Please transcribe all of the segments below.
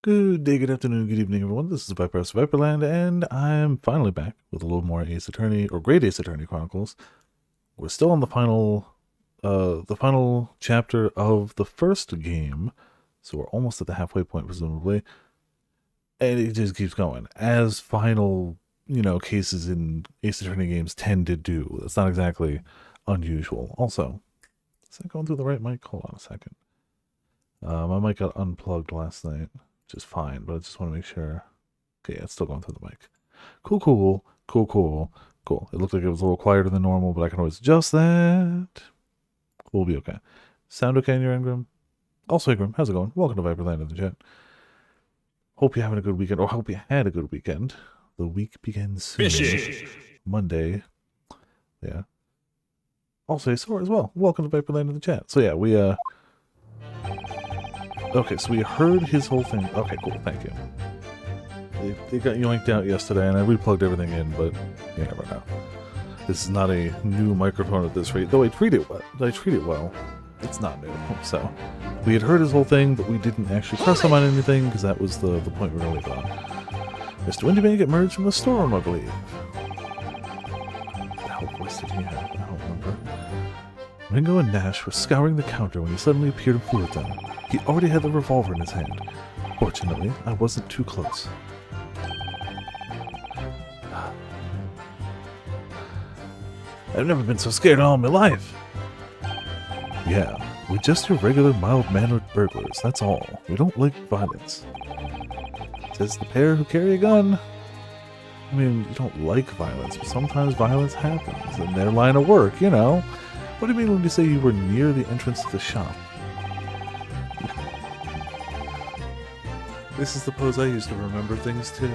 Good day, good afternoon, good evening, everyone. This is Viper of Viperland, and I'm finally back with a little more Ace Attorney, or Great Ace Attorney Chronicles. We're still on the final chapter of the first game, so we're almost at the halfway point, presumably. And it just keeps going, as final, cases in Ace Attorney games tend to do. That's not exactly unusual. Also, is that going through the right mic? Hold on a second. My mic got unplugged last night, which is fine, but I just want to make sure. Okay, yeah, it's still going through the mic. Cool. It looked like it was a little quieter than normal, but I can always adjust that. We'll be okay. Sound okay in your Ingram? Also, Ingram, how's it going? Welcome to Viperland in the chat. Hope you're having a good weekend, or hope you had a good weekend. The week begins soon. Fishing. Monday. Yeah. Also, Sora as well. Welcome to Viperland in the chat. So yeah, okay, so we heard his whole thing. Okay, cool, thank you. It got yoinked out yesterday, and I replugged everything in, but you never know. This is not a new microphone at this rate, though I treat it well. It's not new, so we had heard his whole thing, but we didn't actually press him on anything because that was the point we were going to leave on. Mr. Windybank get merged from the storeroom, I believe. How voice did he have? I don't remember. Ringo and Nash were scouring the counter when he suddenly appeared and flew at them. He already had the revolver in his hand. Fortunately, I wasn't too close. I've never been so scared in all my life. Yeah, we're just your regular mild-mannered burglars, that's all. We don't like violence. Says the pair who carry a gun. I mean, you don't like violence, but sometimes violence happens in their line of work, you know. What do you mean when you say you were near the entrance to the shop? This is the pose I used to remember things too.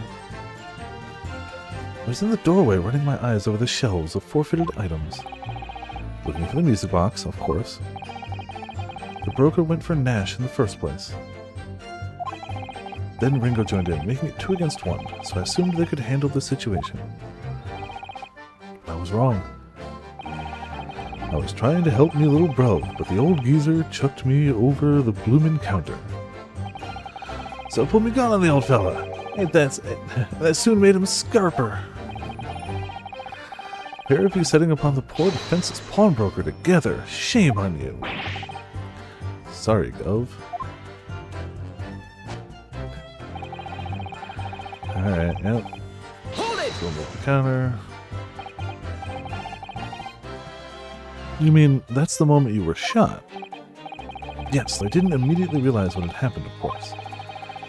I was in the doorway running my eyes over the shelves of forfeited items. Looking for the music box, of course. The broker went for Nash in the first place. Then Ringo joined in, making it 2 against 1, so I assumed they could handle the situation. I was wrong. I was trying to help me little bro, but the old geezer chucked me over the bloomin' counter. So I pulled me gun on the old fella. That soon made him a scarper. Pair of you setting upon the poor defenseless pawnbroker together. Shame on you. Sorry, Gov. Alright, yep. Hold it! Go up the counter. You mean, that's the moment you were shot? Yes, I didn't immediately realize what had happened, of course.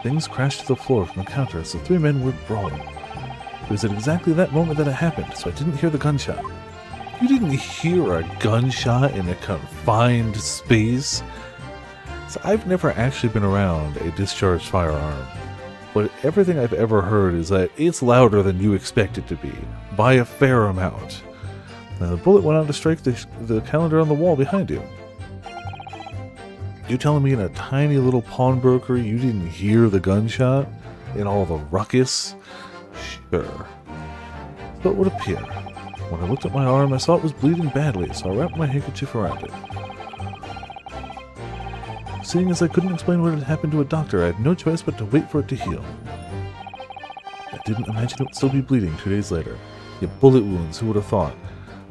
Things crashed to the floor from the counter as the 3 men were brawling. It was at exactly that moment that it happened, so I didn't hear the gunshot. You didn't hear a gunshot in a confined space? So I've never actually been around a discharged firearm, but everything I've ever heard is that it's louder than you expect it to be, by a fair amount. Now the bullet went on to strike the calendar on the wall behind you. You telling me in a tiny little pawnbroker you didn't hear the gunshot? In all the ruckus? Sure. But it would appear. When I looked at my arm, I saw it was bleeding badly, so I wrapped my handkerchief around it. Seeing as I couldn't explain what had happened to a doctor, I had no choice but to wait for it to heal. I didn't imagine it would still be bleeding 2 days later. Yet bullet wounds, who would have thought?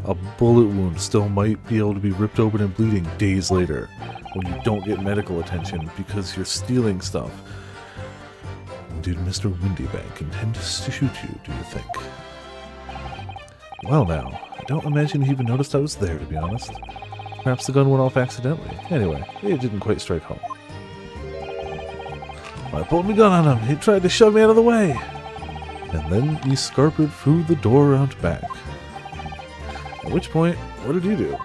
A bullet wound still might be able to be ripped open and bleeding days later, when you don't get medical attention because you're stealing stuff. Did Mr. Windybank intend to shoot you, do you think? Well now, I don't imagine he even noticed I was there, to be honest. Perhaps the gun went off accidentally. Anyway, it didn't quite strike home. I pulled my gun on him. He tried to shove me out of the way. And then he scarpered through the door out back. At which point, what did you do?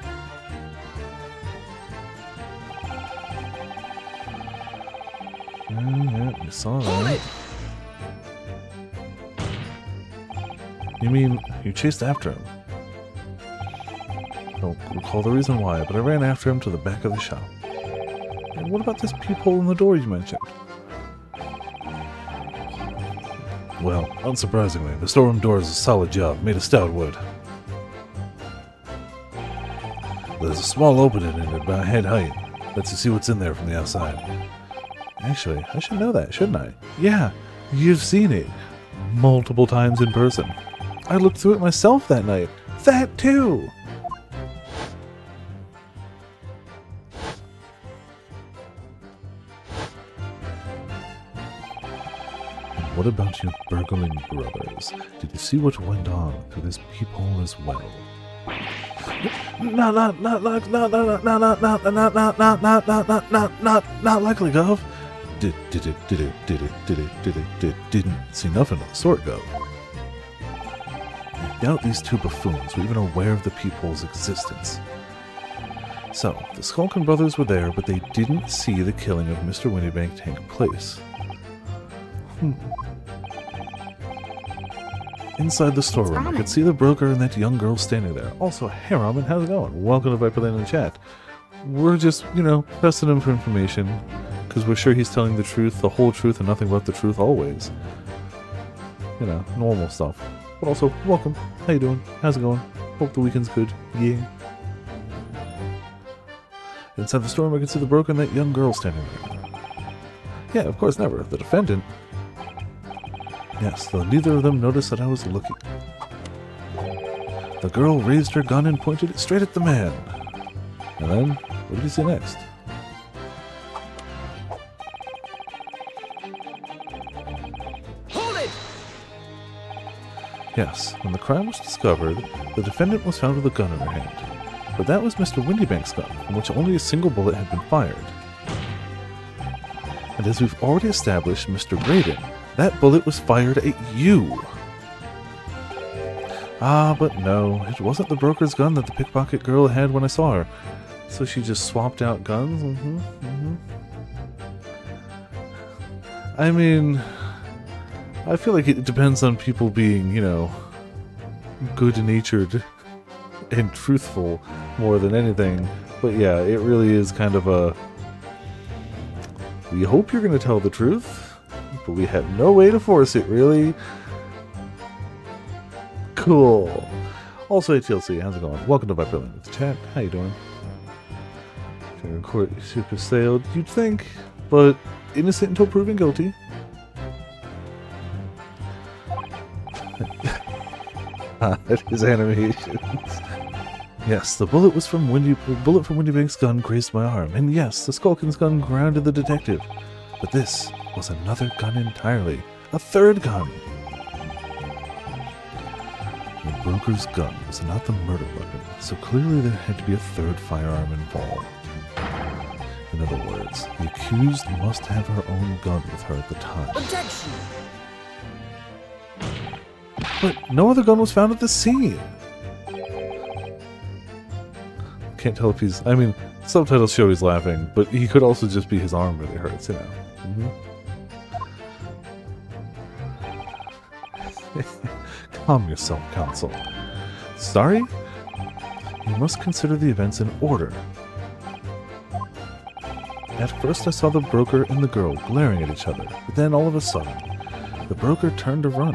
Yeah, you saw that. You mean, you chased after him? I don't recall the reason why, but I ran after him to the back of the shop. And what about this peephole in the door you mentioned? Well, unsurprisingly, the storeroom door is a solid job, made of stout wood. There's a small opening in it about head height. Lets you see what's in there from the outside. Actually, I should know that, shouldn't I? Yeah, you've seen it. Multiple times in person. I looked through it myself that night. That too! And what about your burgling brothers? Did you see what went on through this peephole as well? Not likely, Gov. Didn't see nothing of the sort, Gov. I doubt these two buffoons were even aware of the peephole's existence. So, the Skulkin brothers were there, but they didn't see the killing of Mr. Windybank take place. Inside the storeroom, I could see the broker and that young girl standing there. Also, hey Ramen, how's it going? Welcome to Viperland in the chat. We're just, testing him for information, because we're sure he's telling the truth, the whole truth, and nothing but the truth always. Normal stuff. But also, welcome. How you doing? How's it going? Hope the weekend's good. Yeah. Inside the storeroom, I could see the broker and that young girl standing there. Yeah, of course, never. The defendant. Yes, though neither of them noticed that I was looking. The girl raised her gun and pointed it straight at the man. And then, what did you see next? Hold it! Yes, when the crime was discovered, the defendant was found with a gun in her hand. But that was Mr. Windybank's gun, from which only a single bullet had been fired. And as we've already established, Mr. Graydon, that bullet was fired at you! Ah, but no, it wasn't the broker's gun that the pickpocket girl had when I saw her. So she just swapped out guns? I mean, I feel like it depends on people being, good-natured and truthful more than anything. But yeah, it really is kind of a... We hope you're going to tell the truth. But we have no way to force it, really. Cool. Also, hey TLC, how's it going? Welcome to Viperland with the chat. How you doing? Court super sailed, you'd think, but innocent until proven guilty. His animations. Yes, the bullet was from Windybank's gun grazed my arm, and yes, the Skulkin's gun grounded the detective. But this was another gun entirely. A third gun! The broker's gun was not the murder weapon, so clearly there had to be a third firearm involved. In other words, the accused must have her own gun with her at the time. Objection! But no other gun was found at the scene! Can't tell if he's... I mean, subtitles show he's laughing, but he could also just be his arm really hurts, Calm yourself, counsel. Sorry? You must consider the events in order. At first I saw the broker and the girl glaring at each other, but then all of a sudden, the broker turned to run.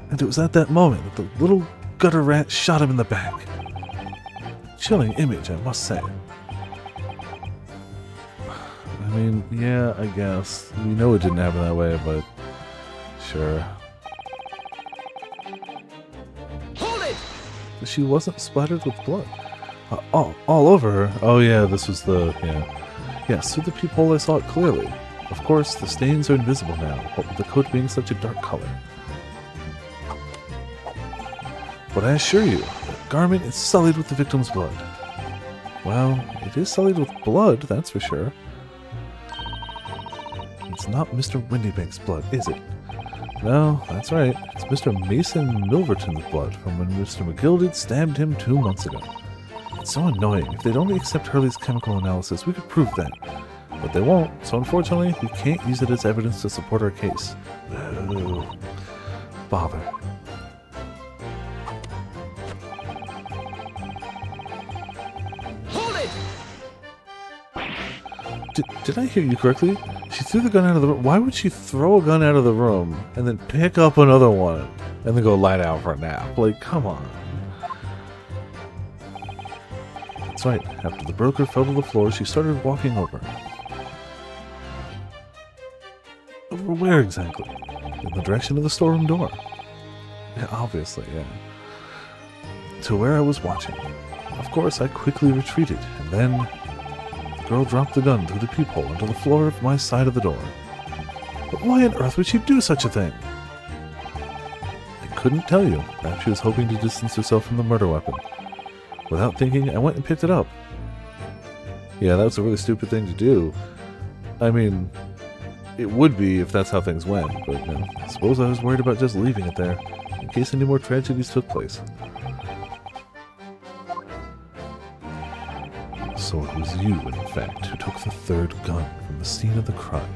And it was at that moment that the little gutter rat shot him in the back. Chilling image, I must say. I mean, yeah, I guess. We know it didn't happen that way, but sure. Hold it! She wasn't splattered with blood. All over her. Oh yeah, this was the... Yes, through the peephole I saw it clearly. Of course, the stains are invisible now, what with the coat being such a dark color. But I assure you, the garment is sullied with the victim's blood. Well, it is sullied with blood, that's for sure. It's not Mr. Windybank's blood, is it? No, that's right. It's Mr. Mason Milverton's blood from when Mr. McGilded stabbed him 2 months ago. It's so annoying. If they'd only accept Hurley's chemical analysis, we could prove that. But they won't, so unfortunately, we can't use it as evidence to support our case. Oh, bother. Hold it! Did I hear you correctly? She threw the gun out of the room. Why would she throw a gun out of the room and then pick up another one and then go lie down for a nap? Like, come on. That's right. After the broker fell to the floor, she started walking over. Over where exactly? In the direction of the storeroom door. Yeah, obviously, yeah. To where I was watching. Of course, I quickly retreated, and then the girl dropped the gun through the peephole onto the floor of my side of the door. But why on earth would she do such a thing? I couldn't tell you. Perhaps she was hoping to distance herself from the murder weapon. Without thinking, I went and picked it up. Yeah, that was a really stupid thing to do. I mean, it would be if that's how things went, but you know, I suppose I was worried about just leaving it there, in case any more tragedies took place. So it was you, in fact, who took the third gun from the scene of the crime.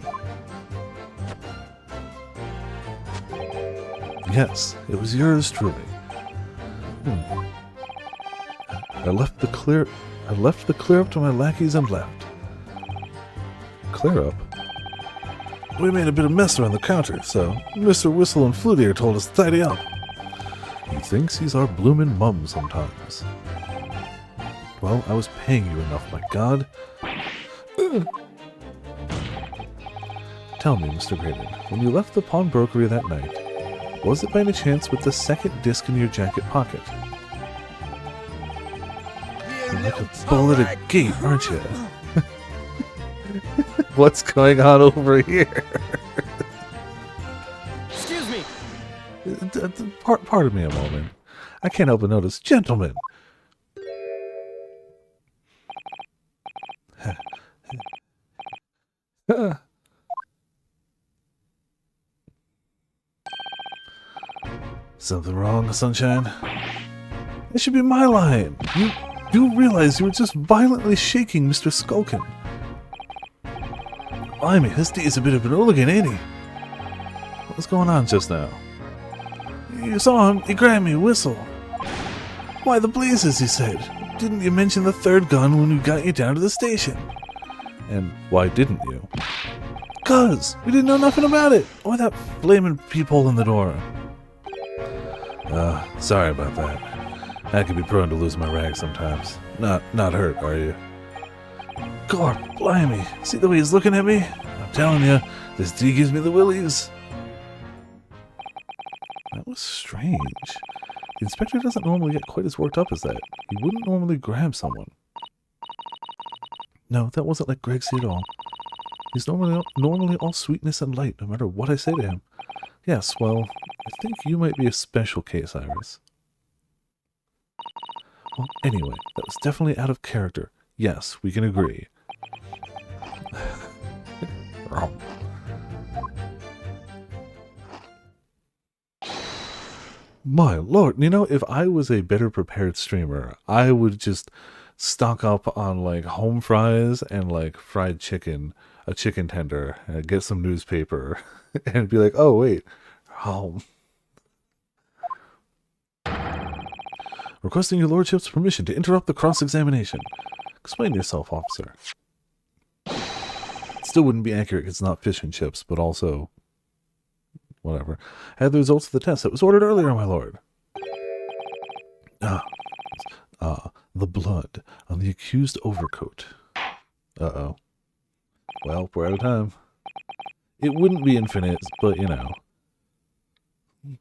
Yes, it was yours truly. I left the clear up to my lackeys and left. Clear up? We made a bit of mess around the counter, so Mr. Whistle and Flute Ear told us to tidy up. He thinks he's our bloomin' mum sometimes. Well, I was paying you enough, my God. Tell me, Mr. Graydon, when you left the pawnbrokery that night, was it by any chance with the second disc in your jacket pocket? You're like a bull at a gate, aren't you? What's going on over here? Excuse me. Pardon me a moment. I can't help but notice. Gentlemen! Something wrong, Sunshine? It should be my line. You do realize you were just violently shaking Mr. Skulkin. Blimey, this D's a bit of an hooligan, ain't he? What was going on just now? You saw him. He grabbed me, Whistle. Why the blazes, he said. Didn't you mention the third gun when we got you down to the station? And why didn't you? 'Cause we didn't know nothing about it. Or that flaming peephole in the door. Sorry about that. I could be prone to lose my rag sometimes. Not hurt, are you? God, blimey. See the way he's looking at me? I'm telling you, this D gives me the willies. That was strange. The inspector doesn't normally get quite as worked up as that. He wouldn't normally grab someone. No, that wasn't like Gregsy at all. He's normally all sweetness and light, no matter what I say to him. Yes, well, I think you might be a special case, Iris. Well, anyway, that was definitely out of character. Yes, we can agree. My lord, you know, if I was a better prepared streamer, I would just stock up on like home fries and like fried chicken, a chicken tender, and get some newspaper, and be like, oh wait, home. Requesting your lordship's permission to interrupt the cross-examination. Explain yourself, officer. It still wouldn't be accurate, it's not fish and chips, but also whatever. I had the results of the test that was ordered earlier, my lord. The blood on the accused overcoat. Uh-oh. Well, we're out of time. It wouldn't be infinite, but you know.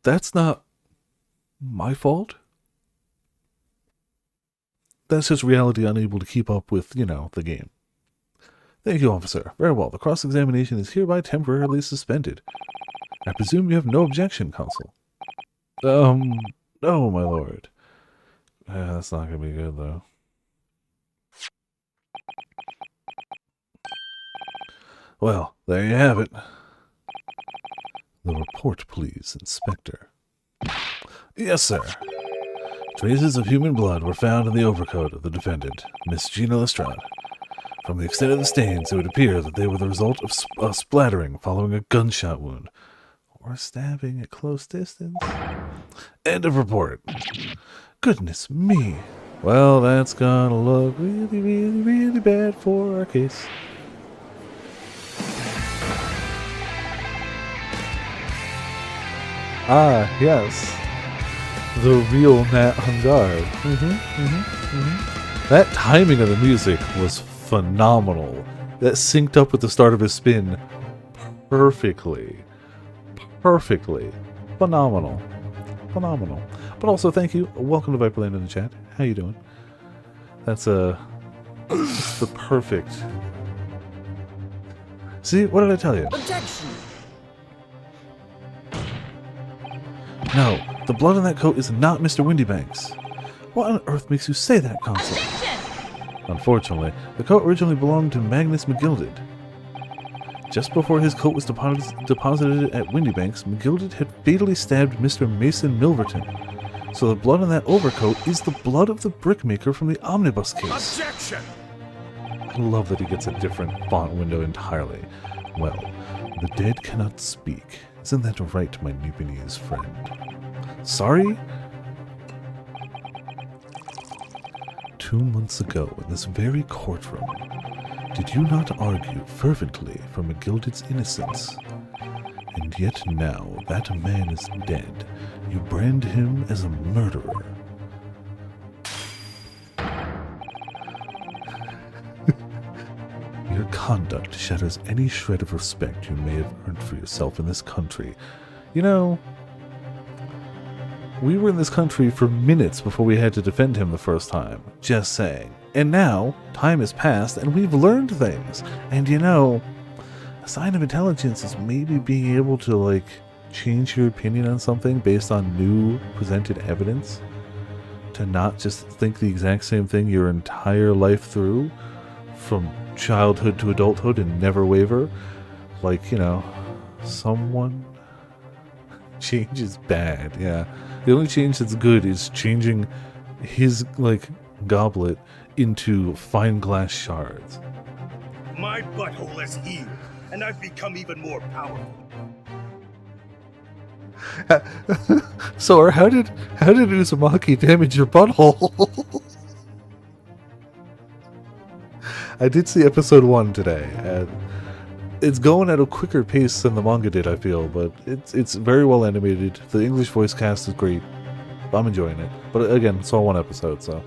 That's not my fault. That's just reality unable to keep up with, you know, the game. Thank you, officer. Very well. The cross-examination is hereby temporarily suspended. I presume you have no objection, counsel. No, my lord. That's not going to be good, though. Well, there you have it. The report, please, Inspector. Yes, sir. Traces of human blood were found in the overcoat of the defendant, Miss Gina Lestrade. From the extent of the stains, it would appear that they were the result of splattering following a gunshot wound, or stabbing at close distance. End of report. Goodness me. Well, that's gonna look really, really, really bad for our case. Ah, yes. The real Nat on guard. That timing of the music was phenomenal. That synced up with the start of his spin perfectly. Perfectly. Phenomenal. Phenomenal. But also, thank you. Welcome to Viperland in the chat. How you doing? That's it's the perfect... See, what did I tell you? Objection! No, the blood on that coat is not Mr. Windybanks. What on earth makes you say that, Consul? Unfortunately, the coat originally belonged to Magnus McGilded. Just before his coat was deposited at Windybanks, McGilded had fatally stabbed Mr. Mason Milverton. So the blood on that overcoat is the blood of the brickmaker from the omnibus case. Objection! I love that he gets a different font window entirely. Well, the dead cannot speak. Isn't that right, my Nipponese friend? Sorry? 2 months ago, in this very courtroom, did you not argue fervently for McGilded's innocence? And yet now that man is dead, you brand him as a murderer. Your conduct shatters any shred of respect you may have earned for yourself in this country. You know, we were in this country for minutes before we had to defend him the first time. Just saying. And now, time has passed and we've learned things. And you know, a sign of intelligence is maybe being able to, like, change your opinion on something based on new presented evidence. To not just think the exact same thing your entire life through, from childhood to adulthood, and never waver. Like, you know, someone... Change is bad, yeah. The only change that's good is changing his, like, goblet into fine glass shards. My butthole has healed, and I've become even more powerful. Sora, how did Uzumaki damage your butthole? I did see episode 1 today, and it's going at a quicker pace than the manga did, I feel, but it's very well animated. The English voice cast is great. I'm enjoying it. But again, saw 1 episode, so...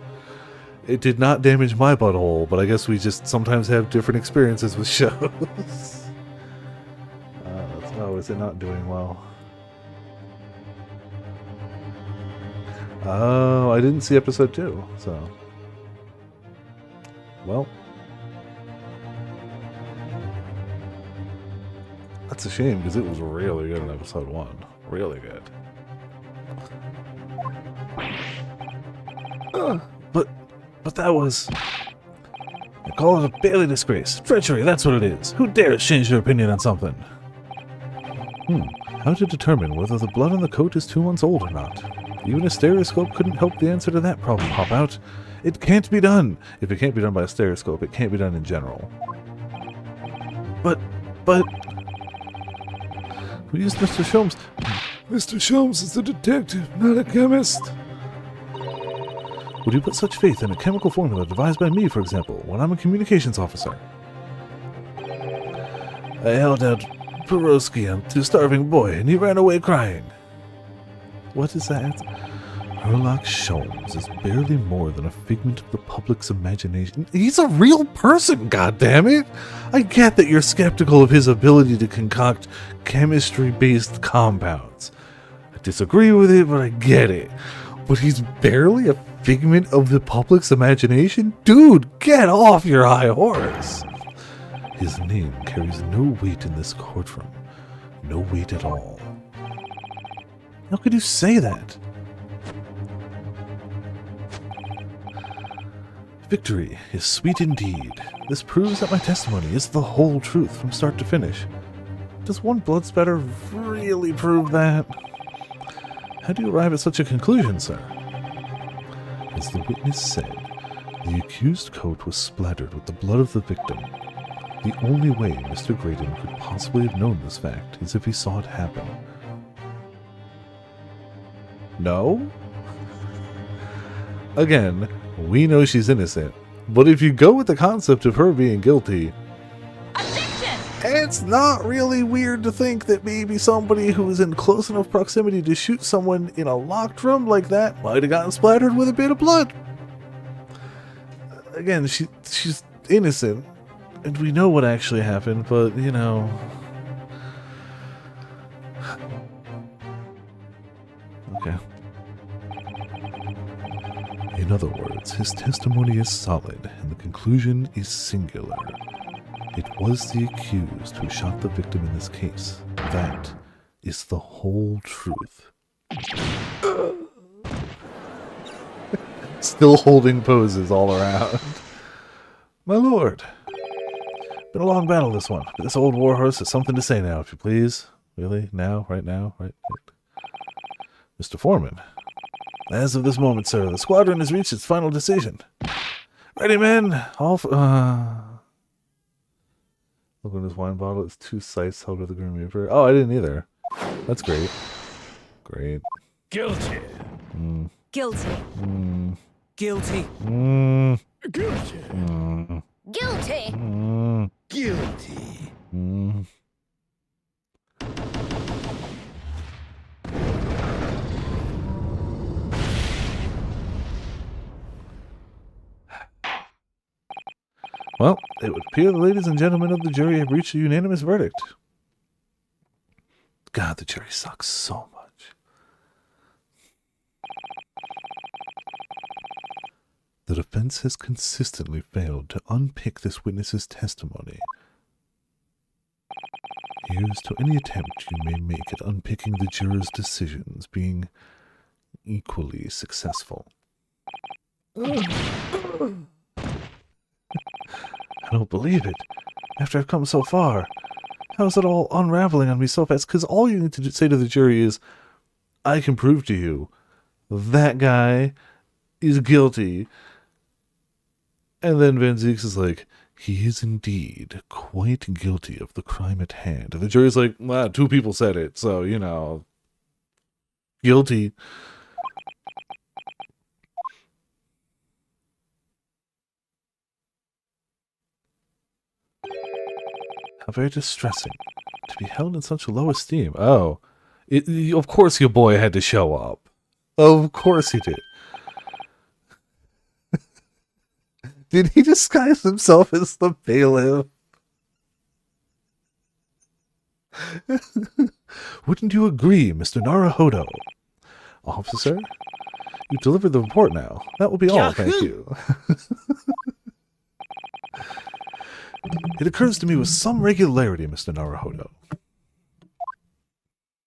It did not damage my butthole, but I guess we just sometimes have different experiences with shows. Oh, is it not doing well? Oh, I didn't see episode 2, so... Well... That's a shame, because it was really good in episode 1. Really good. But that was... I call it a Bailey disgrace. Treachery, that's what it is. Who dares change their opinion on something? How to determine whether the blood on the coat is 2 months old or not? Even a stereoscope couldn't help the answer to that problem pop out. It can't be done. If it can't be done by a stereoscope, it can't be done in general. But... We used Mr. Sholmes. Mr. Sholmes is a detective, not a chemist. Would you put such faith in a chemical formula devised by me, for example, when I'm a communications officer? I held out Peroski to a starving boy, and he ran away crying. What is that? Herlock Sholmes is barely more than a figment of the public's imagination. He's a real person, goddammit! I get that you're skeptical of his ability to concoct chemistry-based compounds. I disagree with it, but I get it. But he's barely a figment of the public's imagination? Dude, get off your high horse! His name carries no weight in this courtroom. No weight at all. How could you say that? Victory is sweet indeed. This proves that my testimony is the whole truth from start to finish. Does one blood spatter really prove that? How do you arrive at such a conclusion, sir? As the witness said, the accused coat was splattered with the blood of the victim. The only way Mr. Graydon could possibly have known this fact is if he saw it happen. No? Again, we know she's innocent, but if you go with the concept of her being guilty, it's not really weird to think that maybe somebody who is in close enough proximity to shoot someone in a locked room like that might have gotten splattered with a bit of blood. again, she's innocent, and we know what actually happened, but, you know... Okay. In other words, his testimony is solid, and the conclusion is singular. It was the accused who shot the victim in this case. That is the whole truth. Still holding poses all around. My lord. Been a long battle, this one. But this old warhorse has something to say now, if you please. Really? Now? Right now? Right? Mr. Foreman. As of this moment, sir, the squadron has reached its final decision. Ready, men? All Look at this wine bottle. It's 2 scythes held with a Grim Reaper. Oh, I didn't either. That's great. Great. Guilty. Guilty. Guilty. Guilty. Guilty. Guilty. Well, it would appear the ladies and gentlemen of the jury have reached a unanimous verdict. God, the jury sucks so much. The defense has consistently failed to unpick this witness's testimony. Here's to any attempt you may make at unpicking the jurors' decisions being equally successful. I don't believe it. After I've come so far, how's it all unraveling on me so fast? Because all you need to say to the jury is, I can prove to you that guy is guilty. And then Van Zieks is like, he is indeed quite guilty of the crime at hand. And the jury's like, well, 2 people said it, so, you know, guilty. How very distressing to be held in such low esteem. Oh, of course your boy had to show up. Of course he did. Did he disguise himself as the bailiff? Wouldn't you agree, Mr. Naruhodo? Officer, you delivered the report now. That will be all, thank you. It occurs to me with some regularity, Mr. Naruhodo,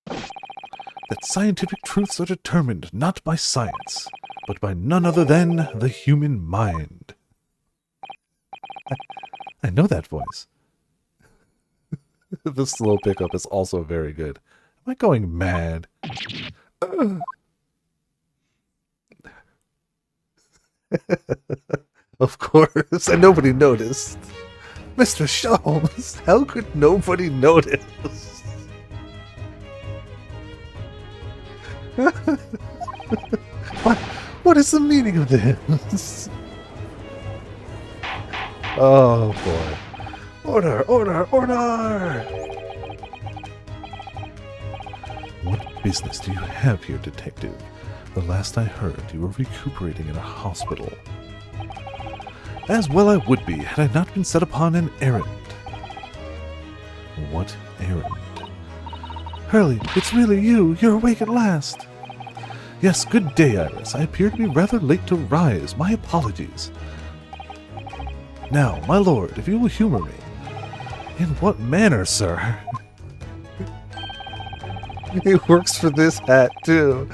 that scientific truths are determined not by science, but by none other than the human mind. I know that voice. The slow pickup is also very good. Am I going mad? Of course, and nobody noticed. Mr. Sholmes, how could nobody notice? What is the meaning of this? Oh boy. Order, order, order! What business do you have here, detective? The last I heard, you were recuperating in a hospital. As well I would be, had I not been set upon an errand. What errand? Hurley, it's really you! You're awake at last! Yes, good day, Iris. I appear to be rather late to rise. My apologies. Now, my lord, if you will humor me. In what manner, sir? He works for this hat, too.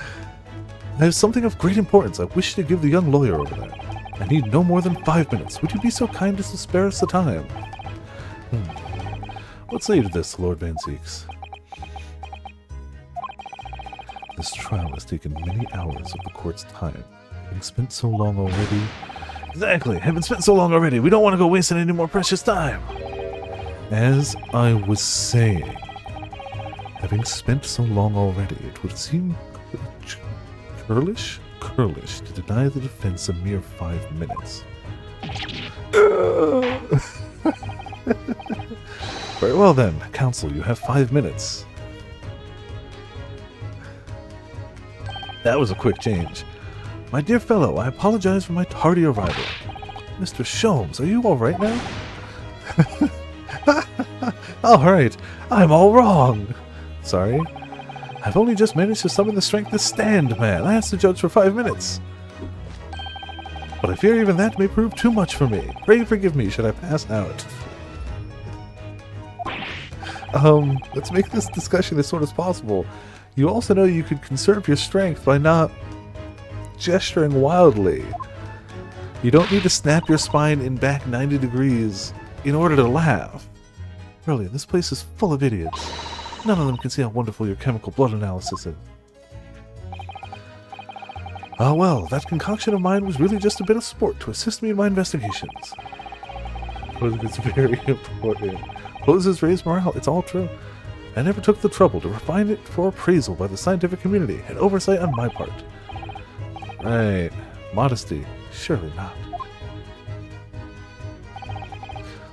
I have something of great importance I wish to give the young lawyer over there. I need no more than 5 minutes. Would you be so kind as to spare us the time? What say you to this, Lord Van Zieks? This trial has taken many hours of the court's time. Having spent so long already... Exactly! Having spent so long already, we don't want to go wasting any more precious time! As I was saying, having spent so long already, it would seem churlish to deny the defense a mere 5 minutes. Very well then, counsel, you have 5 minutes. That was a quick change. My dear fellow, I apologize for my tardy arrival. Mr. Sholmes, are you alright now? Alright, I'm all wrong. Sorry. I've only just managed to summon the strength to stand, man. I asked the judge for 5 minutes. But I fear even that may prove too much for me. Pray forgive me should I pass out. Let's make this discussion as short as possible. You also know you could conserve your strength by not gesturing wildly. You don't need to snap your spine in back 90 degrees in order to laugh. Really, this place is full of idiots. None of them can see how wonderful your chemical blood analysis is. Ah well, that concoction of mine was really just a bit of sport to assist me in my investigations. It's very important. Poses raise morale, it's all true. I never took the trouble to refine it for appraisal by the scientific community, and oversight on my part. Right. Modesty. Surely not.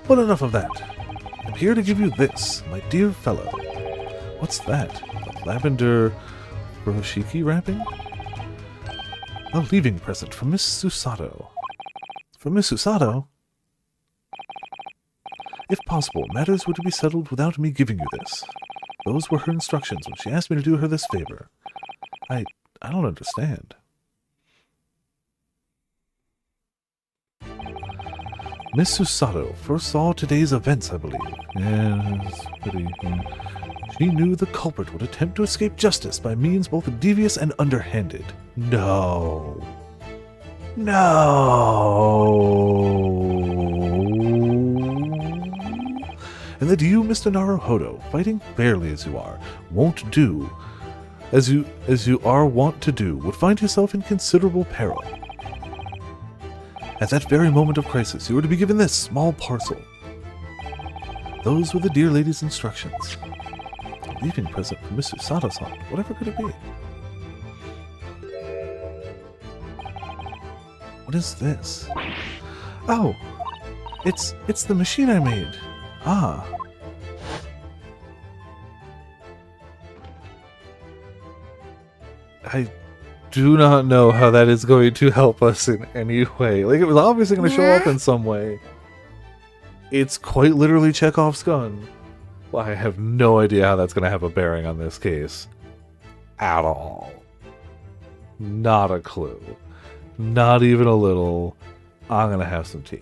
But enough of that. I'm here to give you this, my dear fellow. What's that? A lavender furoshiki wrapping? A leaving present from Miss Susato. From Miss Susato? If possible, matters were to be settled without me giving you this. Those were her instructions when she asked me to do her this favor. I don't understand. Miss Susato first saw today's events, I believe. Yes, pretty... She knew the culprit would attempt to escape justice by means both devious and underhanded. No. And that you, Mr. Naruhodo, fighting fairly as you are, won't do, as you are wont to do, would find yourself in considerable peril. At that very moment of crisis, you were to be given this small parcel. Those were the dear lady's instructions. A leaving present from Mr. Sato-san. Whatever could it be? What is this? Oh! It's the machine I made. Ah. I do not know how that is going to help us in any way. Like, it was obviously going to show up in some way. It's quite literally Chekhov's gun. Well, I have no idea how that's going to have a bearing on this case. At all. Not a clue. Not even a little. I'm going to have some tea.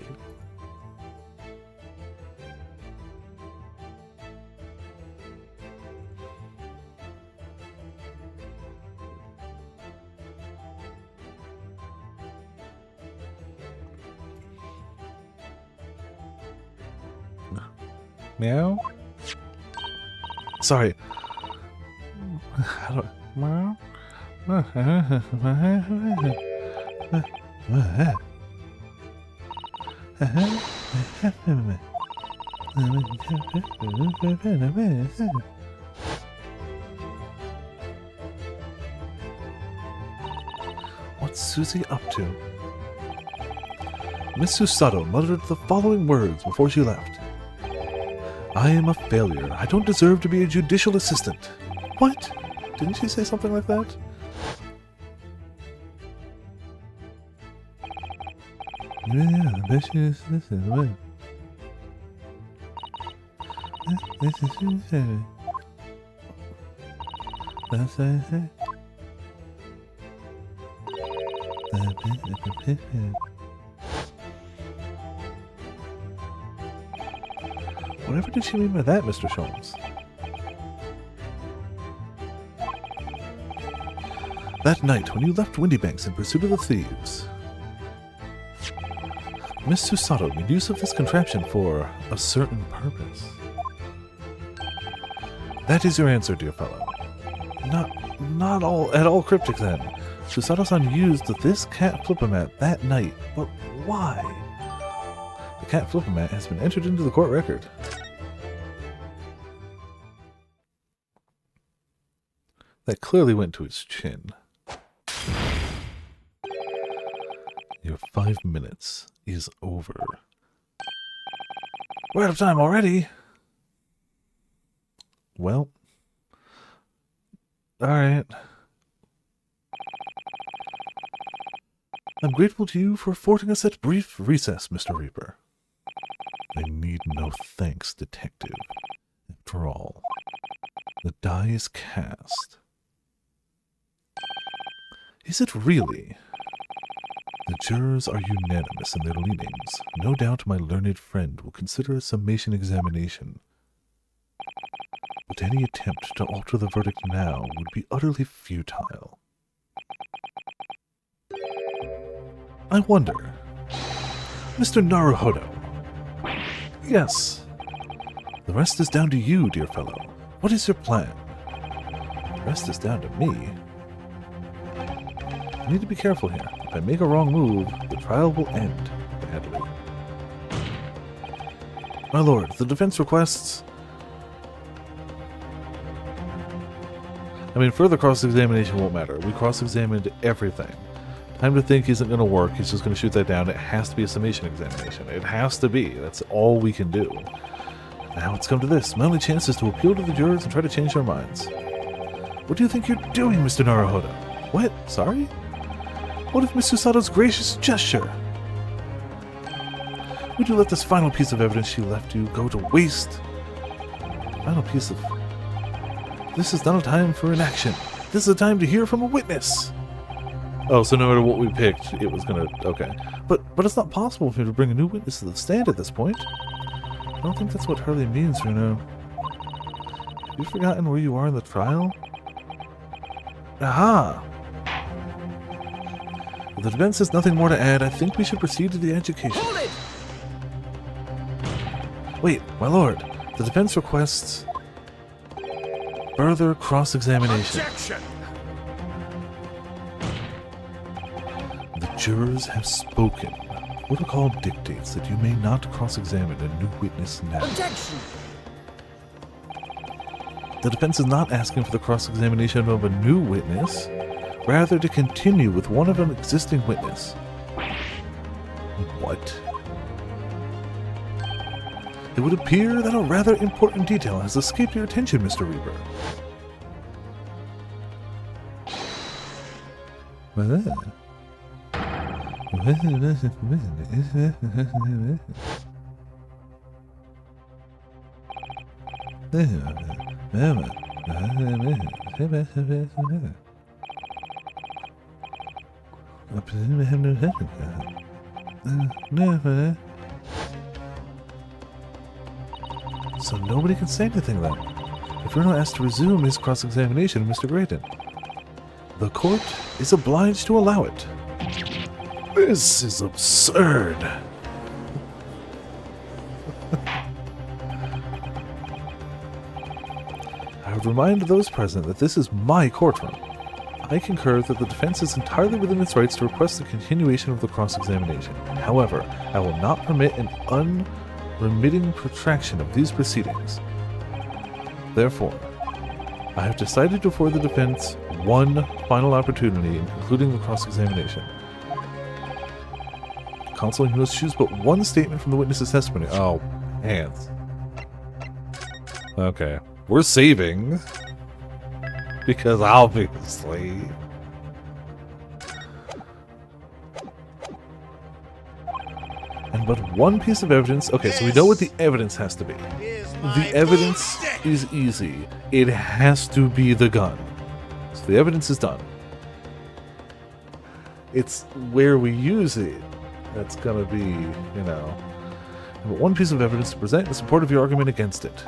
Meow? Sorry. How do I... Meow? What's Susie up to? Miss Susato muttered the following words before she left. I am a failure. I don't deserve to be a judicial assistant. What? Didn't she say something like that? Yeah, I bet she is. This is what. This is what she said. That's what I said. Whatever did she mean by that, Mr. Sholmes? That night, when you left Windybanks in pursuit of the thieves, Miss Susato made use of this contraption for a certain purpose. That is your answer, dear fellow. Not at all cryptic then. Susato-san used this cat flipper-mat that night, but why? The cat flipper-mat has been entered into the court record. That clearly went to his chin. Your 5 minutes is over. We're out of time already. Well. Alright. I'm grateful to you for affording us that brief recess, Mr. Reaper. I need no thanks, Detective. After all, the die is cast. Is it really? The jurors are unanimous in their leanings. No doubt my learned friend will consider a summation examination. But any attempt to alter the verdict now would be utterly futile. I wonder, Mr. Naruhodo. Yes. The rest is down to you, dear fellow. What is your plan? The rest is down to me. I need to be careful here. If I make a wrong move, the trial will end badly. My lord, the defense requests... further cross-examination won't matter. We cross-examined everything. Time to think isn't going to work. He's just going to shoot that down. It has to be a summation examination. It has to be. That's all we can do. Now it's come to this. My only chance is to appeal to the jurors and try to change their minds. What do you think you're doing, Mr. Naruhodo? What? Sorry? What if Mr. Sato's gracious gesture? Would you let this final piece of evidence she left you go to waste? Final piece of... This is not a time for inaction. This is a time to hear from a witness. Oh, so no matter what we picked, it was gonna... Okay. But it's not possible for me to bring a new witness to the stand at this point. I don't think that's what Hurley means, Runo. Have you forgotten where you are in the trial? Aha! If the defense has nothing more to add, I think we should proceed to the education. Hold it! Wait, my lord. The defense requests... further cross-examination. Objection! The jurors have spoken. Protocol dictates that you may not cross-examine a new witness now. Objection! The defense is not asking for the cross-examination of a new witness, rather to continue with one of an existing witness. What? It would appear that a rather important detail has escaped your attention, Mr. Reaper. So nobody can say anything then. If you're not asked to resume his cross-examination, Mr. Graydon, the court is obliged to allow it. This is absurd. I would remind those present that this is my courtroom. I concur that the defense is entirely within its rights to request the continuation of the cross-examination. However, I will not permit an unremitting protraction of these proceedings. Therefore, I have decided to afford the defense one final opportunity in concluding the cross-examination. Counsel, you must choose but one statement from the witness's testimony. Oh, hands. Okay. We're saving. Because obviously... And but one piece of evidence... Okay, so we know what the evidence has to be. The evidence is easy. It has to be the gun. So the evidence is done. It's where we use it that's gonna be, you know... But one piece of evidence to present in support of your argument against it.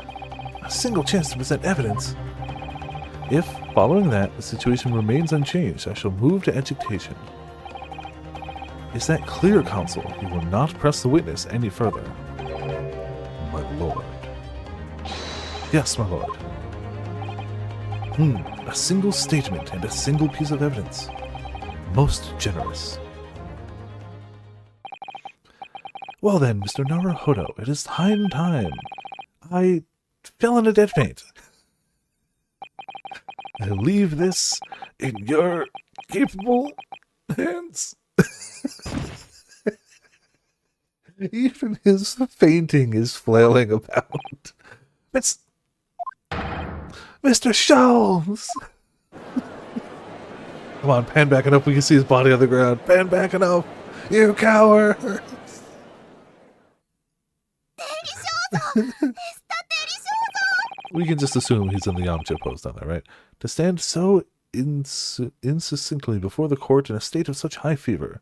A single chance to present evidence. If, following that, the situation remains unchanged, I shall move to education. Is that clear, counsel? You will not press the witness any further. My lord. Yes, my lord. A single statement and a single piece of evidence. Most generous. Well then, Mr. Naruhodo, it is time. I fell in a dead faint. I leave this in your capable hands. Even his fainting is flailing about. Mr. Sholmes! Come on, pan back enough. We can see his body on the ground. Pan back enough. You coward. We can just assume he's in the Yamcha pose down there, right? To stand so insistently before the court in a state of such high fever.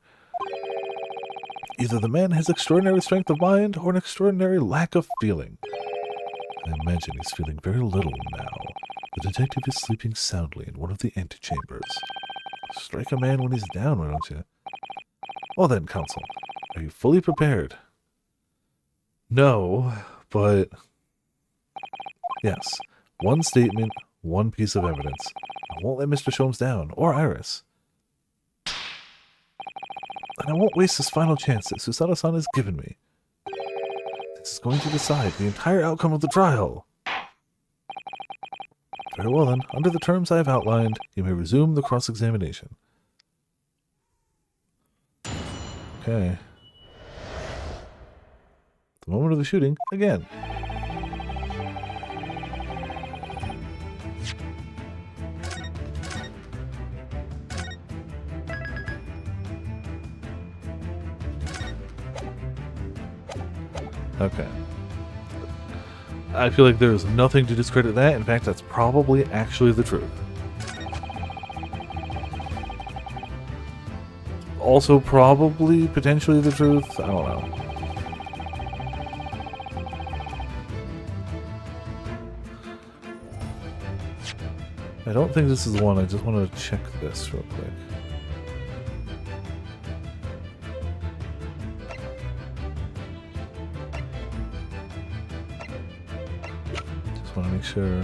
Either the man has extraordinary strength of mind or an extraordinary lack of feeling. I imagine he's feeling very little now. The detective is sleeping soundly in one of the antechambers. Strike a man when he's down, why don't you? Well then, counsel, are you fully prepared? No, but... yes, one statement, one piece of evidence. I won't let Mr. Sholmes down, or Iris. And I won't waste this final chance that Susato-san has given me. This is going to decide the entire outcome of the trial. Very well then, under the terms I have outlined, you may resume the cross-examination. Okay. The moment of the shooting, again. Okay. I feel like there's nothing to discredit that. In fact, that's probably actually the truth. Also probably potentially the truth. I don't know. I don't think this is the one. I just want to check this real quick. Just want to make sure.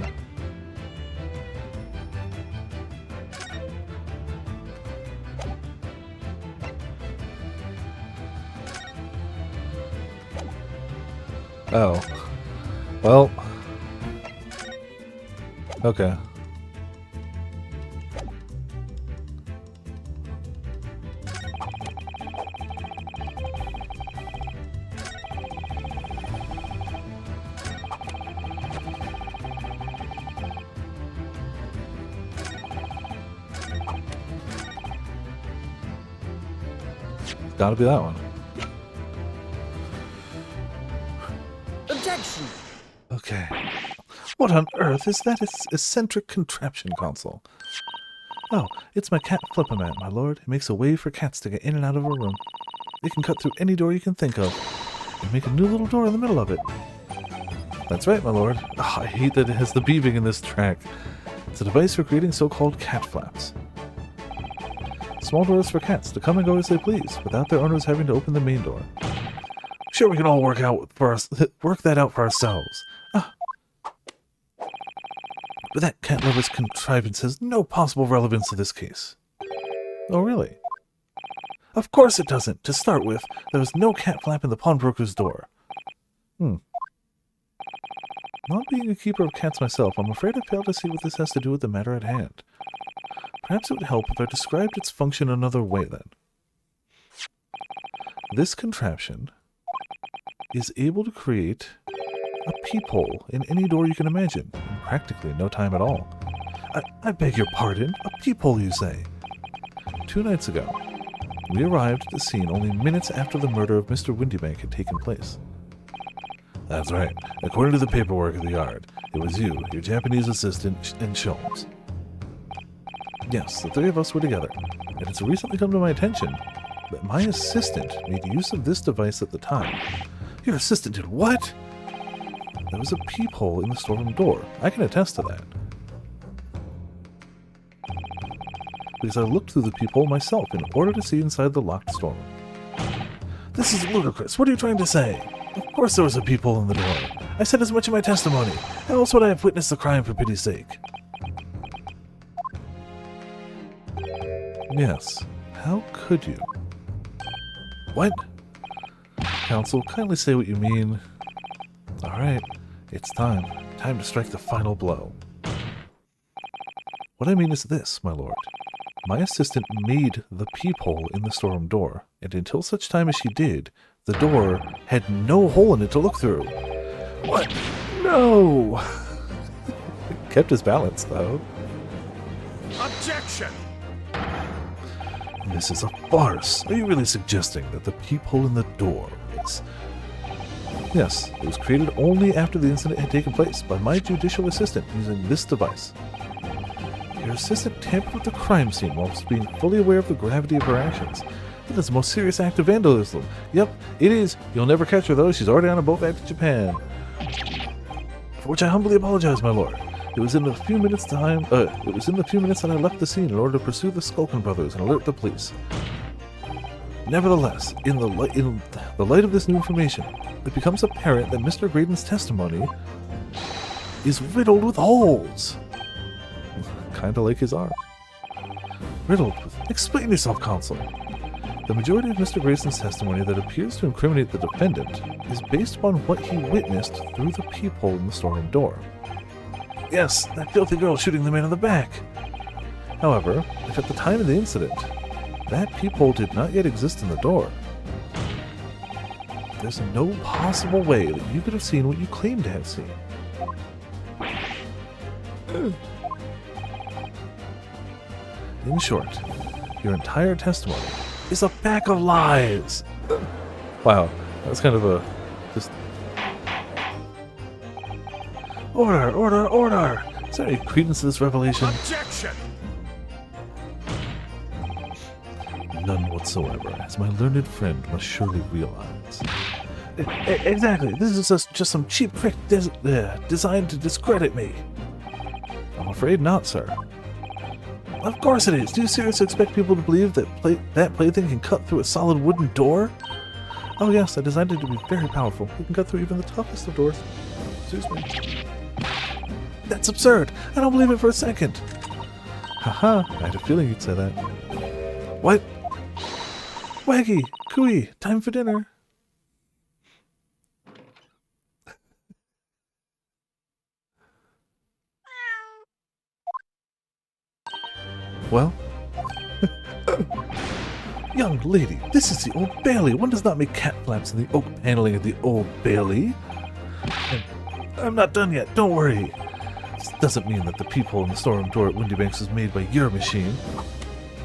Oh. Well. Okay. It's gotta be that one. Objection! Okay. What on earth is that eccentric contraption, Consul? Oh, it's my cat flipper-mat, my lord. It makes a way for cats to get in and out of a room. It can cut through any door you can think of, and make a new little door in the middle of it. That's right, my lord. Oh, I hate that it has the beeping in this track. It's a device for creating so-called cat flaps. Small doors for cats to come and go as they please, without their owners having to open the main door. Sure, we can all work that out for ourselves. But that cat lover's contrivance has no possible relevance to this case. Oh, really? Of course it doesn't. To start with, there was no cat flap in the pawnbroker's door. Not being a keeper of cats myself, I'm afraid I fail to see what this has to do with the matter at hand. Perhaps it would help if I described its function another way, then. This contraption is able to create a peephole in any door you can imagine, in practically no time at all. I beg your pardon? A peephole, you say? 2 nights ago, we arrived at the scene only minutes after the murder of Mr. Windybank had taken place. That's right. According to the paperwork of the yard, it was you, your Japanese assistant, and Sholmes. Yes, the 3 of us were together, and it's recently come to my attention that my assistant made use of this device at the time. Your assistant did what? There was a peephole in the storeroom door. I can attest to that. Because I looked through the peephole myself in order to see inside the locked storeroom. This is ludicrous. What are you trying to say? Of course there was a peephole in the door. I said as much in my testimony. How else would I have witnessed the crime, for pity's sake? Yes. How could you? What? Counsel, kindly say what you mean. Alright, it's time. Time to strike the final blow. What I mean is this, my lord. My assistant made the peephole in the storeroom door, and until such time as she did, the door had no hole in it to look through. What? No! Kept his balance, though. Objection! This is a farce. Are you really suggesting that the peephole in the door is... Yes, it was created only after the incident had taken place by my judicial assistant using this device. Your assistant tampered with the crime scene whilst being fully aware of the gravity of her actions. It is the most serious act of vandalism. Yep, it is. You'll never catch her though. She's already on a boat back to Japan. For which I humbly apologize, my lord. It was in the few minutes that I left the scene in order to pursue the Skulkin brothers and alert the police. Nevertheless, in the light of this new information, it becomes apparent that Mr. Graydon's testimony is riddled with holes. Kinda like his arm. Riddled with... Explain yourself, counsel. The majority of Mr. Grayson's testimony that appears to incriminate the defendant is based upon what he witnessed through the peephole in the storeroom door. Yes, that filthy girl shooting the man in the back. However, if at the time of the incident, that peephole did not yet exist in the door, there's no possible way that you could have seen what you claim to have seen. In short, your entire testimony is a pack of lies. Wow, that's kind of a... just... Order! Is there any credence to this revelation? Objection! None whatsoever, as my learned friend must surely realize. Exactly, this is just some cheap trick designed to discredit me. I'm afraid not, sir. Of course it is. Do you seriously expect people to believe that that plaything can cut through a solid wooden door? Oh yes, I designed it to be very powerful. It can cut through even the toughest of doors. Excuse me. That's absurd. I don't believe it for a second. Haha, I had a feeling you'd say that. What? Waggy, cooey, time for dinner. Well? Young lady, this is the Old Bailey. One does not make cat flaps in the oak paneling of the Old Bailey. And I'm not done yet, don't worry. This doesn't mean that the peephole in the storeroom door at Windybanks was made by your machine.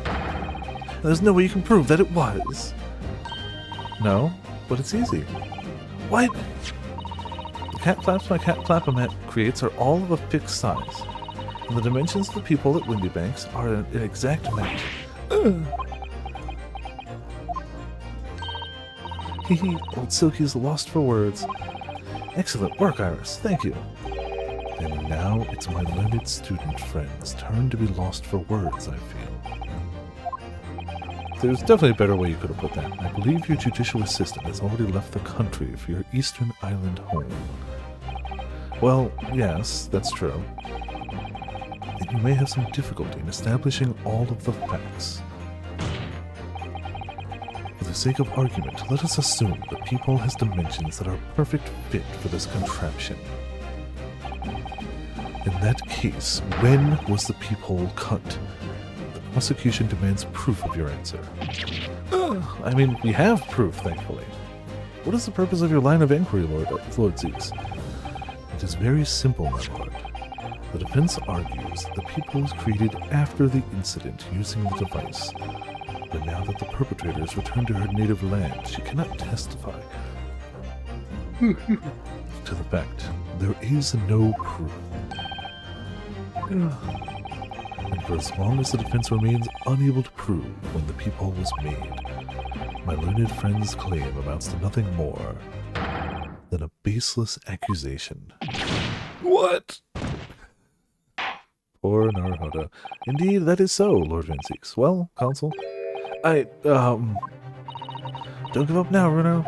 And there's no way you can prove that it was. No, but it's easy. What? The cat flaps my cat flapomet creates are all of a fixed size. And the dimensions of the peephole at Windybanks are an exact match. Hehe, old Silky's lost for words. Excellent work, Iris. Thank you. And now it's my learned student friend's turn to be lost for words, I feel. There's definitely a better way you could have put that. I believe your judicial assistant has already left the country for your Eastern Island home. Well, yes, that's true. And you may have some difficulty in establishing all of the facts. For the sake of argument, let us assume the peephole has dimensions that are a perfect fit for this contraption. In that case, when was the peephole cut? The prosecution demands proof of your answer. I mean, we have proof, thankfully. What is the purpose of your line of inquiry, Lord Zeeks? It is very simple, my lord. The defense argues that the peephole was created after the incident using the device. But now that the perpetrator has returned to her native land, she cannot testify to the fact there is no proof. And for as long as the defense remains unable to prove when the peephole was made, my learned friend's claim amounts to nothing more than a baseless accusation. What? Poor Naruhodo. Indeed, that is so, Lord Vincex. Well, Consul, don't give up now, Runo.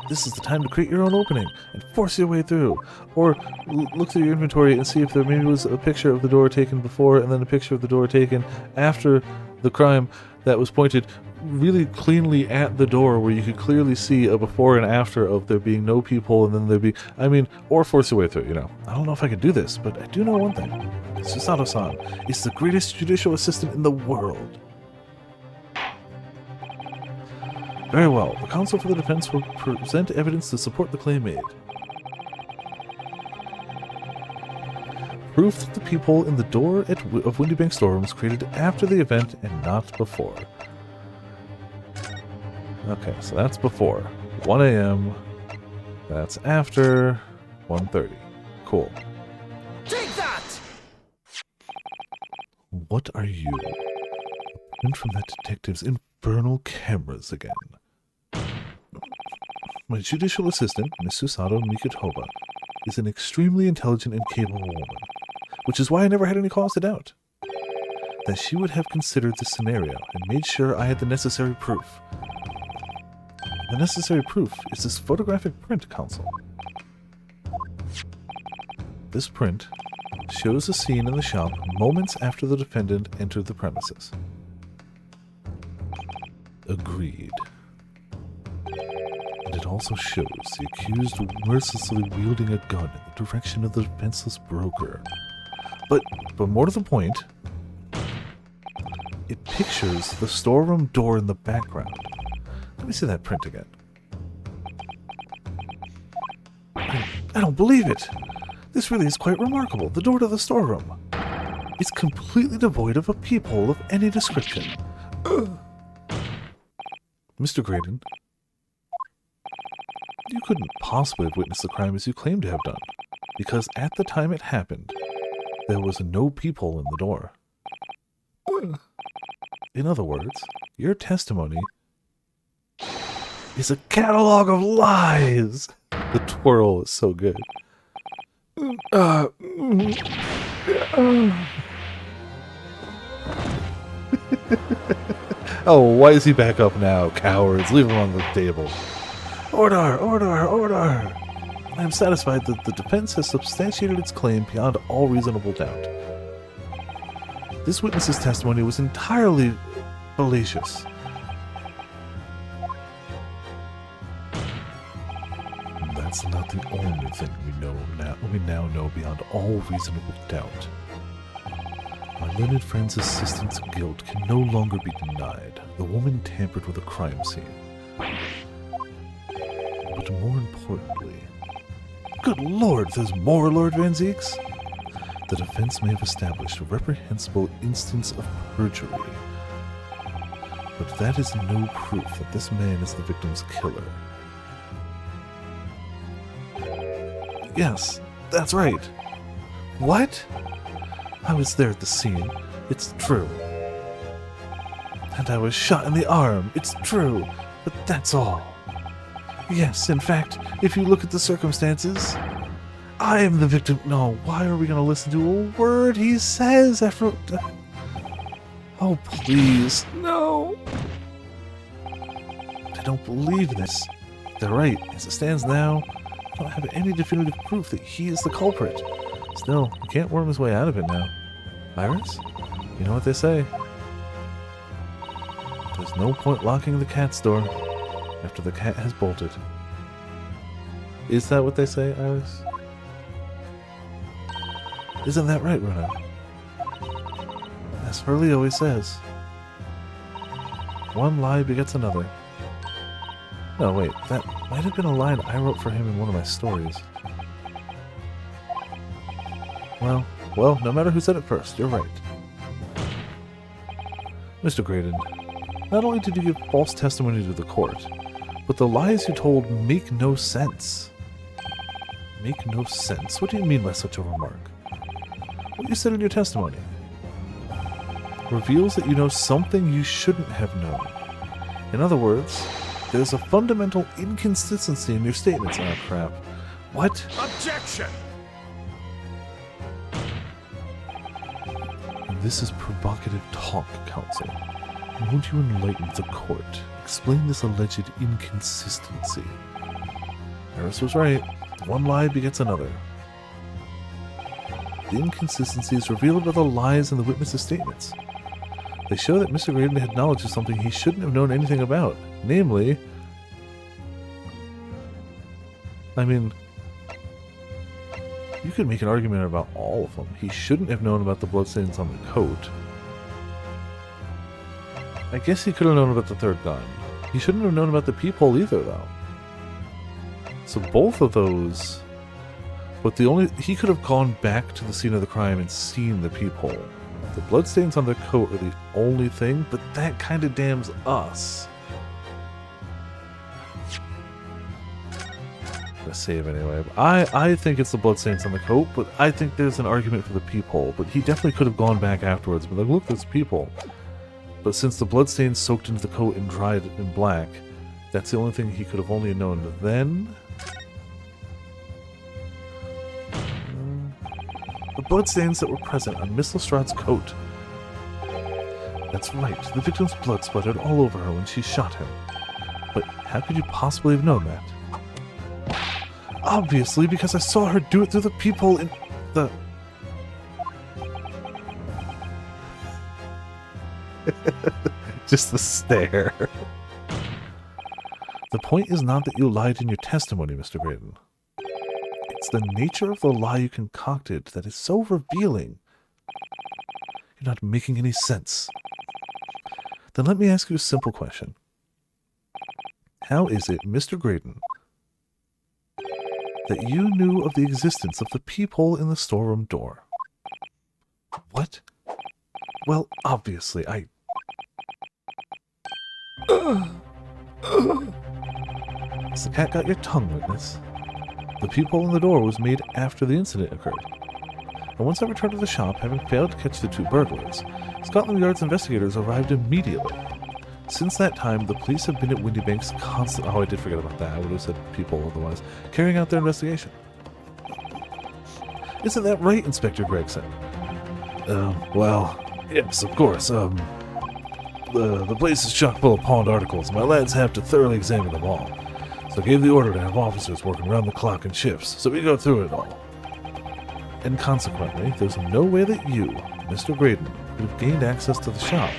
This is the time to create your own opening and force your way through. Or look through your inventory and see if there maybe was a picture of the door taken before and then a picture of the door taken after the crime that was pointed really cleanly at the door where you could clearly see a before and after of there being no peephole and then there be... I mean, or force your way through, you know. I don't know if I can do this, but I do know one thing. Susato-san is the greatest judicial assistant in the world. Very well. The counsel for the defense will present evidence to support the claim made. proof that the peephole in the door of Windy Bank storeroom was created after the event and not before. Okay, so that's before. 1 a.m. That's after 1:30. Cool. Take that! What are you? A print from that detective's infernal cameras again. My judicial assistant, Miss Susato Mikotoba, is an extremely intelligent and capable woman, which is why I never had any cause to doubt that she would have considered this scenario and made sure I had the necessary proof. The necessary proof is this photographic print, Counsel. This print shows a scene in the shop moments after the defendant entered the premises. Agreed. And it also shows the accused mercilessly wielding a gun in the direction of the defenseless broker. But more to the point, it pictures the storeroom door in the background. Let me see that print again. I don't believe it! This really is quite remarkable. The door to the storeroom is completely devoid of a peephole of any description. Mr. Graydon, you couldn't possibly have witnessed the crime as you claim to have done, because at the time it happened, there was no peephole in the door. In other words, your testimony is a catalog of lies! The twirl is so good. Oh, why is he back up now? Cowards, leave him on the table. Order, order, order! I am satisfied that the defense has substantiated its claim beyond all reasonable doubt. This witness's testimony was entirely fallacious. That's not the only thing we now know beyond all reasonable doubt. My learned friend's assistant's guilt can no longer be denied. The woman tampered with a crime scene. But more importantly... Good Lord, there's more, Lord Van Zeeks? The defense may have established a reprehensible instance of perjury. But that is no proof that this man is the victim's killer. Yes, that's right. What? I was there at the scene. It's true. And I was shot in the arm. It's true. But that's all. Yes, in fact, if you look at the circumstances, I am the victim. No, why are we going to listen to a word he says after... Oh, please. No. I don't believe this. They're right. As it stands now, I don't have any definitive proof that he is the culprit. Still, he can't worm his way out of it now. Iris? You know what they say. There's no point locking the cat's door after the cat has bolted. Is that what they say, Iris? Isn't that right, Runa? As Hurley always says. One lie begets another. No, wait, that might have been a line I wrote for him in one of my stories. Well, no matter who said it first, you're right. Mr. Graydon, not only did you give false testimony to the court, but the lies you told make no sense. Make no sense? What do you mean by such a remark? What you said in your testimony reveals that you know something you shouldn't have known. In other words, there's a fundamental inconsistency in your statements. Oh, crap. What? Objection! This is provocative talk, Counsel. Won't you enlighten the court? Explain this alleged inconsistency. Harris was right. One lie begets another. The inconsistency is revealed by the lies in the witnesses' statements. They show that Mr. Graydon had knowledge of something he shouldn't have known anything about. Namely... I mean... You could make an argument about all of them. He shouldn't have known about the bloodstains on the coat. I guess he could have known about the third gun. He shouldn't have known about the peephole either, though. So both of those But he could have gone back to the scene of the crime and seen the peephole. The bloodstains on their coat are the only thing, but that kind of damns us. Gonna save anyway. I think it's the bloodstains on the coat, but I think there's an argument for the peephole. But he definitely could have gone back afterwards and been like, look, there's a peephole. But since the bloodstains soaked into the coat and dried in black, that's the only thing he could have only known then. The bloodstains that were present on Miss Lestrade's coat. That's right, the victim's blood splattered all over her when she shot him. But how could you possibly have known that? Obviously, because I saw her do it through the peephole in the... Just the stare. The point is not that you lied in your testimony, Mr. Graydon. It's the nature of the lie you concocted that is so revealing. You're not making any sense. Then let me ask you a simple question. How is it, Mr. Graydon, that you knew of the existence of the peephole in the storeroom door? What? Well, obviously, Has the cat got your tongue, witness? The peephole in the door was made after the incident occurred. And once I returned to the shop, having failed to catch the two burglars, Scotland Yard's investigators arrived immediately. Since that time, the police have been at Windybank's constantly... Oh, I did forget about that. I would have said peephole otherwise. Carrying out their investigation. Isn't that right, Inspector Gregson? Well, yes, of course. The place is chock full of pawned articles. My lads have to thoroughly examine them all. So I gave the order to have officers working around the clock in shifts, so we go through it all. And consequently, there's no way that you, Mr. Graydon, could have gained access to the shop.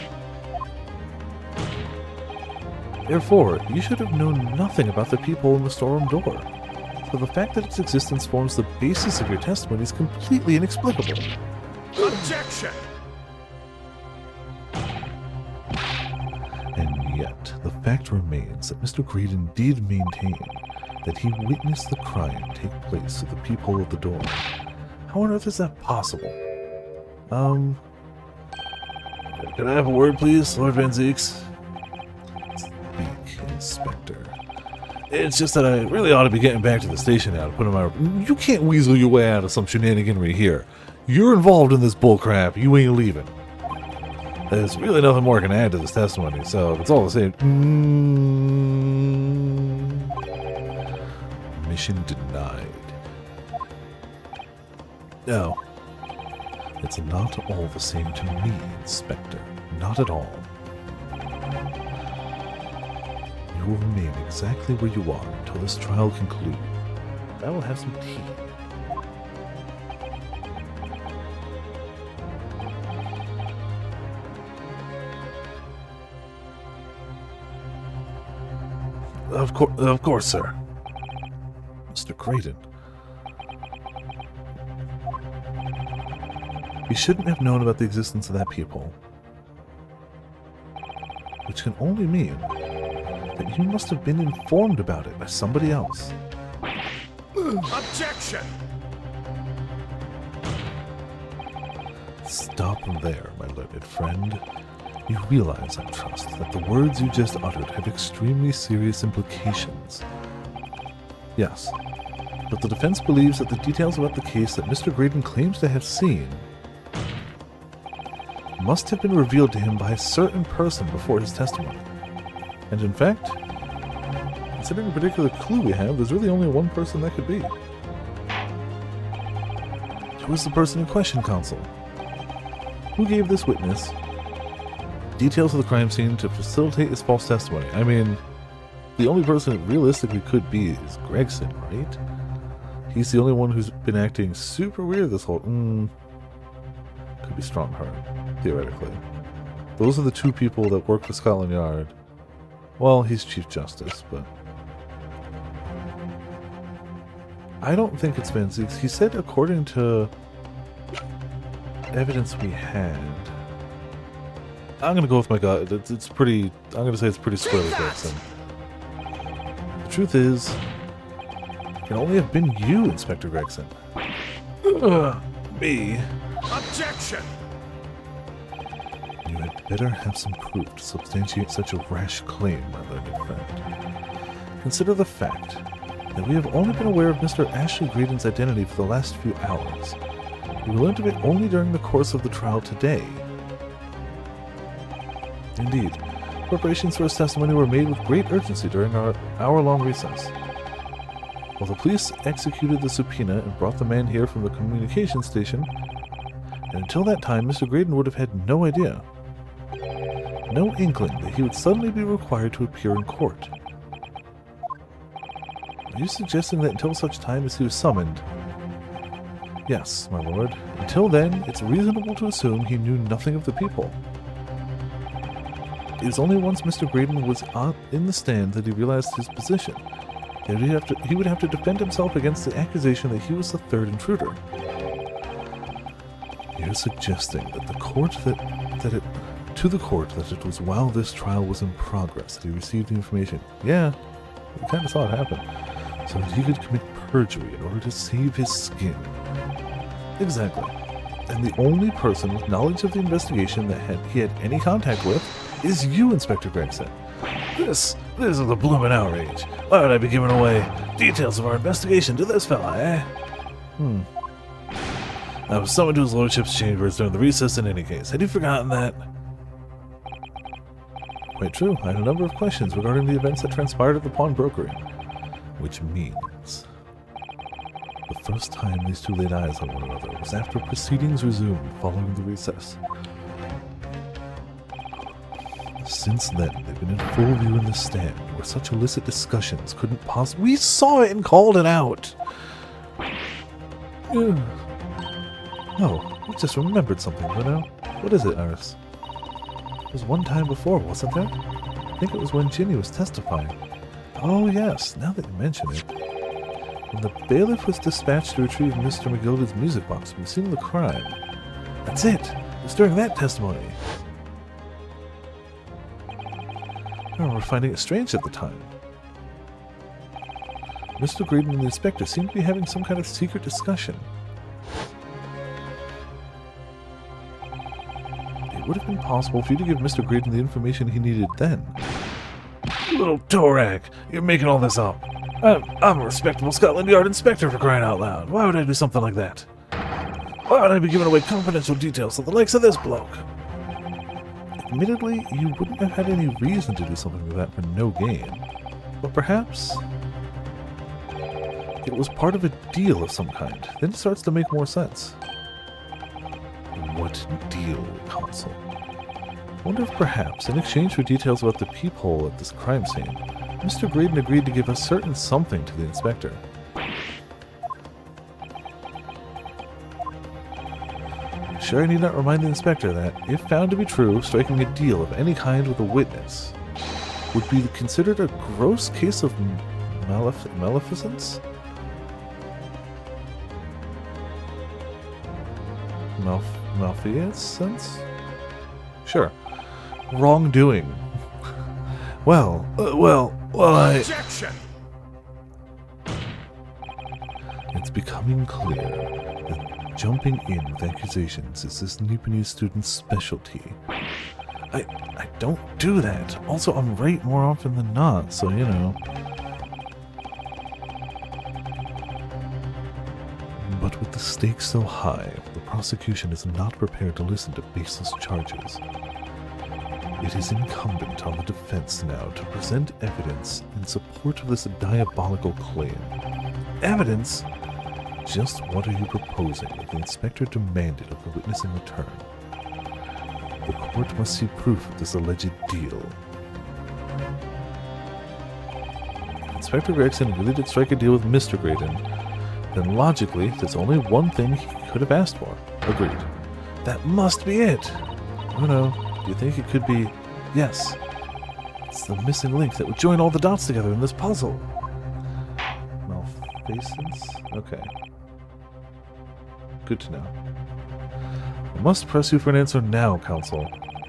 Therefore, you should have known nothing about the peephole in the storeroom door. So the fact that its existence forms the basis of your testimony is completely inexplicable. Objection! And yet, the fact remains that Mr. Graydon did maintain that he witnessed the crime take place through the peephole of the door. How on earth is that possible? Can I have a word, please, Lord Van Zeeks? Speak, Inspector. It's just that I really ought to be getting back to the station now to put in my... You can't weasel your way out of some shenaniganry here. You're involved in this bullcrap. You ain't leaving. There's really nothing more I can add to this testimony, so if it's all the same... Mission denied. No. It's not all the same to me, Inspector. Not at all. You will remain exactly where you are until this trial concludes. I will have some tea. Of course, sir. Mr. Graydon. He shouldn't have known about the existence of that peephole. Which can only mean that you must have been informed about it by somebody else. Objection! Stop there, my learned friend. You realize, I trust, that the words you just uttered have extremely serious implications. Yes, but the defense believes that the details about the case that Mr. Graydon claims to have seen must have been revealed to him by a certain person before his testimony. And in fact, considering the particular clue we have, there's really only one person that could be. Who is the person in question, Counsel? Who gave this witness details of the crime scene to facilitate his false testimony? I mean, the only person it realistically could be is Gregson, right? He's the only one who's been acting super weird this whole... could be Strongheart, theoretically. Those are the two people that work for Scotland Yard. Well, he's Chief Justice, but... I don't think it's Van Zeeks. He said according to evidence we had... I'm gonna go with my gut. It's pretty... I'm gonna say it's pretty squarely Gregson. The truth is, it can only have been you, Inspector Gregson. Me? Objection! You had better have some proof to substantiate such a rash claim, my learned friend. Consider the fact that we have only been aware of Mr. Ashley Graydon's identity for the last few hours. We learned of it only during the course of the trial today. Indeed, preparations for his testimony were made with great urgency during our hour-long recess. While the police executed the subpoena and brought the man here from the communications station, and until that time Mr. Graydon would have had no idea, no inkling that he would suddenly be required to appear in court. Are you suggesting that until such time as he was summoned? Yes, my lord. Until then, it's reasonable to assume he knew nothing of the people. It is only once Mr. Graydon was in the stand that he realized his position. That he would have to defend himself against the accusation that he was the third intruder. You're suggesting that the court to the court that it was while this trial was in progress that he received the information. Yeah, we kind of saw it happen. So that he could commit perjury in order to save his skin. Exactly. And the only person with knowledge of the investigation that he had any contact with is you, Inspector Gregson. This is a bloomin' outrage. Why would I be giving away details of our investigation to this fella, eh? I was summoned to his lordship's chambers during the recess in any case. Had you forgotten that? Quite true. I had a number of questions regarding the events that transpired at the pawnbrokery. Which means the first time these two laid eyes on one another was after proceedings resumed following the recess. Since then, they've been in full view in the stand, where such illicit discussions couldn't possibly— We saw it and called it out! Oh, I just remembered something, you know? What is it, Iris? There was one time before, wasn't there? I think it was when Ginny was testifying. Oh yes, now that you mention it. When the bailiff was dispatched to retrieve Mr. McGilda's music box from the scene of the crime. That's it! It was during that testimony. I remember finding it strange at the time. Mr. Graydon and the inspector seemed to be having some kind of secret discussion. It would have been possible for you to give Mr. Graydon the information he needed then. You little Torak! You're making all this up. I'm a respectable Scotland Yard inspector, for crying out loud. Why would I do something like that? Why would I be giving away confidential details to the likes of this bloke? Admittedly, you wouldn't have had any reason to do something like that for no gain. But perhaps it was part of a deal of some kind. Then it starts to make more sense. What deal, Consul? I wonder if perhaps, in exchange for details about the peephole at this crime scene, Mr. Graydon agreed to give a certain something to the inspector. Sure, I need not remind the inspector that, if found to be true, striking a deal of any kind with a witness would be considered a gross case of maleficence? Malfeasance? Sure. Wrongdoing. Well, Objection! It's becoming clear that jumping in with accusations is this Nipponese student's specialty. I don't do that. Also, I'm right more often than not, so you know. But with the stakes so high, the prosecution is not prepared to listen to baseless charges. It is incumbent on the defense now to present evidence in support of this diabolical claim. Evidence? Just what are you proposing that the inspector demanded of the witness in return? The court must see proof of this alleged deal. If Inspector Gregson really did strike a deal with Mr. Graydon, then logically, there's only one thing he could have asked for. Agreed. That must be it! Oh no. Do you think it could be... Yes. It's the missing link that would join all the dots together in this puzzle. Malfeasance? Okay. Good to know. I must press you for an answer now, Counsel.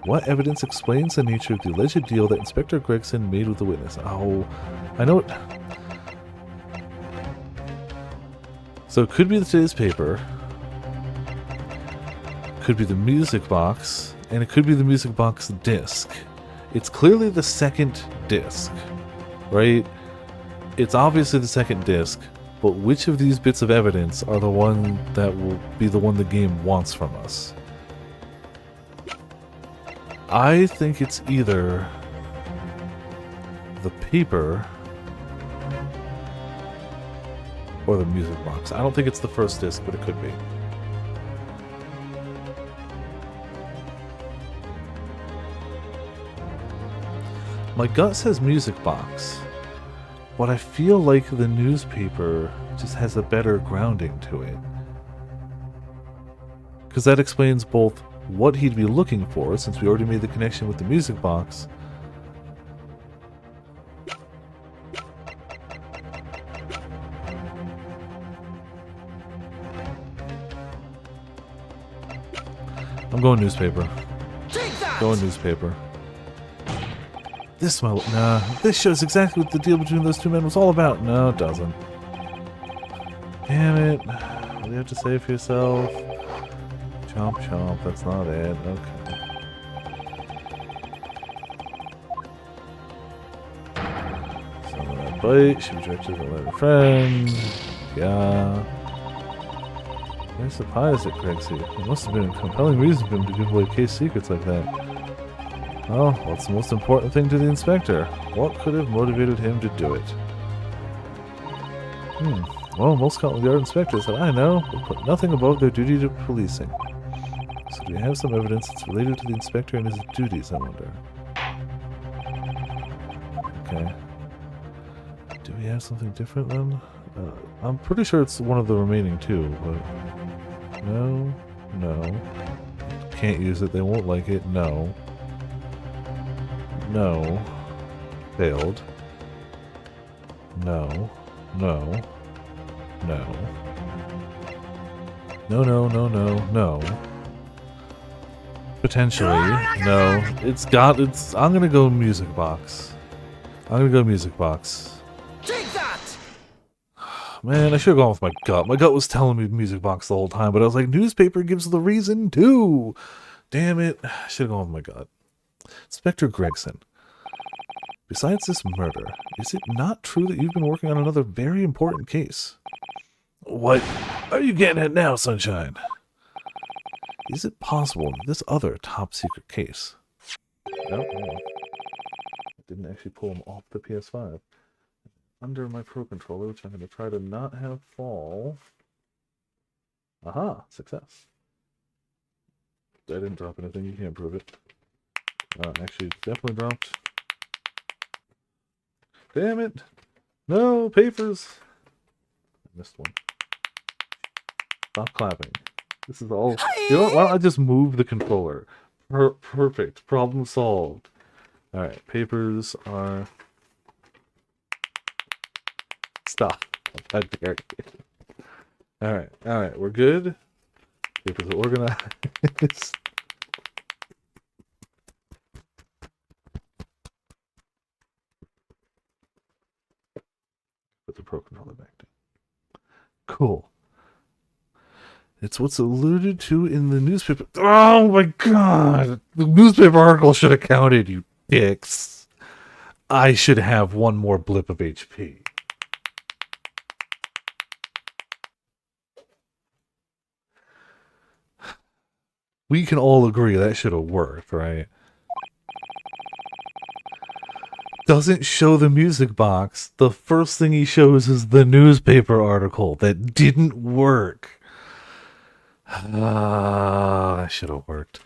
What evidence explains the nature of the alleged deal that Inspector Gregson made with the witness? Oh, I know it... So it could be today's paper. could be the music box, and it could be the music box disc. It's clearly the second disc, right? It's obviously the second disc, but which of these bits of evidence are the one that will be the one the game wants from us? I think it's either the paper or the music box. I don't think it's the first disc, but it could be. My gut says music box, but I feel like the newspaper just has a better grounding to it. Because that explains both what he'd be looking for, since we already made the connection with the music box, I'm going newspaper. Take that! Going newspaper. This this shows exactly what the deal between those two men was all about. No, it doesn't. Damn it. What do you have to say for yourself? Chomp chomp, that's not it. Okay. Some of that bite should be directed at a friend. Yeah. Very surprised at Greg's here. There must have been a compelling reason for him to give away case secrets like that. Well, what's the most important thing to the inspector? What could have motivated him to do it? Well, most Scotland Yard inspectors that I know will put nothing above their duty to policing. So do we have some evidence that's related to the inspector and his duties, I wonder? Okay. Do we have something different then? I'm pretty sure it's one of the remaining two, but... No. No. Can't use it, they won't like it. No. No. Failed. No. No. No. No, no, no, no, no. Potentially. No. I'm gonna go music box. I'm gonna go music box. Take that! Man, I should have gone with my gut. My gut was telling me music box the whole time, but I was like, newspaper gives the reason too. Damn it. I should have gone with my gut. Inspector Gregson. Besides this murder, is it not true that you've been working on another very important case? What are you getting at now, Sunshine? Is it possible that this other top secret case... No, I didn't actually pull them off the PS5. Under my Pro Controller, which I'm going to try to not have fall. Aha! Success. I didn't drop anything, you can't prove it. Actually, definitely dropped. Damn it! No, papers! I missed one. Stop clapping. This is all... You know what? Why don't I just move the controller? Perfect. Problem solved. Alright, papers are... Stop. I dare you. Alright, we're good. Papers are organized. Put the Pro Controller back down. Cool. It's what's alluded to in the newspaper. Oh my god! The newspaper article should have counted, you dicks. I should have one more blip of HP. We can all agree that should have worked, right? Doesn't show the music box. The first thing he shows is the newspaper article that didn't work. That should have worked.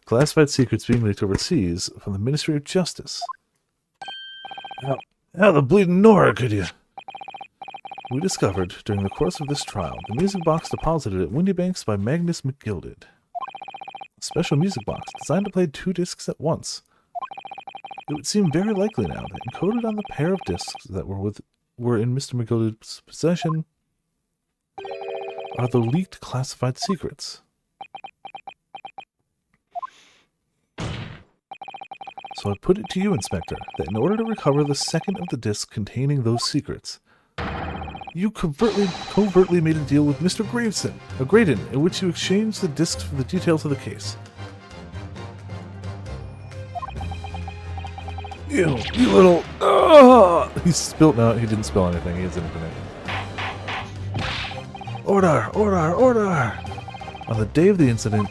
Classified secrets being leaked overseas from the Ministry of Justice. How the bleeding Nora could you? We discovered during the course of this trial the music box deposited at Windy Banks by Magnus McGilded. A special music box designed to play 2 discs at once. It would seem very likely now that encoded on the pair of discs that were in Mr. McGilded's possession are the leaked classified secrets. So I put it to you, Inspector, that in order to recover the second of the discs containing those secrets, You covertly made a deal with Mr. Graydon, in which you exchanged the discs for the details of the case. You little... He spilled... No, he didn't spill anything. He is infinite. Order! On the day of the incident,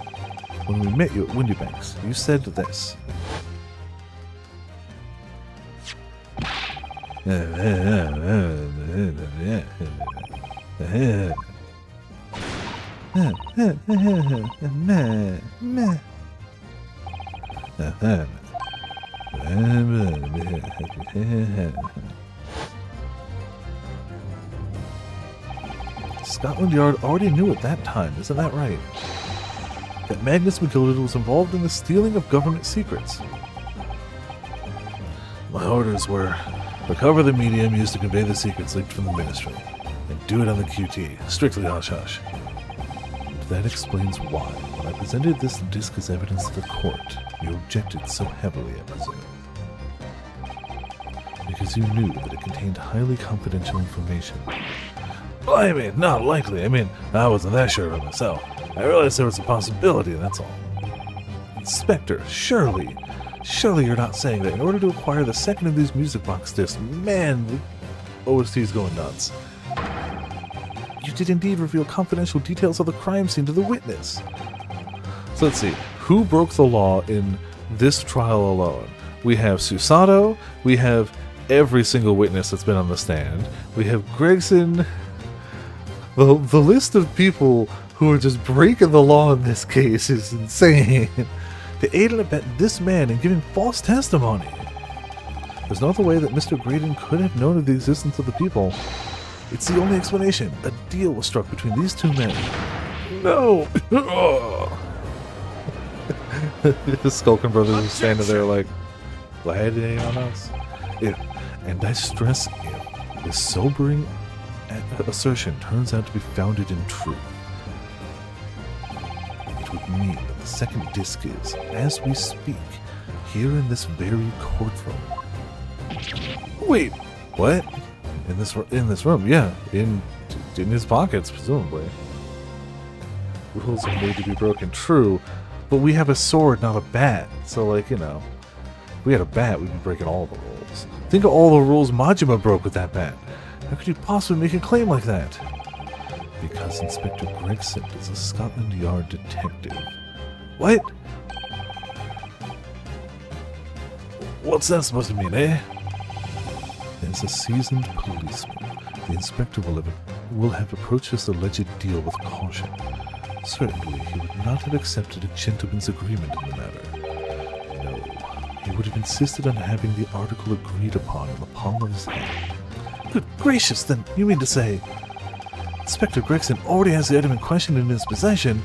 when we met you at Windybanks, you said this. Scotland Yard already knew at that time, isn't that right? That Magnus McGilded was involved in the stealing of government secrets. My orders were recover the medium used to convey the secrets leaked from the ministry, and do it on the QT, strictly hush-hush. And that explains why, when I presented this disc as evidence to the court, you objected so heavily, I presume. Because you knew that it contained highly confidential information. Blimey, not likely. I mean, I wasn't that sure of it myself. I realized there was a possibility, that's all. Inspector, surely you're not saying that in order to acquire the second of these music box discs, man, the OST's going nuts. You did indeed reveal confidential details of the crime scene to the witness. So let's see, who broke the law in this trial alone? We have Susato, we have every single witness that's been on the stand, we have Gregson. The list of people who are just breaking the law in this case is insane. To aid and abet this man in giving false testimony. There's no other way that Mr. Graydon could have known of the existence of the people. It's the only explanation. A deal was struck between these two men. No! The Skulkin brothers are standing there like, gladiating on us. If, and I stress if, this sobering assertion turns out to be founded in truth, it would mean that the second disc is, as we speak, here in this very courtroom. Wait, what? In this room? Yeah, in his pockets, presumably. Rules are made to be broken, true, but we have a sword, not a bat. So, like, you know, if we had a bat, we'd be breaking all the rules. Think of all the rules Majima broke with that bat. How could you possibly make a claim like that? Because Inspector Gregson is a Scotland Yard detective. What? What's that supposed to mean, eh? As a seasoned policeman, the inspector will have approached this alleged deal with caution. Certainly, he would not have accepted a gentleman's agreement in the matter. No, he would have insisted on having the article agreed upon in the palm of his hand. Good gracious, then you mean to say Inspector Gregson already has the item in question in his possession?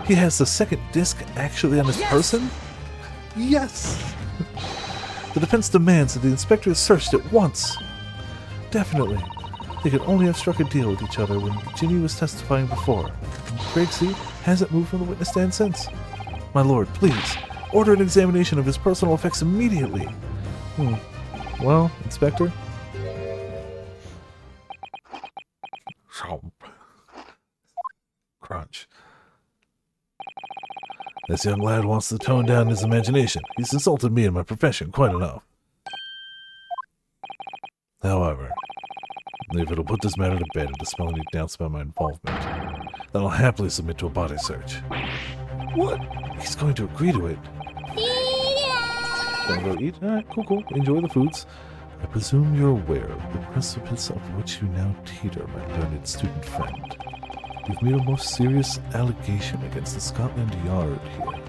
He has the second disc actually on his person? Yes! The defense demands that the inspector is searched at once. Definitely. They could only have struck a deal with each other when Ginny was testifying before. And Craigsy hasn't moved from the witness stand since. My lord, please, order an examination of his personal effects immediately. Well, Inspector? Crunch. This young lad wants to tone down his imagination. He's insulted me and my profession quite enough. However, if it'll put this matter to bed and dispel any doubts about my involvement, then I'll happily submit to a body search. What? He's going to agree to it. Gonna go eat? Alright, cool. Enjoy the foods. I presume you're aware of the precipice of which you now teeter, my learned student friend. You've made a most serious allegation against the Scotland Yard here.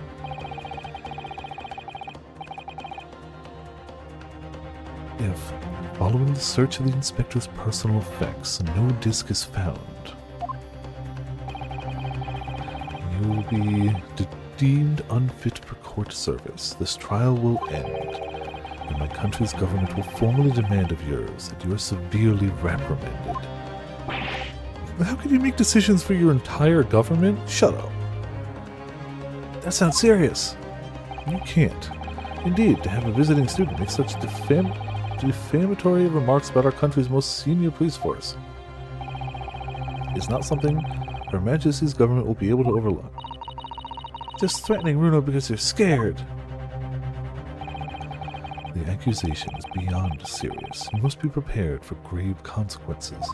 If, following the search of the inspector's personal effects, no disc is found, you will be deemed unfit for court service. This trial will end, and my country's government will formally demand of yours that you are severely reprimanded. How can you make decisions for your entire government? Shut up. That sounds serious. You can't. Indeed, to have a visiting student make such defamatory remarks about our country's most senior police force. is not something Her Majesty's government will be able to overlook. Just threatening Bruno because you're scared. The accusation is beyond serious. You must be prepared for grave consequences.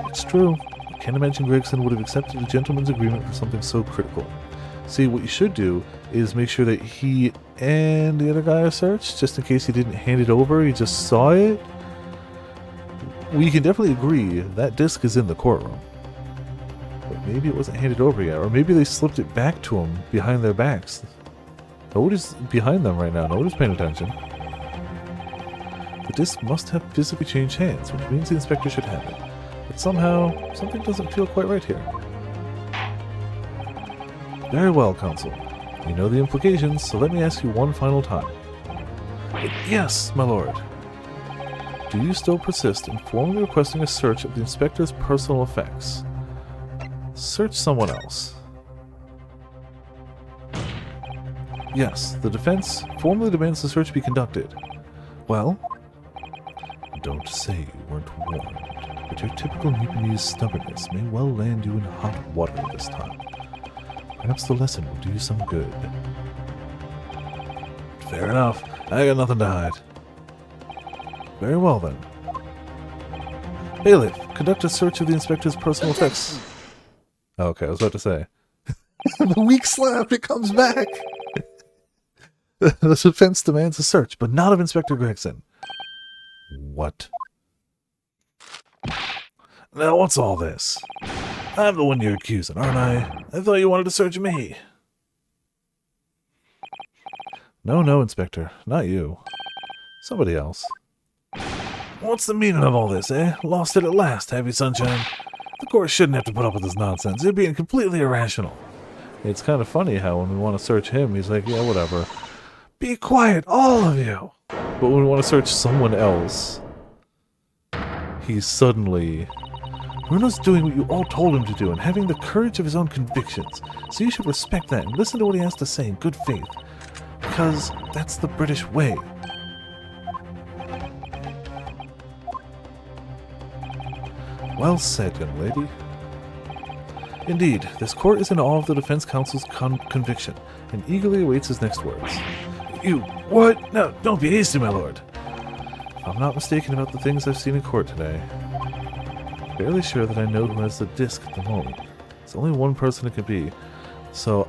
It's true. I can't imagine Gregson would have accepted a gentleman's agreement for something so critical. See, what you should do is make sure that he and the other guy are searched, just in case he didn't hand it over, he just saw it. We can definitely agree that disc is in the courtroom. But maybe it wasn't handed over yet, or maybe they slipped it back to him behind their backs. Nobody's behind them right now, nobody's paying attention. The disc must have physically changed hands, which means the inspector should have it. But somehow, something doesn't feel quite right here. Very well, Counsel. You know the implications, so let me ask you one final time. Yes, my lord. Do you still persist in formally requesting a search of the inspector's personal effects? Search someone else. Yes, the defense formally demands the search be conducted. Well, don't say you weren't warned, but your typical Newtonese stubbornness may well land you in hot water this time. Perhaps the lesson will do you some good. Fair enough. I got nothing to hide. Very well then. Bailiff, conduct a search of the inspector's personal effects. Okay, I was about to say. The weak slap, it comes back! The defense demands a search, but not of Inspector Gregson. What? Now what's all this? I'm the one you're accusing, aren't I? I thought you wanted to search me. No, Inspector. Not you. Somebody else. What's the meaning of all this, eh? Lost it at last, have you, Sunshine? The court shouldn't have to put up with this nonsense. You're being completely irrational. It's kind of funny how when we want to search him, he's like, yeah, whatever. Be quiet, all of you! But when we want to search someone else, he's suddenly... Bruno's doing what you all told him to do and having the courage of his own convictions. So you should respect that and listen to what he has to say in good faith. Because that's the British way. Well said, young lady. Indeed, this court is in awe of the defense counsel's conviction and eagerly awaits his next words. You... what? No, don't be hasty, my lord. If I'm not mistaken about the things I've seen in court today, fairly sure that I know who has the disc at the moment. It's only one person it could be. So,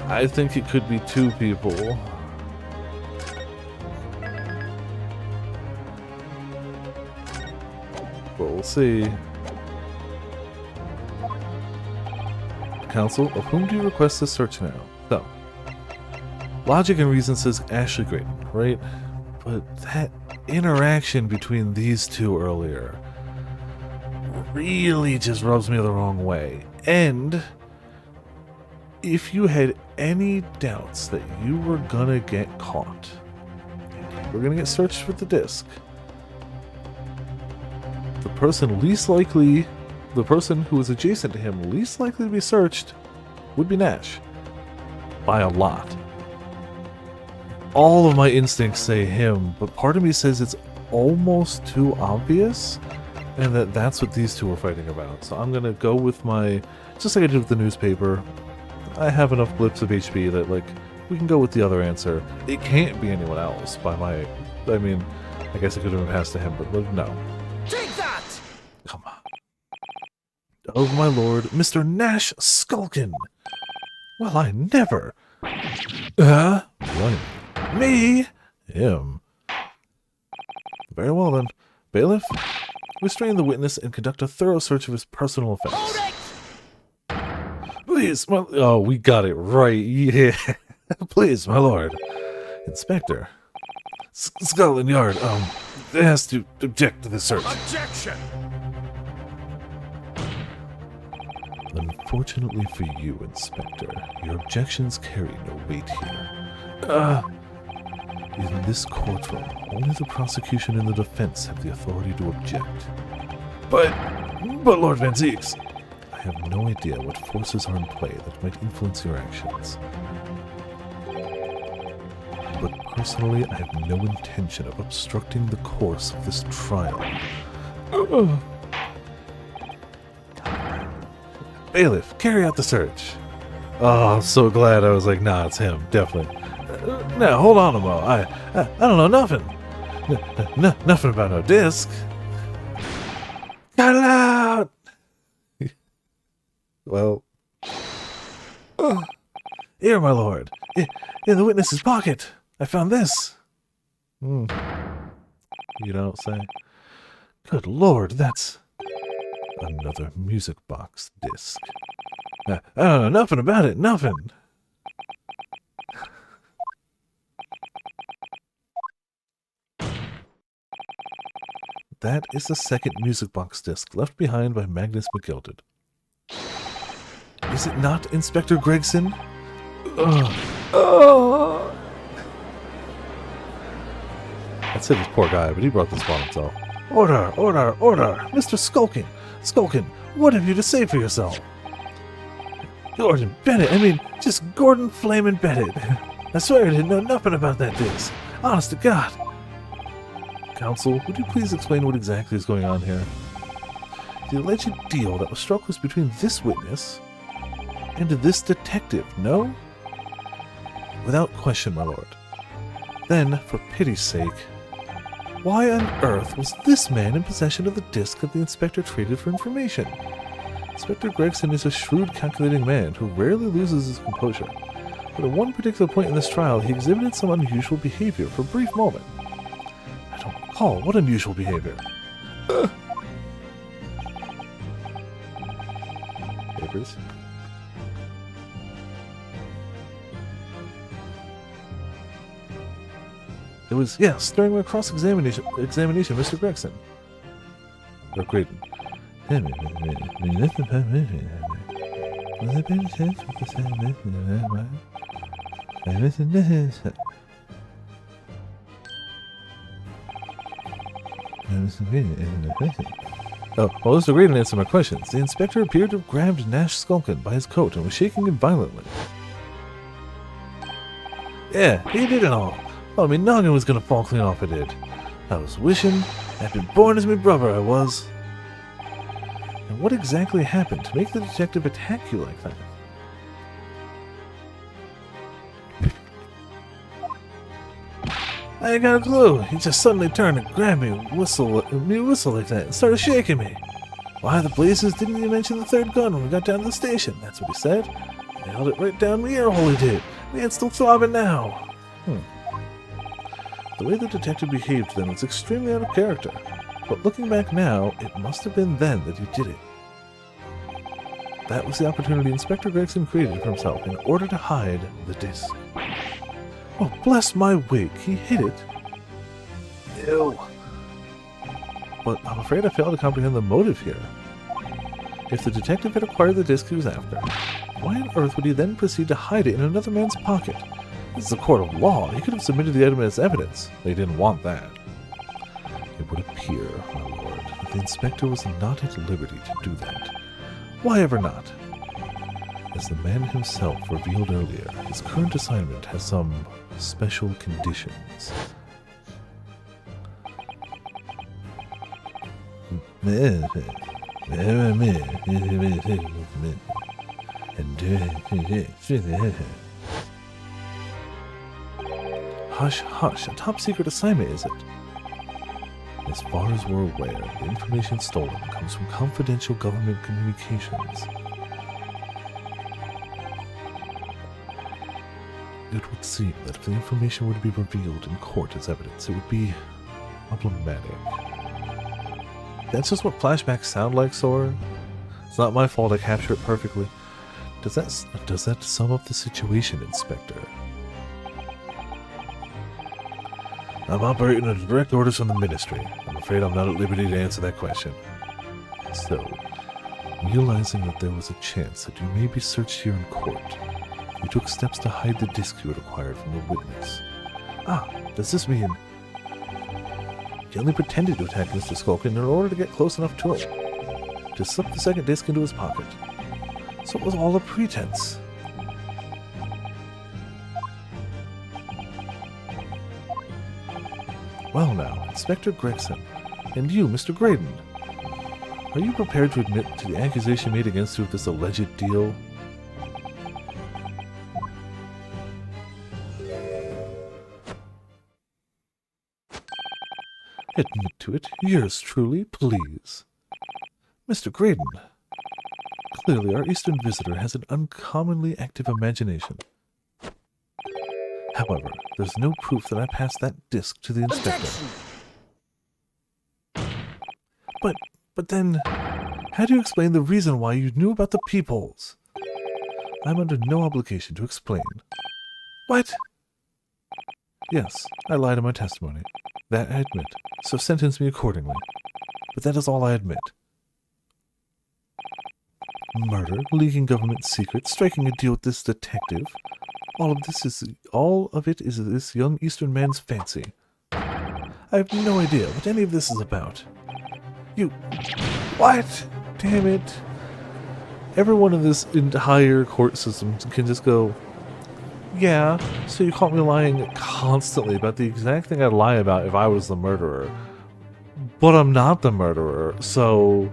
I think it could be two people. But we'll see. Counsel, of whom do you request this search now? So, logic and reason says Ashley Graydon, right? But that interaction between these two earlier really just rubs me the wrong way. And if you had any doubts that you were gonna get caught, we're gonna get searched with the disc, the person least likely, the person who is adjacent to him least likely to be searched would be Nash. By a lot. All of my instincts say him, but part of me says it's almost too obvious, and that's what these two are fighting about. So I'm gonna go with my, just like I did with the newspaper, I have enough blips of HP that, like, we can go with the other answer. It can't be anyone else by my, I mean, I guess it could have been passed to him, but no. Take that! Come on. Oh my lord, Mr. Nash Skulkin! Well, I never! Right. Me? Him. Very well then. Bailiff, restrain the witness and conduct a thorough search of his personal effects. Hold it! Please, my... Oh, we got it right. Yeah. Please, my lord. Inspector. Scotland Yard, has to object to this search. Objection! Unfortunately for you, Inspector, your objections carry no weight here. In this courtroom, only the prosecution and the defense have the authority to object. But Lord Van Zeeks, I have no idea what forces are in play that might influence your actions. But Personally, I have no intention of obstructing the course of this trial. Bailiff, carry out the search. Oh, I'm so glad I was like, nah, it's him, definitely. Now, hold on a mo. I don't know nothing. Nothing about no disc. Cut it out! Well. Here, my lord. In the witness's pocket. I found this. You don't say. Good lord, that's another music box disc. I don't know nothing about it, nothing. That is the second music box disc left behind by Magnus McGilded. Is it not Inspector Gregson? That's it, this poor guy, but he brought this upon himself. Order, order, order! Mr. Skulkin! Skulkin, what have you to say for yourself? Gordon Bennett, just Gordon Flamin' Bennett. I swear I didn't know nothing about that disc. Honest to God. Counsel, would you please explain what exactly is going on here? The alleged deal that was struck was between this witness and this detective, no? Without question, my lord. Then, for pity's sake, why on earth was this man in possession of the disc that the inspector traded for information? Inspector Gregson is a shrewd, calculating man who rarely loses his composure, but at one particular point in this trial he exhibited some unusual behavior for a brief moment. I don't recall what unusual behavior. Papers. It was, yes, during my cross-examination, Mr. Gregson. Or Graydon. Oh, well, Mr. Graydon answered my questions. The inspector appeared to have grabbed Nash Skulkin by his coat and was shaking him violently. Yeah, he did it all. Oh, noggin was gonna fall clean off, it did. I was wishing I'd been born as my brother, I was. And what exactly happened to make the detective attack you like that? I ain't got a clue. He just suddenly turned and grabbed me whistle like that and started shaking me. Why the blazes didn't he mention the third gun when we got down to the station? That's what he said. He held it right down my ear hole, he did. Man's still throbbing now. The way the detective behaved then was extremely out of character, but looking back now, it must have been then that he did it. That was the opportunity Inspector Gregson created for himself in order to hide the disc. Oh, bless my wig, he hid it. Ew. But I'm afraid I fail to comprehend the motive here. If the detective had acquired the disc he was after, why on earth would he then proceed to hide it in another man's pocket? This is a court of law. He could have submitted the item as evidence. They didn't want that. It would appear, my lord, that the inspector was not at liberty to do that. Why ever not? As the man himself revealed earlier, his current assignment has some special conditions. Hush, hush, a top-secret assignment, is it? As far as we're aware, the information stolen comes from confidential government communications. It would seem that if the information were to be revealed in court as evidence, it would be problematic. That's just what flashbacks sound like, Sora. It's not my fault I capture it perfectly. Does that sum up the situation, Inspector? I'm operating under direct orders from the Ministry. I'm afraid I'm not at liberty to answer that question. So, realizing that there was a chance that you may be searched here in court, you took steps to hide the disc you had acquired from the witness. Ah, does this mean you only pretended to attack Mr. Skulkin in order to get close enough to him, to slip the second disc into his pocket? So it was all a pretense. Well now, Inspector Gregson, and you, Mr. Graydon, are you prepared to admit to the accusation made against you of this alleged deal? Admit to it. Yours truly, please. Mr. Graydon, clearly our eastern visitor has an uncommonly active imagination. However, there's no proof that I passed that disc to the inspector. But then, how do you explain the reason why you knew about the peepholes? I'm under no obligation to explain. What? Yes, I lied in my testimony. That I admit, so sentence me accordingly. But that is all I admit. Murder, leaking government secrets, striking a deal with this detective. All of it is this young Eastern man's fancy. I have no idea what any of this is about. What? Damn it. Everyone in this entire court system can just go, yeah, so you caught me lying constantly about the exact thing I'd lie about if I was the murderer. But I'm not the murderer, so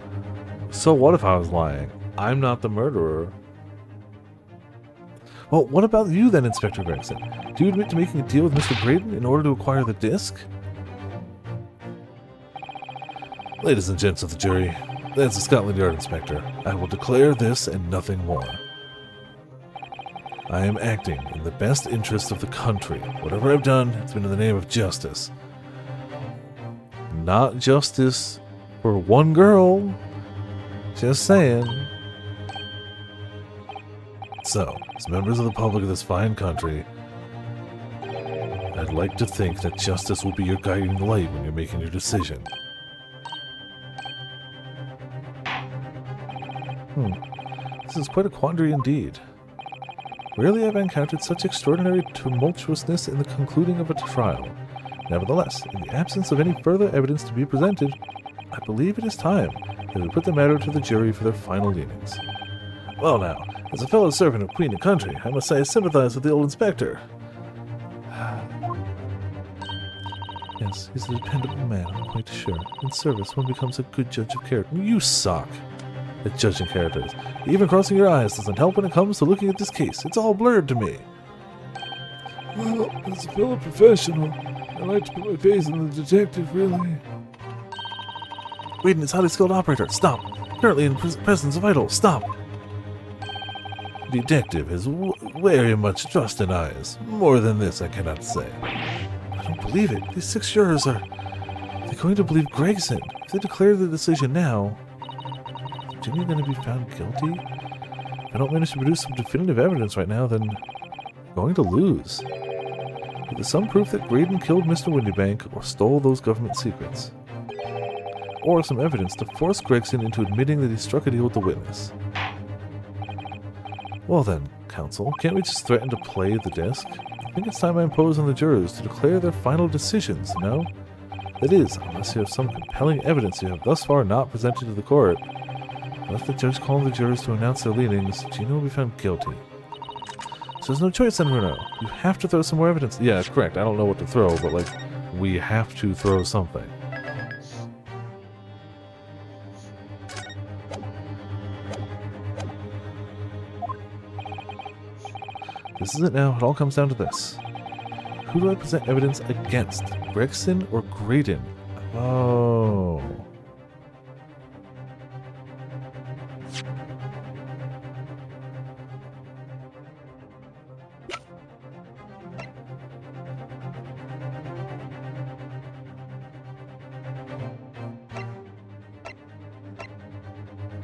what if I was lying? I'm not the murderer. Well, what about you then, Inspector Gregson? Do you admit to making a deal with Mr. Graydon in order to acquire the disc? Ladies and gents of the jury, as the Scotland Yard Inspector, I will declare this and nothing more. I am acting in the best interest of the country. Whatever I've done, it's been in the name of justice. Not justice for one girl. Just saying. So, as members of the public of this fine country, I'd like to think that justice will be your guiding light when you're making your decision. This is quite a quandary indeed. Rarely have I encountered such extraordinary tumultuousness in the concluding of a trial. Nevertheless, in the absence of any further evidence to be presented, I believe it is time that we put the matter to the jury for their final leanings. Well now, as a fellow servant of Queen and country, I must say I sympathize with the old inspector. Yes, he's a dependable man, I'm quite sure. In service, one becomes a good judge of character. You suck at judging characters. Even crossing your eyes doesn't help when it comes to looking at this case. It's all blurred to me. Well, as a fellow professional, I like to put my faith in the detective, really. Graydon is a highly skilled operator. Stop. Currently in presence of idol. Stop. Detective has very much trust in eyes. More than this, I cannot say. I don't believe it. These 6 jurors are... They're going to believe Gregson. If they declare the decision now... Is Jimmy going to be found guilty? If I don't manage to produce some definitive evidence right now, then... I'm going to lose. But there's some proof that Graydon killed Mr. Windybank or stole those government secrets. Or some evidence to force Gregson into admitting that he struck a deal with the witness. Well then, counsel, can't we just threaten to play the disc? I think it's time I impose on the jurors to declare their final decisions, no? That is, unless you have some compelling evidence you have thus far not presented to the court. Unless the judge calls the jurors to announce their leanings, Gino will be found guilty. So there's no choice then, Bruno. You have to throw some more evidence. Yeah, correct. I don't know what to throw, but like, we have to throw something. This is it now. It all comes down to this. Who do I present evidence against? Gregson or Graydon? Oh.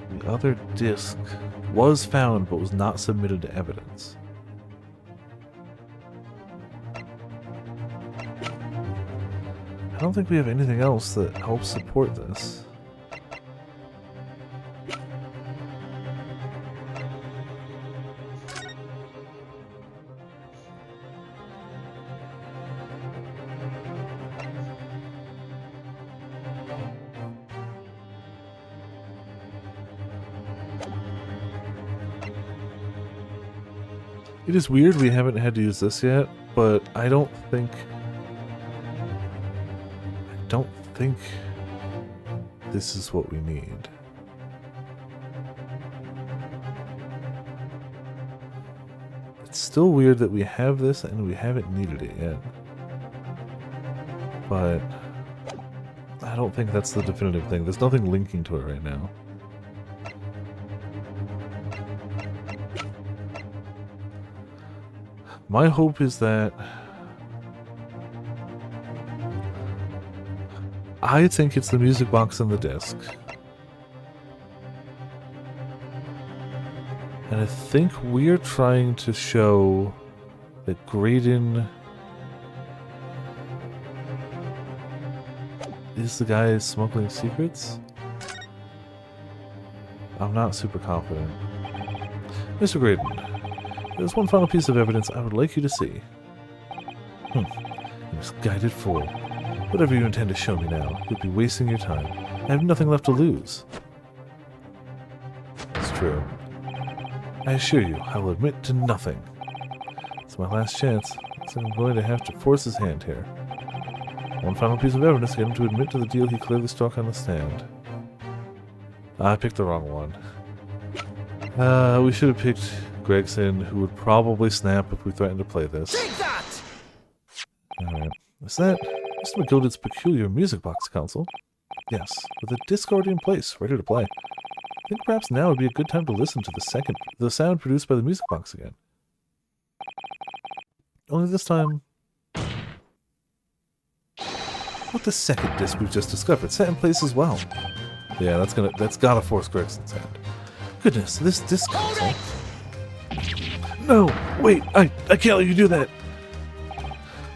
The other disc was found but was not submitted to evidence. I don't think we have anything else that helps support this. It is weird we haven't had to use this yet, but I don't think... think this is what we need. It's still weird that we have this and we haven't needed it yet. But I don't think that's the definitive thing. There's nothing linking to it right now. My hope is that I think it's the music box and the disc. And I think we're trying to show that Graydon is the guy smuggling secrets? I'm not super confident. Mr. Graydon, there's one final piece of evidence I would like you to see. You misguided fool. Whatever you intend to show me now, you'll be wasting your time. I have nothing left to lose. It's true. I assure you, I will admit to nothing. It's my last chance, so I'm going to have to force his hand here. One final piece of evidence to get him to admit to the deal he clearly struck on the stand. I picked the wrong one. We should have picked Gregson, who would probably snap if we threatened to play this. Take that! Alright. Is that Mr. McGilded's peculiar music box console? Yes, with a disc already in place, ready to play. I think perhaps now would be a good time to listen to the sound produced by the music box again. Only this time, with the second disc we've just discovered set in place as well. Yeah, that's gotta force Gregson's hand. Goodness, this disc console. No, wait, I can't let you do that.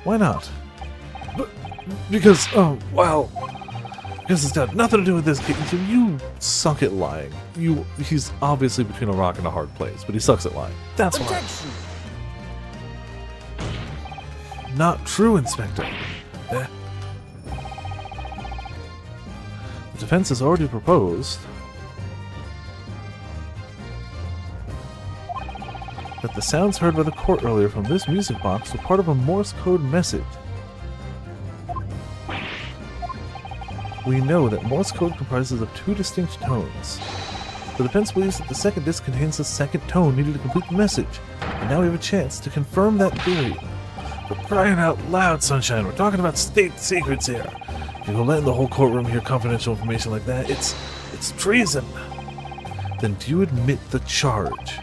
Why not? Because, oh, well, because it's got nothing to do with this game. You suck at lying. He's obviously between a rock and a hard place, but he sucks at lying. That's why. Objection! Not true, Inspector. The defense has already proposed that the sounds heard by the court earlier from this music box were part of a Morse code message. We know that Morse code comprises of two distinct tones. The defense believes that the second disc contains the second tone needed to complete the message, and now we have a chance to confirm that theory. For crying out loud, Sunshine, we're talking about state secrets here. If you're letting the whole courtroom hear confidential information like that, it's treason. Then do you admit the charge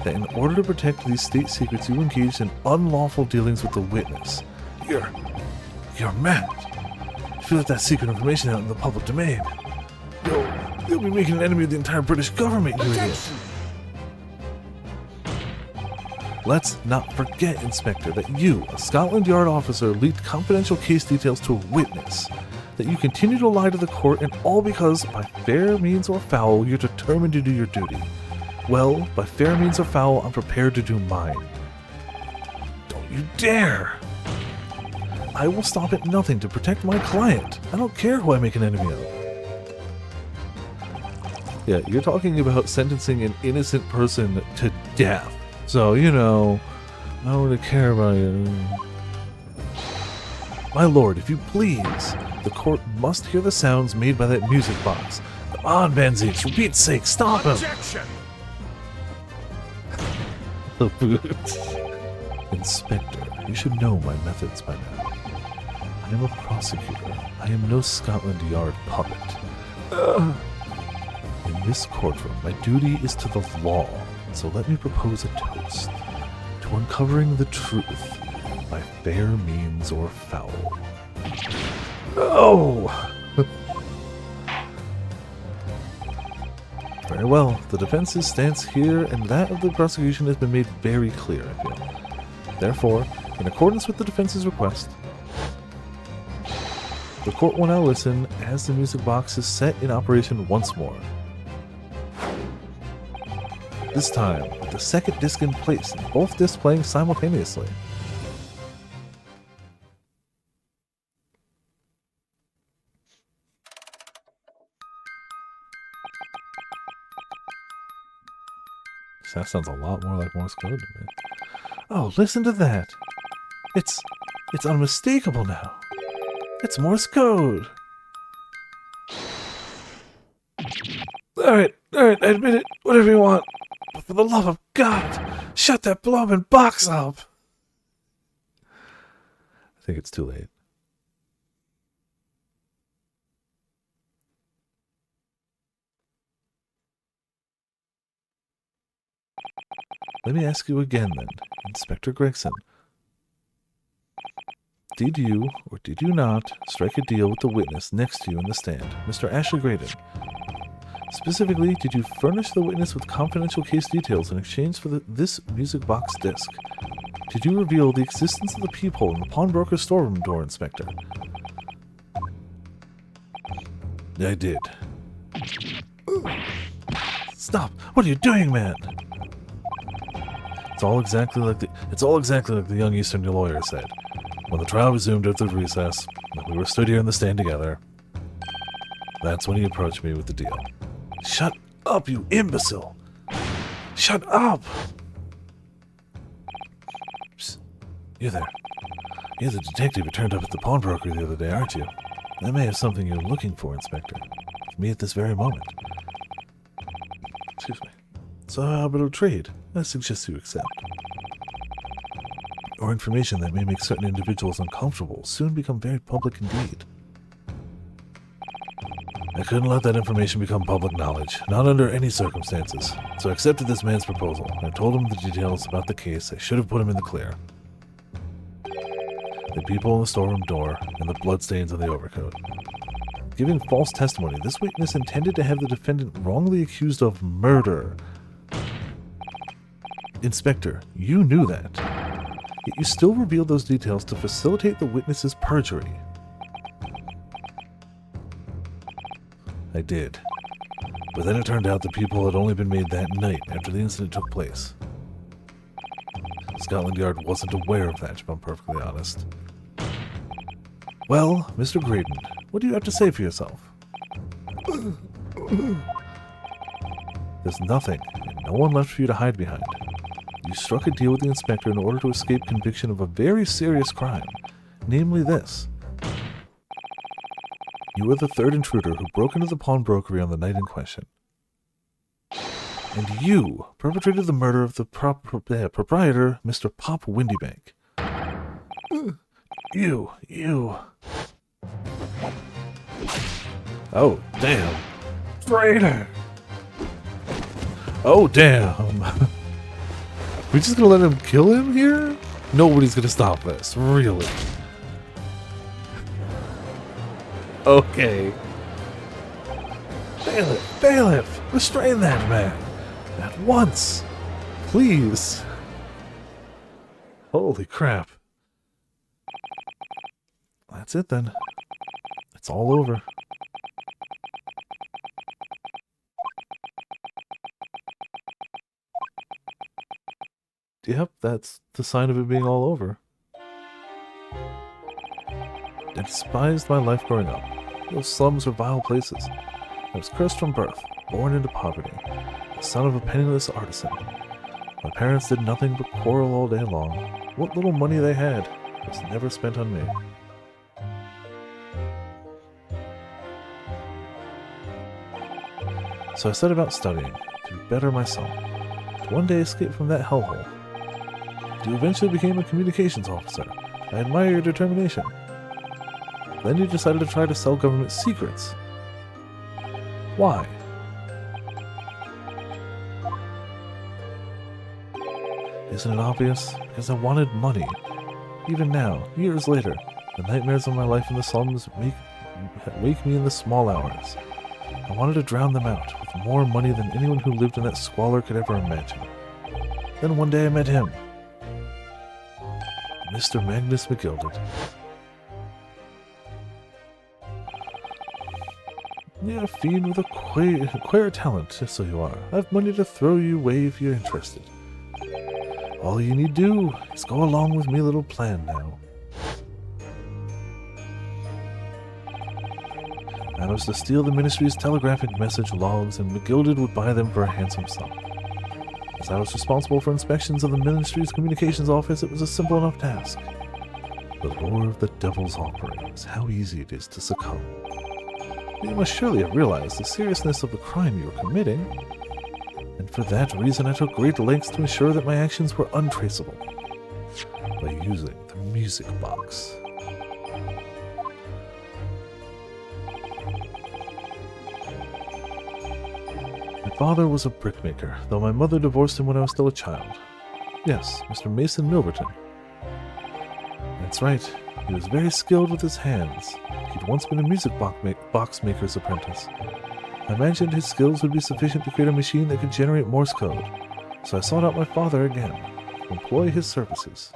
that in order to protect these state secrets you engaged in unlawful dealings with the witness? You're mad. If you let that secret information out in the public domain, you'll be making an enemy of the entire British government, you idiot. Let's not forget, Inspector, that you, a Scotland Yard officer, leaked confidential case details to a witness. That you continue to lie to the court, and all because, by fair means or foul, you're determined to do your duty. Well, by fair means or foul, I'm prepared to do mine. Don't you dare! I will stop at nothing to protect my client. I don't care who I make an enemy of. Yeah, you're talking about sentencing an innocent person to death. So, I don't really care about you. My lord, if you please, the court must hear the sounds made by that music box. Come on, Van Zeke, for Pete's sake, stop him! Objection! The boot. Inspector, you should know my methods by now. I am a prosecutor. I am no Scotland Yard puppet. In this courtroom, my duty is to the law, so let me propose a toast to uncovering the truth by fair means or foul. No! Very well. The defense's stance here and that of the prosecution has been made very clear, I feel. Therefore, in accordance with the defense's request, the court will now listen as the music box is set in operation once more. This time, with the second disc in place and both discs playing simultaneously. That sounds a lot more like Morse code to me. Oh, listen to that! It's unmistakable now. It's Morse code. Alright, I admit it. Whatever you want. But for the love of God, shut that blooming box up. I think it's too late. Let me ask you again then, Inspector Gregson. Did you, or did you not, strike a deal with the witness next to you in the stand, Mr. Ashley Graydon? Specifically, did you furnish the witness with confidential case details in exchange for this music box disc? Did you reveal the existence of the peephole in the pawnbroker's storeroom door, Inspector? I did. Stop! What are you doing, man? It's all exactly like the young Eastern lawyer said. When the trial resumed after the recess, and we were stood here in the stand together, that's when he approached me with the deal. Shut up, you imbecile! Shut up! Psst. You there. You're the detective who turned up at the pawnbroker the other day, aren't you? I may have something you're looking for, Inspector. For me at this very moment. Excuse me. So how about a trade? I suggest you accept. Or information that may make certain individuals uncomfortable will soon become very public indeed. I couldn't let that information become public knowledge, not under any circumstances, so I accepted this man's proposal. I told him the details about the case. I should have put him in the clear. The people in the storeroom door and the bloodstains on the overcoat. Giving false testimony, this witness intended to have the defendant wrongly accused of murder. Inspector, you knew that. Yet you still revealed those details to facilitate the witness's perjury. I did. But then it turned out the people had only been made that night after the incident took place. Scotland Yard wasn't aware of that, if I'm perfectly honest. Well, Mr. Graydon, what do you have to say for yourself? There's nothing, and no one left for you to hide behind. You struck a deal with the inspector in order to escape conviction of a very serious crime, namely this. You were the third intruder who broke into the pawnbrokery on the night in question. And you perpetrated the murder of the proprietor, Mr. Pop Windybank. You. Oh, damn. Traitor! Oh, damn. We just gonna let him kill him here? Nobody's gonna stop this, really. Okay. Bailiff, restrain that man. At once. Please. Holy crap. That's it then. It's all over. Yep, that's the sign of it being all over. I despised my life growing up. Those slums were vile places. I was cursed from birth, born into poverty, the son of a penniless artisan. My parents did nothing but quarrel all day long. What little money they had was never spent on me. So I set about studying to better myself, to one day escape from that hellhole. You eventually became a communications officer. I admire your determination. Then you decided to try to sell government secrets. Why? Isn't it obvious? Because I wanted money. Even now, years later, the nightmares of my life in the slums wake me in the small hours. I wanted to drown them out with more money than anyone who lived in that squalor could ever imagine. Then one day I met him. Mr. Magnus McGilded. You're a fiend with a queer talent, so you are. I have money to throw you away if you're interested. All you need do is go along with me little plan now. I was to steal the ministry's telegraphic message logs, and McGilded would buy them for a handsome sum. As I was responsible for inspections of the ministry's communications office, it was a simple enough task. The lure of the devil's offering is how easy it is to succumb. You must surely have realized the seriousness of the crime you were committing, and for that reason I took great lengths to ensure that my actions were untraceable by using the music box. My father was a brickmaker, though my mother divorced him when I was still a child. Yes, Mr. Mason Milverton. That's right, he was very skilled with his hands. He'd once been a music box maker's apprentice. I imagined his skills would be sufficient to create a machine that could generate Morse code, so I sought out my father again to employ his services.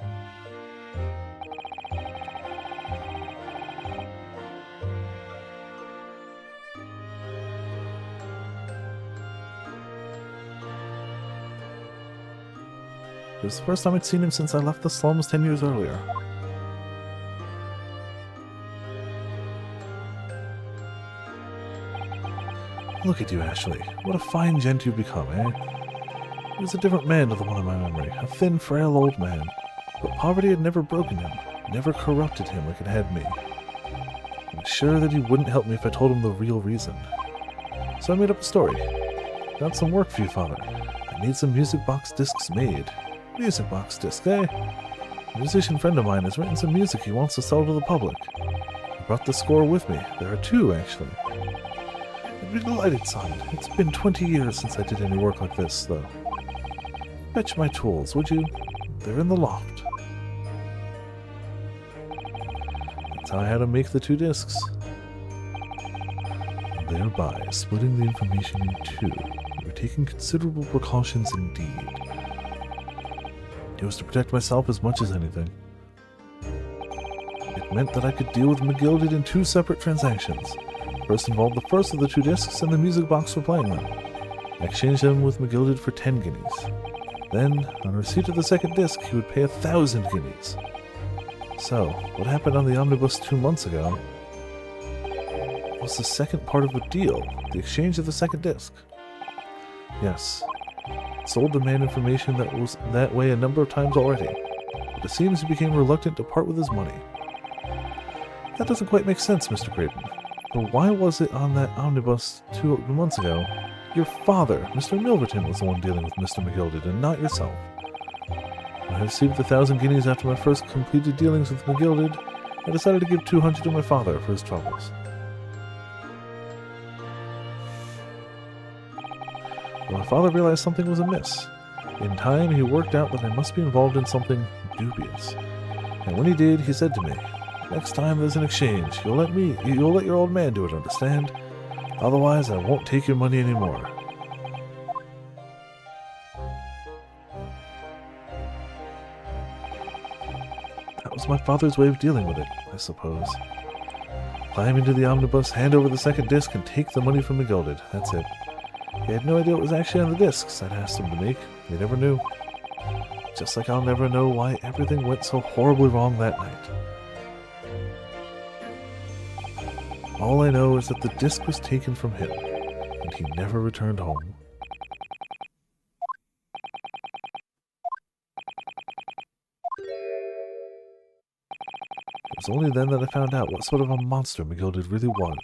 It was the first time I'd seen him since I left the slums 10 years earlier. Look at you, Ashley. What a fine gent you've become, eh? He was a different man to the one in my memory, a thin, frail old man. But poverty had never broken him, never corrupted him like it had me. I was sure that he wouldn't help me if I told him the real reason. So I made up a story. Got some work for you, Father. I need some music box discs made. Music box disc, eh? A musician friend of mine has written some music he wants to sell to the public. I brought the score with me. There are two, actually. I'd be delighted, son. It's been 20 years since I did any work like this, though. Fetch my tools, would you? They're in the loft. That's how I had to make the two discs. Thereby, splitting the information in two, we were taking considerable precautions indeed. It was to protect myself as much as anything. It meant that I could deal with McGilded in two separate transactions. First involved the first of the two discs and the music box for playing them. I exchanged them with McGilded for 10 guineas. Then, on receipt of the second disc, he would pay 1,000 guineas. So, what happened on the omnibus 2 months ago was the second part of the deal, the exchange of the second disc. Yes, sold the man information that was that way a number of times already, but it seems he became reluctant to part with his money. That doesn't quite make sense, Mr. Creighton. But why was it on that omnibus 2 months ago, your father, Mr. Milverton, was the one dealing with Mr. McGilded, and not yourself? When I received the 1,000 guineas after my first completed dealings with McGilded, I decided to give 200 to my father for his troubles. But my father realized something was amiss. In time, he worked out that I must be involved in something dubious. And when he did, he said to me, "Next time there's an exchange, you'll let your old man do it, understand? Otherwise, I won't take your money anymore." That was my father's way of dealing with it, I suppose. Climb into the omnibus, hand over the second disc, and take the money from McGilded. That's it. He had no idea what was actually on the discs I'd asked him to make. They never knew. Just like I'll never know why everything went so horribly wrong that night. All I know is that the disc was taken from him, and he never returned home. It was only then that I found out what sort of a monster McGilded really was.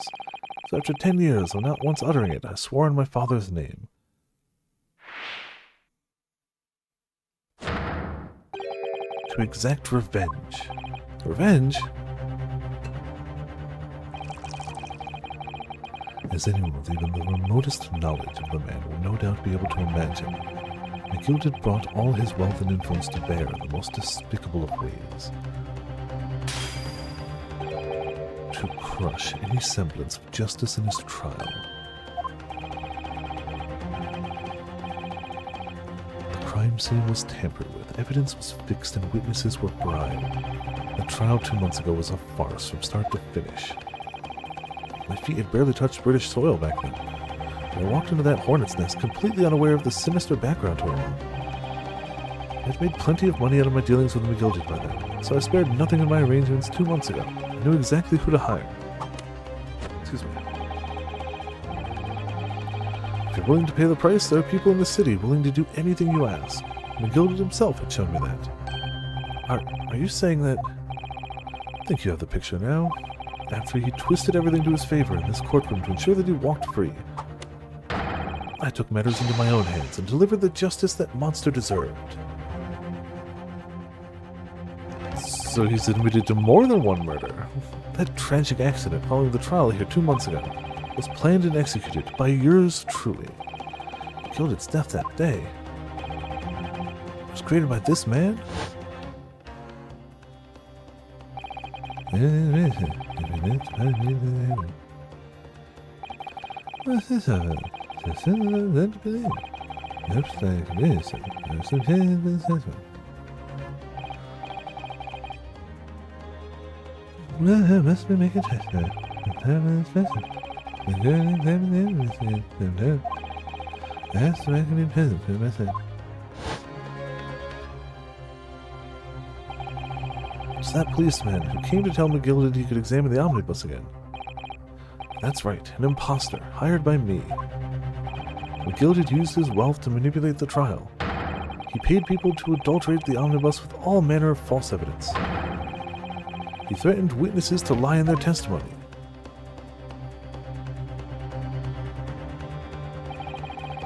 So after 10 years of not once uttering it, I swore in my father's name. To exact revenge. Revenge? As anyone with even the remotest knowledge of the man will no doubt be able to imagine, McGilded brought all his wealth and influence to bear in the most despicable of ways. To crush any semblance of justice in his trial. The crime scene was tampered with, evidence was fixed, and witnesses were bribed. The trial 2 months ago was a farce from start to finish. My feet had barely touched British soil back then. I walked into that hornet's nest completely unaware of the sinister background to it all. I'd made plenty of money out of my dealings with McGilded by then, so I spared nothing in my arrangements 2 months ago. I knew exactly who to hire. Excuse me. If you're willing to pay the price, there are people in the city willing to do anything you ask. McGilded himself had shown me that. Are you saying that... I think you have the picture now. after he twisted everything to his favor in this courtroom to ensure that he walked free, I took matters into my own hands and delivered the justice that monster deserved. So he's admitted to more than one murder. That tragic accident following the trial here 2 months ago was planned and executed by yours truly. Gilded's death that day was created by this man? Must be making It's that policeman who came to tell McGilded he could examine the omnibus again. That's right, an imposter, hired by me. McGilded used his wealth to manipulate the trial. He paid people to adulterate the omnibus with all manner of false evidence. He threatened witnesses to lie in their testimony.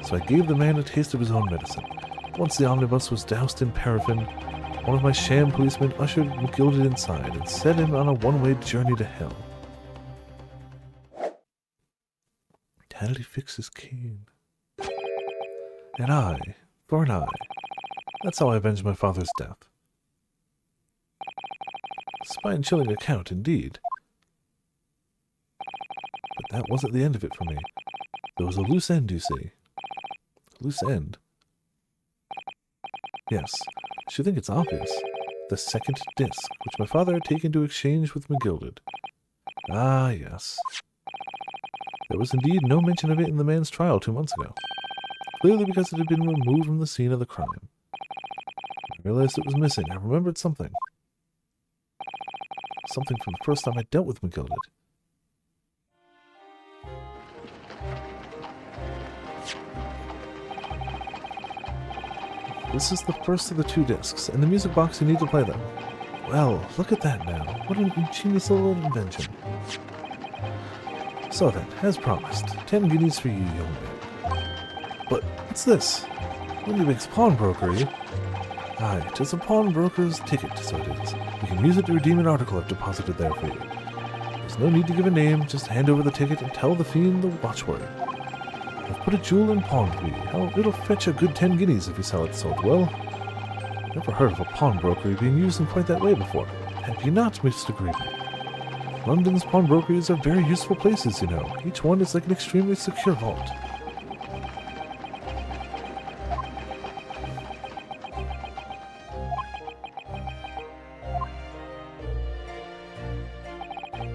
So I gave the man a taste of his own medicine. Once the omnibus was doused in paraffin, one of my sham policemen ushered McGilded inside and set him on a one-way journey to hell. How did he fix his cane? An eye for an eye. That's how I avenged my father's death. Spine-chilling account, indeed. But that wasn't the end of it for me. There was a loose end, you see. A loose end? Yes, I should think it's obvious. The second disc, which my father had taken to exchange with McGilded. Ah, yes. There was indeed no mention of it in the man's trial 2 months ago. Clearly because it had been removed from the scene of the crime. I realized it was missing. I remembered something. Something from the first time I dealt with McGilded. This is the first of the 2 discs, and the music box you need to play them. Well, look at that now. What an ingenious little invention. So then, as promised, 10 guineas for you, young man. But what's this? Windybank's pawnbrokery? Aye, 'tis a pawnbroker's ticket, so it is. You can use it to redeem an article I've deposited there for you. There's no need to give a name, just hand over the ticket and tell the fiend the watchword. I've put a jewel in pawn for you. How it'll fetch a good 10 guineas if you sell it sold well. Never heard of a pawnbrokery being used in quite that way before. Have you not, Mr. Green? London's pawnbrokeries are very useful places, you know. Each one is like an extremely secure vault.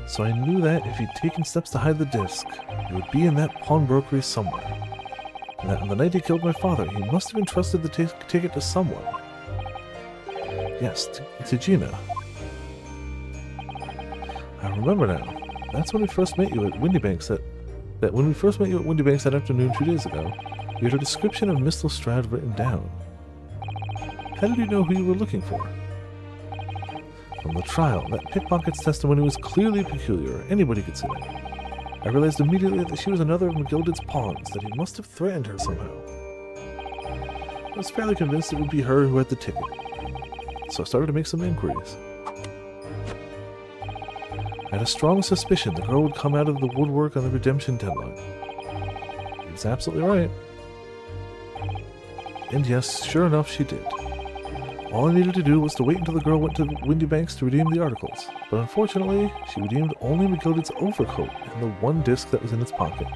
So I knew that if he'd taken steps to hide the disc, it would be in that pawnbrokery somewhere. And that on the night he killed my father, he must have entrusted the ticket to someone. Yes, to Gina. I remember now. That's when we first met you at Windybanks when we first met you at Windybanks that afternoon 2 days ago, you had a description of Miss Lestrade written down. How did you know who you were looking for? From the trial, that pickpocket's testimony was clearly peculiar. Anybody could see that. I realized immediately that she was another of McGilded's pawns, that he must have threatened her somehow. I was fairly convinced it would be her who had the ticket, so I started to make some inquiries. I had a strong suspicion the girl would come out of the woodwork on the redemption deadline. He was absolutely right. And yes, sure enough, she did. All I needed to do was to wait until the girl went to Windybanks to redeem the articles, but unfortunately, she redeemed only McGilded's overcoat and the 1 disc that was in its pocket.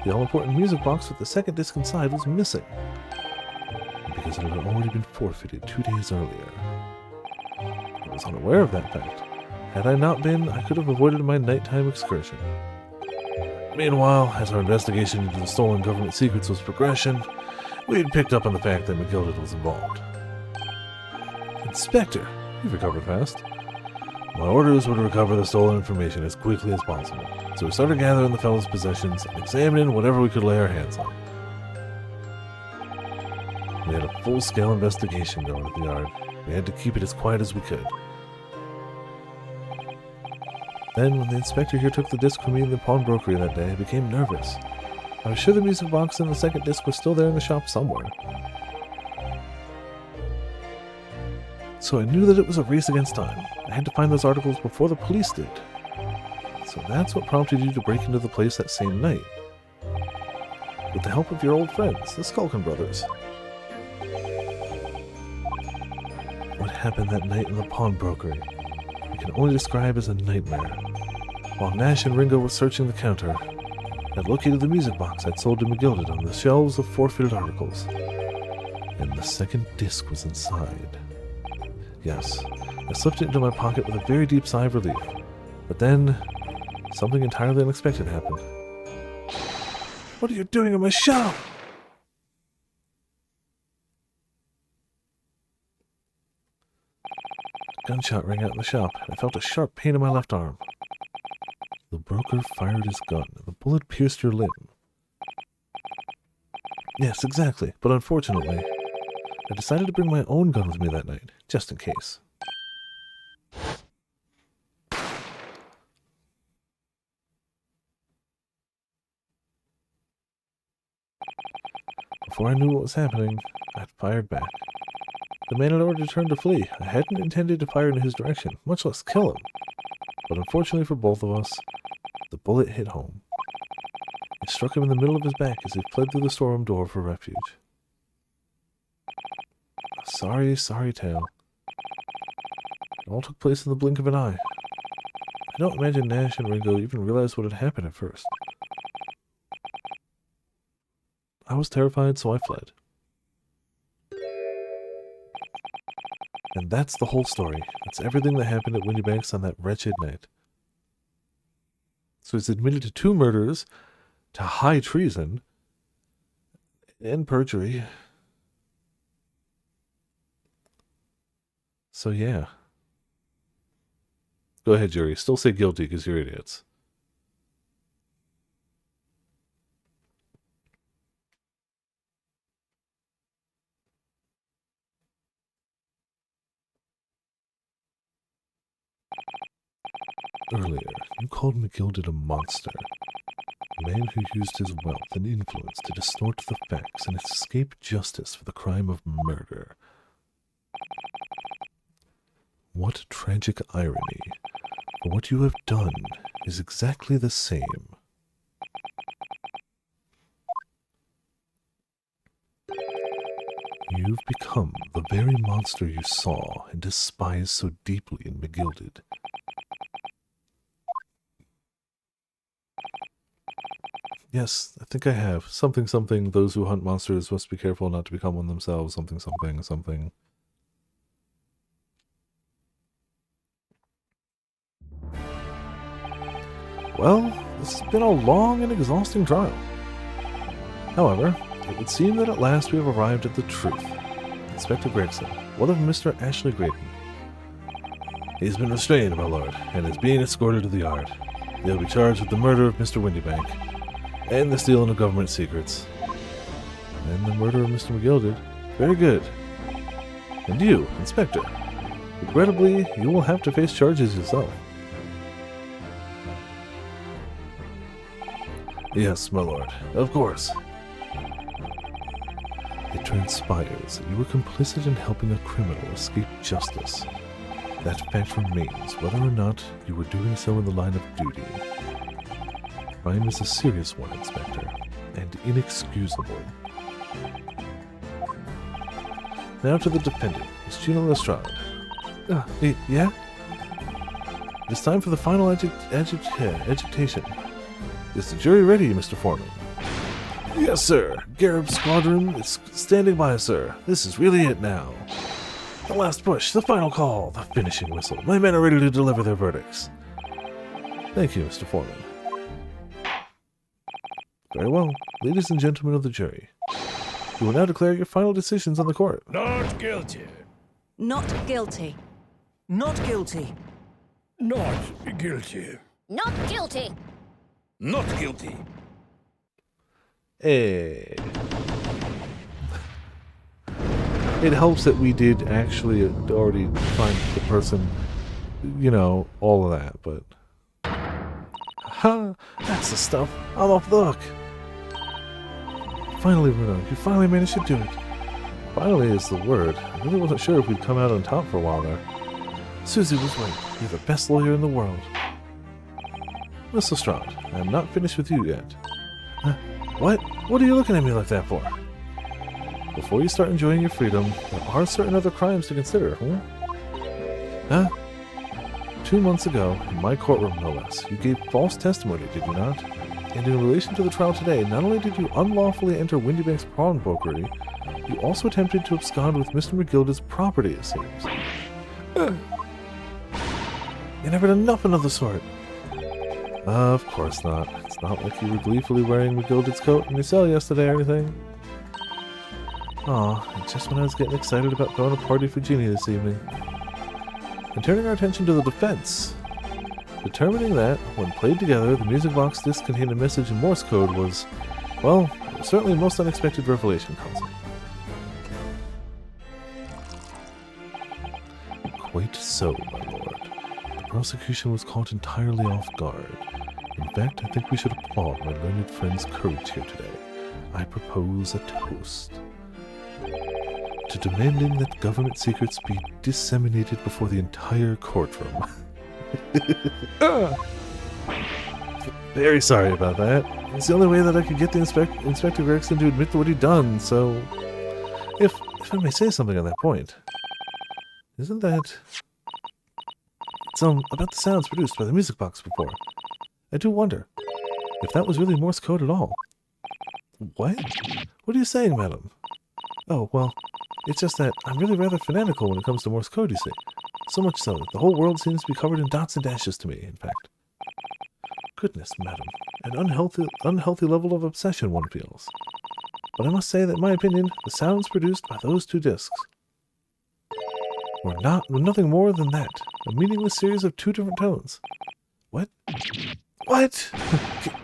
The all-important music box with the 2nd disc inside was missing, because it had already been forfeited 2 days earlier. I was unaware of that fact. Had I not been, I could have avoided my nighttime excursion. Meanwhile, as our investigation into the stolen government secrets was progressing, we had picked up on the fact that McGilded was involved. Inspector, you've recovered fast. My orders were to recover the stolen information as quickly as possible, so we started gathering the fellow's possessions and examining whatever we could lay our hands on. We had a full-scale investigation going at the yard. We had to keep it as quiet as we could. Then, when the inspector here took the disc from me in the pawnbrokery that day, I became nervous. I was sure the music box and the second disc were still there in the shop somewhere. So I knew that it was a race against time. I had to find those articles before the police did. So that's what prompted you to break into the place that same night. With the help of your old friends, the Skulkin brothers. What happened that night in the pawnbrokery, I can only describe as a nightmare. While Nash and Ringo were searching the counter, I located the music box I'd sold to McGilded on the shelves of forfeited articles. And the second disc was inside. Yes, I slipped it into my pocket with a very deep sigh of relief. But then, something entirely unexpected happened. What are you doing in my shop? A gunshot rang out in the shop, and I felt a sharp pain in my left arm. The broker fired his gun, and the bullet pierced your limb. Yes, exactly, but unfortunately, I decided to bring my own gun with me that night, just in case. Before I knew what was happening, I'd fired back. The man had already turned to flee. I hadn't intended to fire in his direction, much less kill him. But unfortunately for both of us, the bullet hit home. It struck him in the middle of his back as he fled through the storeroom door for refuge. A sorry, sorry tale. It all took place in the blink of an eye. I don't imagine Nash and Ringo even realized what had happened at first. I was terrified, so I fled. And that's the whole story. That's everything that happened at Windy Banks on that wretched night. So he's admitted to 2 murders, to high treason, and perjury. So yeah. Go ahead, jury. Still say guilty because you're idiots. Earlier, you called McGilded a monster. A man who used his wealth and influence to distort the facts and escape justice for the crime of murder. What tragic irony, for what you have done is exactly the same. You've become the very monster you saw and despised so deeply in McGilded. Yes, I think I have. Something, something, those who hunt monsters must be careful not to become one themselves. Something, something, something. Well, this has been a long and exhausting trial. However, it would seem that at last we have arrived at the truth. Inspector Gregson, what of Mr. Ashley Graydon? He's been restrained, my lord, and is being escorted to the yard. He'll be charged with the murder of Mr. Windybank, and the stealing of government secrets. And the murder of Mr. McGilded. Very good. And you, Inspector. Regrettably, you will have to face charges yourself. Yes, my lord. Of course. It transpires that you were complicit in helping a criminal escape justice. That fact remains, whether or not you were doing so in the line of duty. Crime is a serious one, Inspector, and inexcusable. Now to the defendant, Miss Gina Lestrade. Yeah? It's time for the final agitation. Is the jury ready, Mr. Foreman? Yes, sir. Garib's squadron is standing by, sir. This is really it now. The last push, the final call, the finishing whistle. My men are ready to deliver their verdicts. Thank you, Mr. Foreman. Very well. Ladies and gentlemen of the jury, you will now declare your final decisions on the court. Not guilty. Not guilty. Not guilty. Not guilty. Not guilty. Not guilty. Hey. It helps that we did actually already find the person, you know, all of that, but Ha! That's the stuff. I'm off the hook. Finally, Bruno, you finally managed to do it. Finally is the word. I really wasn't sure if we'd come out on top for a while there. Susie was right. You're the best lawyer in the world. Miss Lestrade, I am not finished with you yet. What? What are you looking at me like that for? Before you start enjoying your freedom, there are certain other crimes to consider, Huh? 2 months ago, in my courtroom no less, you gave false testimony, did you not? And in relation to the trial today, not only did you unlawfully enter Windybank's pawnbrokery, you also attempted to abscond with Mr. McGilda's property, it seems. You never done nothing of the sort. Of course not. It's not like you were gleefully wearing McGilda's coat in your cell yesterday or anything. Aw, and just when I was getting excited about throwing a party for Jeannie this evening. And turning our attention to the defense. Determining that, when played together, the music box disc contained a message in Morse code was, well, certainly a most unexpected revelation, Counsel. Quite so, my lord. The prosecution was caught entirely off guard. In fact, I think we should applaud my learned friend's courage here today. I propose a toast to demanding that government secrets be disseminated before the entire courtroom. Very sorry about that. It's the only way that I could get the Inspector Gregson to admit to what he'd done, so... If I may say something on that point, isn't that... It's, about the sounds produced by the music box before. I do wonder if that was really Morse code at all. What? What are you saying, madam? Oh, well, it's just that I'm really rather fanatical when it comes to Morse code, you see. So much so that the whole world seems to be covered in dots and dashes to me, in fact. Goodness, madam, an unhealthy level of obsession one feels. But I must say that in my opinion, the sounds produced by those two discs were nothing more than that, a meaningless series of 2 different tones. What? What?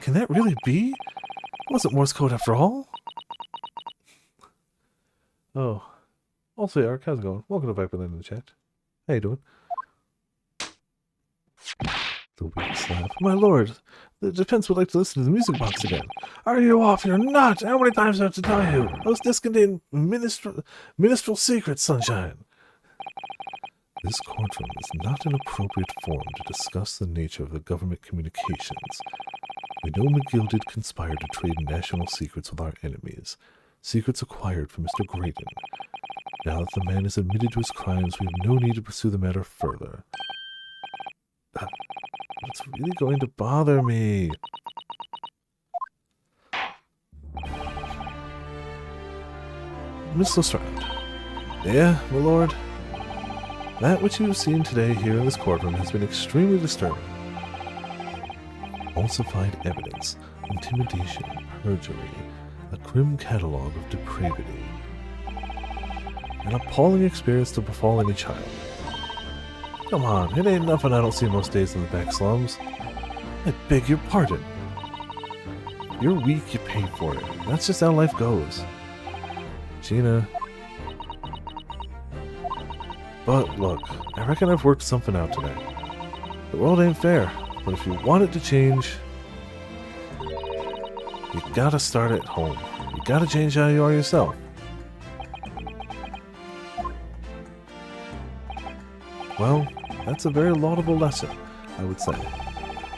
Can that really be? It wasn't Morse code after all? Oh. Also, Eric, how's it going? Welcome to Viperland in the chat. How you doing? The weak slap. My lord, the defense would like to listen to the music box again. Are you off? You're not! How many times do I have to tell you? Those discs contain minstrel secrets, sunshine. This courtroom is not an appropriate forum to discuss the nature of the government communications. We know McGill did conspire to trade national secrets with our enemies, secrets acquired from Mr. Graydon. Now that the man is admitted to his crimes, we have no need to pursue the matter further. It's really going to bother me. Miss Lestrade. Yeah, my lord. That which you have seen today here in this courtroom has been extremely disturbing. Falsified evidence, intimidation, perjury, a grim catalogue of depravity. An appalling experience to befall any child. Come on, it ain't nothing I don't see most days in the back slums. I beg your pardon. You're weak, you pay for it. That's just how life goes. Gina. But look, I reckon I've worked something out today. The world ain't fair, but if you want it to change, you gotta start at home. You gotta change how you are yourself. Well, that's a very laudable lesson, I would say.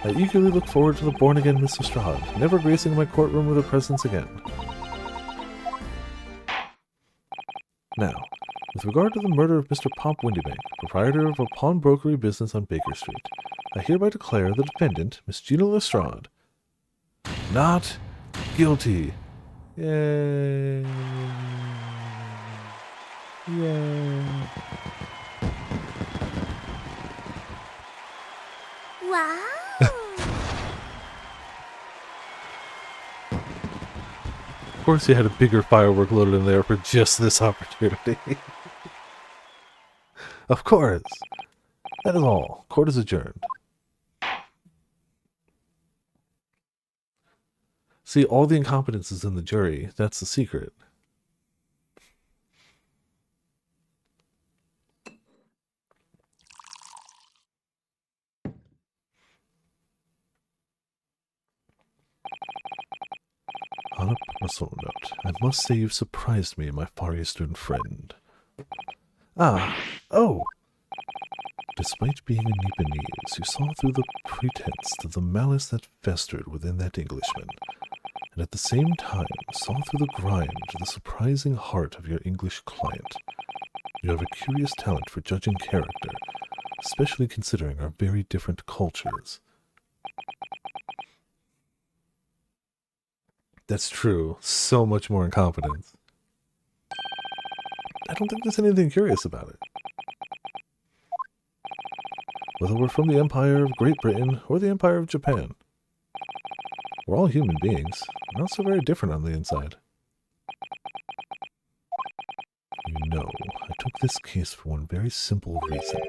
I eagerly look forward to the born-again Miss Lestrade, never gracing my courtroom with her presence again. Now, with regard to the murder of Mr. Pop Windybank, proprietor of a pawnbrokery business on Baker Street, I hereby declare the defendant, Miss Gina Lestrade, not guilty. Yay. Yay. Wow. Of course he had a bigger firework loaded in there for just this opportunity. Of course. That is all. Court is adjourned. See, all the incompetence is in the jury. That's the secret. On a personal note, I must say you've surprised me, my Far Eastern friend. Oh! Despite being a Nipponese, you saw through the pretense to the malice that festered within that Englishman, and at the same time saw through the grime to the surprising heart of your English client. You have a curious talent for judging character, especially considering our very different cultures. That's true. So much more incompetence. I don't think there's anything curious about it. Whether we're from the Empire of Great Britain or the Empire of Japan, we're all human beings, not so very different on the inside. You know, I took this case for one very simple reason.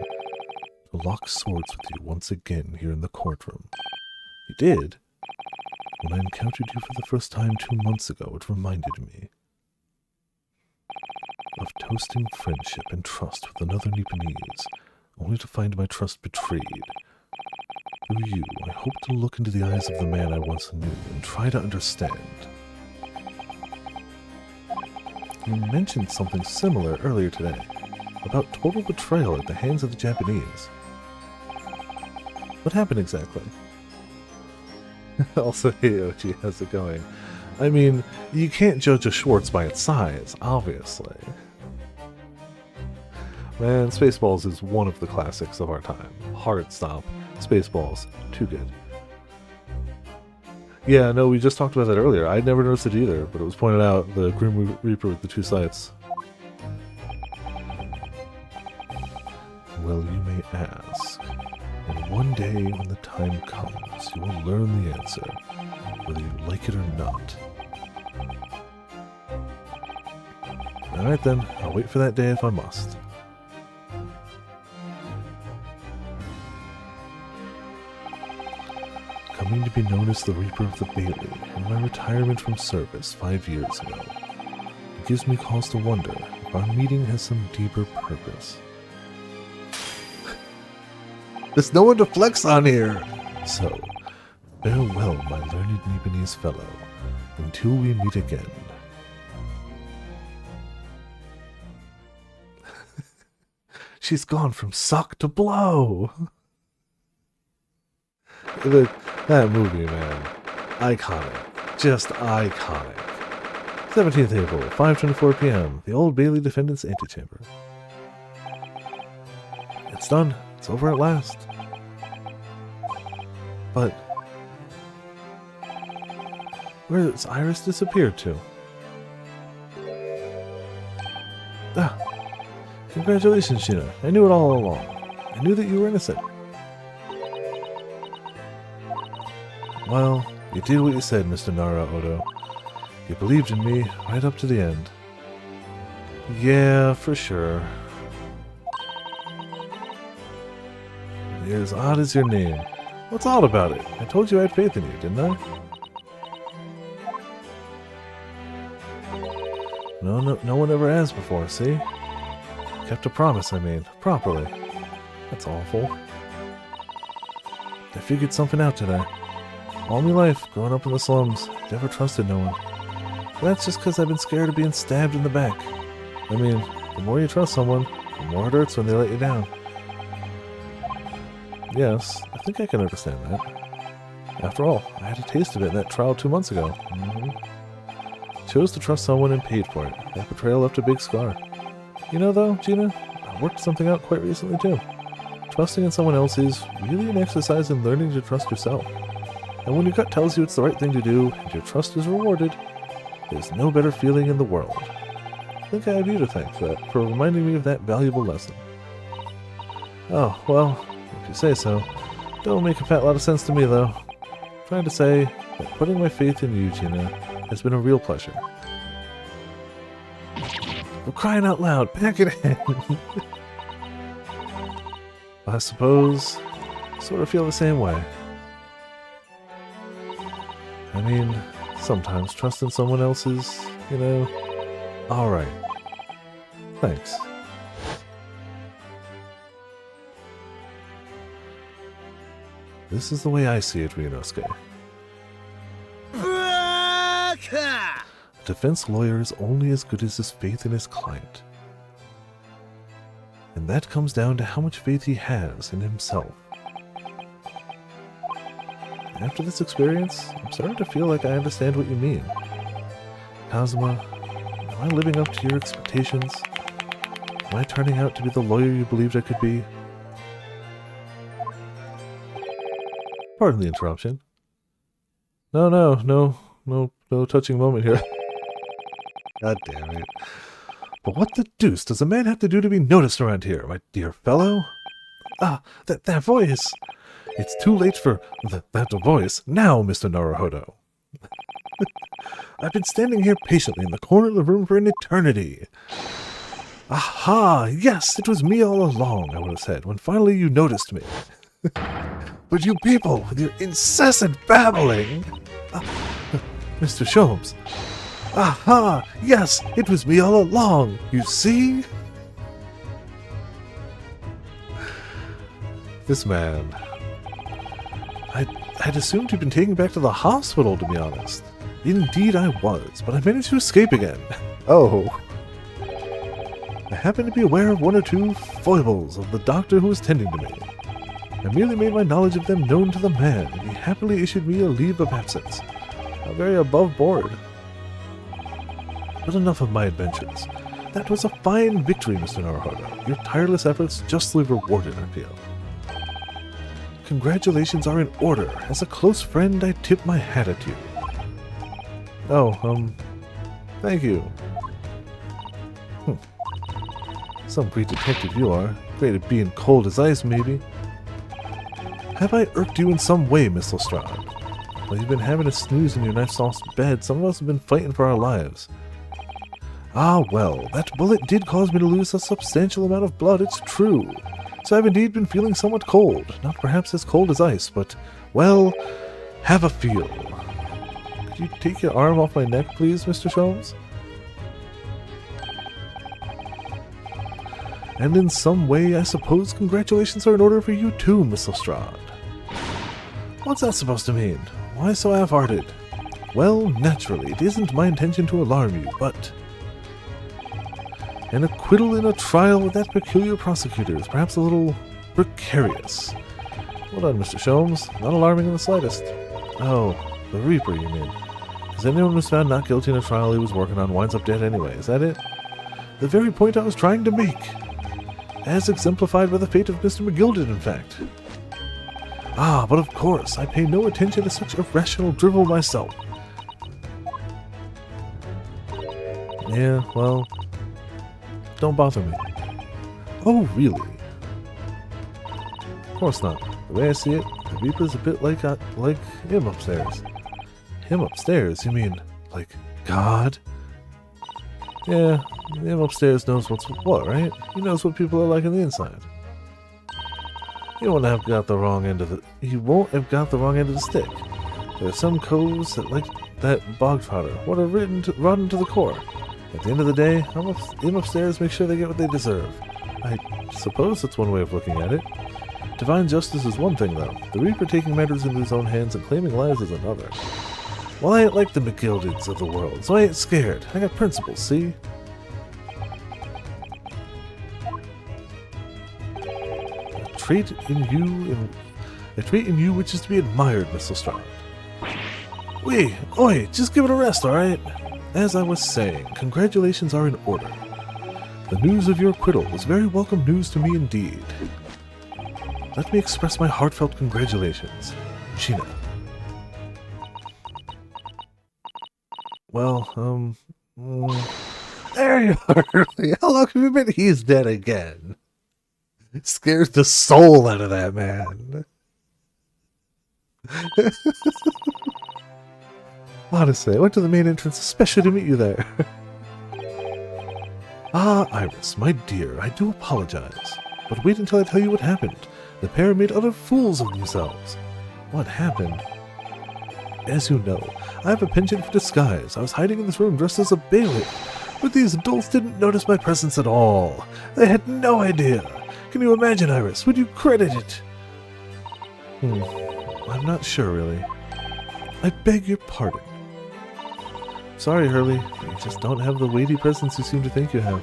To lock swords with you once again here in the courtroom. You did? When I encountered you for the first time 2 months ago, it reminded me of toasting friendship and trust with another Nipponese, only to find my trust betrayed. Through you, I hope to look into the eyes of the man I once knew and try to understand. You mentioned something similar earlier today, about total betrayal at the hands of the Japanese. What happened exactly? Also, hey Ochi, how's it going? I mean, you can't judge a Schwartz by its size, obviously. Man, Spaceballs is one of the classics of our time. Hard stop. Spaceballs. Too good. Yeah, no, we just talked about that earlier. I'd never noticed it either, but it was pointed out, the Grim Reaper with the 2 sights. Well, you may ask. And one day, when the time comes, you will learn the answer, whether you like it or not. Alright then, I'll wait for that day if I must. Coming to be known as the Reaper of the Bailey, in my retirement from service 5 years ago, it gives me cause to wonder if our meeting has some deeper purpose. There's no one to flex on here! So, farewell, my learned Nipponese fellow, until we meet again. She's gone from suck to blow! That movie, man. Iconic. Just iconic. 17th April, 5:24 p.m., the Old Bailey Defendant's Antechamber. It's done. It's over at last. But where has Iris disappeared to? Ah, congratulations, Sheena. I knew it all along. I knew that you were innocent. Well, you did what you said, Mr. Nara Odo. You believed in me right up to the end. Yeah, for sure. You're as odd as your name. What's odd about it? I told you I had faith in you, didn't I? No one ever has before, see? Kept a promise, I mean, properly. That's awful. I figured something out today. All my life, growing up in the slums, never trusted no one. But that's just because I've been scared of being stabbed in the back. I mean, the more you trust someone, the more it hurts when they let you down. Yes, I think I can understand that. After all, I had a taste of it in that trial 2 months ago. Chose to trust someone and paid for it. That betrayal left a big scar. You know though, Gina, I worked something out quite recently too. Trusting in someone else is really an exercise in learning to trust yourself. And when your gut tells you it's the right thing to do, and your trust is rewarded, there's no better feeling in the world. I think I have you to thank for that, for reminding me of that valuable lesson. Oh, well, if you say so. Don't make a fat lot of sense to me, though. I'm trying to say that putting my faith in you, Gina, has been a real pleasure. I'm crying out loud, pack it in! I suppose I sort of feel the same way. I mean, sometimes trusting someone else is, you know, alright. Thanks. This is the way I see it, Ryunosuke. Baka! A defense lawyer is only as good as his faith in his client. And that comes down to how much faith he has in himself. After this experience, I'm starting to feel like I understand what you mean. Kazuma, am I living up to your expectations? Am I turning out to be the lawyer you believed I could be? Pardon the interruption. No touching moment here. God damn it. But what the deuce does a man have to do to be noticed around here, my dear fellow? Ah, that voice! It's too late for that voice now, Mr. Naruhodo. I've been standing here patiently in the corner of the room for an eternity. Aha! Yes, it was me all along, I would have said, when finally you noticed me. But you people, with your incessant babbling... Mr. Sholmes. Aha! Yes, it was me all along, you see? This man... I'd assumed he'd been taken back to the hospital, to be honest. Indeed I was, but I managed to escape again. Oh. I happened to be aware of one or two foibles of the doctor who was tending to me. I merely made my knowledge of them known to the man, and he happily issued me a leave of absence. How very above board. But enough of my adventures. That was a fine victory, Mr. Naruhodo. Your tireless efforts justly rewarded, I feel. Congratulations are in order. As a close friend, I tip my hat at you. Oh, thank you. Some great detective you are. Great at being cold as ice, maybe. Have I irked you in some way, Miss Lestrade? While you've been having a snooze in your nice soft bed, some of us have been fighting for our lives. Ah, well, that bullet did cause me to lose a substantial amount of blood, it's true. So I've indeed been feeling somewhat cold. Not perhaps as cold as ice, but, well, have a feel. Could you take your arm off my neck, please, Mr. Sholmes? And in some way, I suppose congratulations are in order for you too, Miss Lestrade. What's that supposed to mean? Why so half-hearted? Well, naturally, it isn't my intention to alarm you, but... An acquittal in a trial with that peculiar prosecutor is perhaps a little precarious. Well done, Mr. Sholmes. Not alarming in the slightest. Oh, the Reaper, you mean? Because anyone who's found not guilty in a trial he was working on winds up dead anyway, is that it? The very point I was trying to make. As exemplified by the fate of Mr. McGilded, in fact. Ah, but of course, I pay no attention to such irrational drivel myself. Yeah, well... Don't bother me. Oh, really? Of course not. The way I see it, the Reaper's a bit like him upstairs. Him upstairs? You mean, like, God? Yeah, him upstairs knows what's what, right? He knows what people are like on the inside. He won't have got the wrong end of the stick. There are some coves that like that bog trotter, what are rotten to the core. At the end of the day, him upstairs make sure they get what they deserve. I suppose that's one way of looking at it. Divine justice is one thing, though. The Reaper taking matters into his own hands and claiming lives is another. Well, I ain't like the McGildeds of the world, so I ain't scared. I got principles, see? A trait in you which is to be admired, Miss Lestrade. Oi, just give it a rest, alright? As I was saying, congratulations are in order. The news of your acquittal was very welcome news to me indeed. Let me express my heartfelt congratulations. Sheena. Well, there you are. How long have you been? He's dead again. It scares the soul out of that man. Honestly, I went to the main entrance especially to meet you there. Ah, Iris, my dear, I do apologize. But wait until I tell you what happened. The pair made utter fools of themselves. What happened? As you know, I have a penchant for disguise. I was hiding in this room dressed as a bailiff, but these adults didn't notice my presence at all. They had no idea. Can you imagine, Iris? Would you credit it? I'm not sure, really. I beg your pardon. Sorry, Hurley. You just don't have the weighty presence you seem to think you have.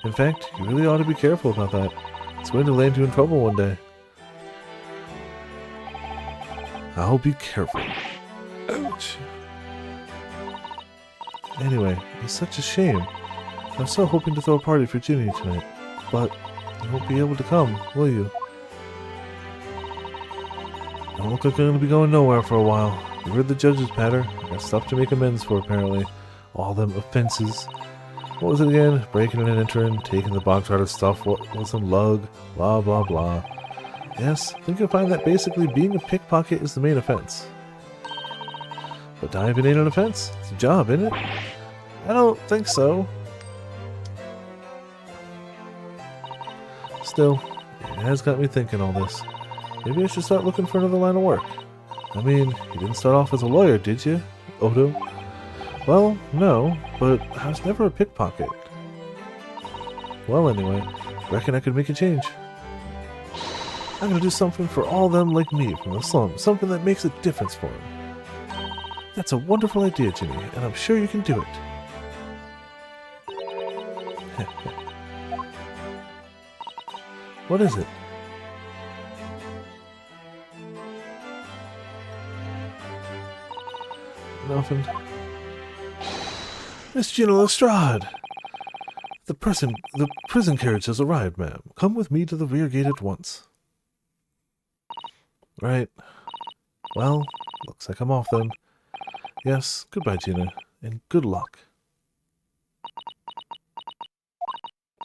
In fact, you really ought to be careful about that. It's going to land you in trouble one day. I'll be careful. Ouch. Anyway, it's such a shame. I was so hoping to throw a party for Ginny tonight, but you won't be able to come, will you? Don't look like I'm going to be going nowhere for a while. You heard the judge's patter. I got stuff to make amends for, apparently. All them offenses. What was it again? Breaking and entering, taking the box rider stuff, what was some lug, blah blah blah. Yes, I think you'll find that basically being a pickpocket is the main offense. But diving ain't an offense. It's a job, isn't it? I don't think so. Still, it has got me thinking all this. Maybe I should start looking for another line of work. I mean, you didn't start off as a lawyer, did you, Odo? Well, no, but I was never a pickpocket. Well, anyway, reckon I could make a change. I'm gonna do something for all them like me from the slum, something that makes a difference for them. That's a wonderful idea, Ginny, and I'm sure you can do it. What is it? Nothing. Miss Gina Lestrade! The prison carriage has arrived, ma'am. Come with me to the rear gate at once. Right. Well, looks like I'm off then. Yes, goodbye, Gina, and good luck.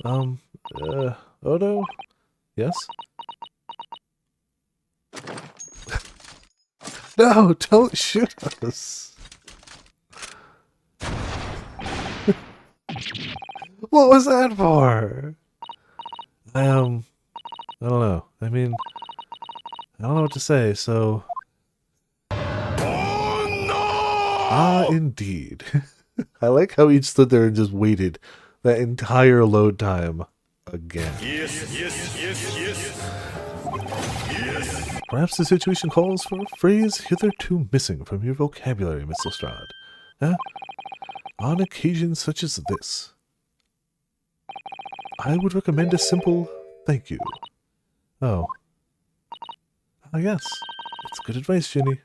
Odo? Yes? No, don't shoot us! What was that for? I don't know. I mean, I don't know what to say, so... Oh no! Ah, indeed. I like how each stood there and just waited that entire load time again. Yes, yes, yes, yes. Yes. Perhaps the situation calls for a phrase hitherto missing from your vocabulary, Miss Lestrade. Huh? On occasions such as this, I would recommend a simple thank you. Oh. Ah, yes. It's good advice, Ginny.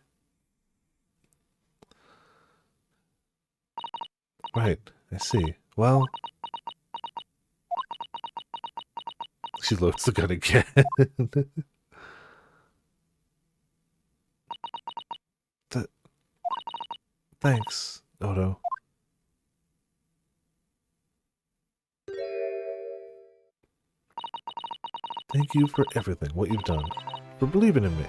Right, I see. Well... She loads the gun again. Thanks, Odo. Thank you for everything, what you've done, for believing in me.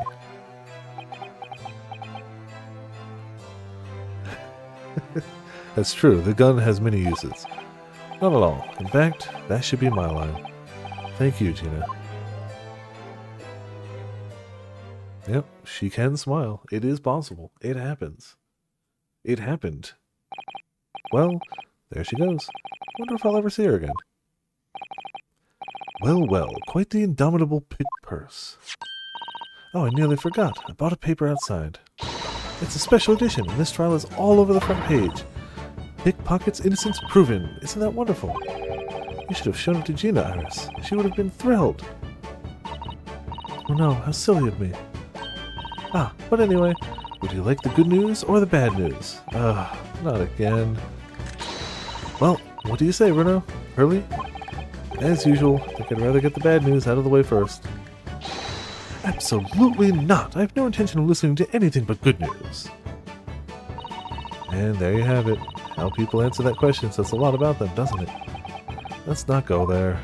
That's true, the gun has many uses. Not at all. In fact, that should be my line. Thank you, Gina. Yep, she can smile. It is possible. It happens. It happened. Well, there she goes. Wonder if I'll ever see her again. Well, well, quite the indomitable pit purse. Oh, I nearly forgot. I bought a paper outside. It's a special edition, and this trial is all over the front page. Pickpocket's innocence proven. Isn't that wonderful? You should have shown it to Gina, Iris. She would have been thrilled. Oh no, how silly of me. Ah, but anyway, would you like the good news or the bad news? Not again. Well, what do you say, Bruno? Hurley? As usual, I think I'd rather get the bad news out of the way first. Absolutely not! I have no intention of listening to anything but good news. And there you have it. How people answer that question says a lot about them, doesn't it? Let's not go there.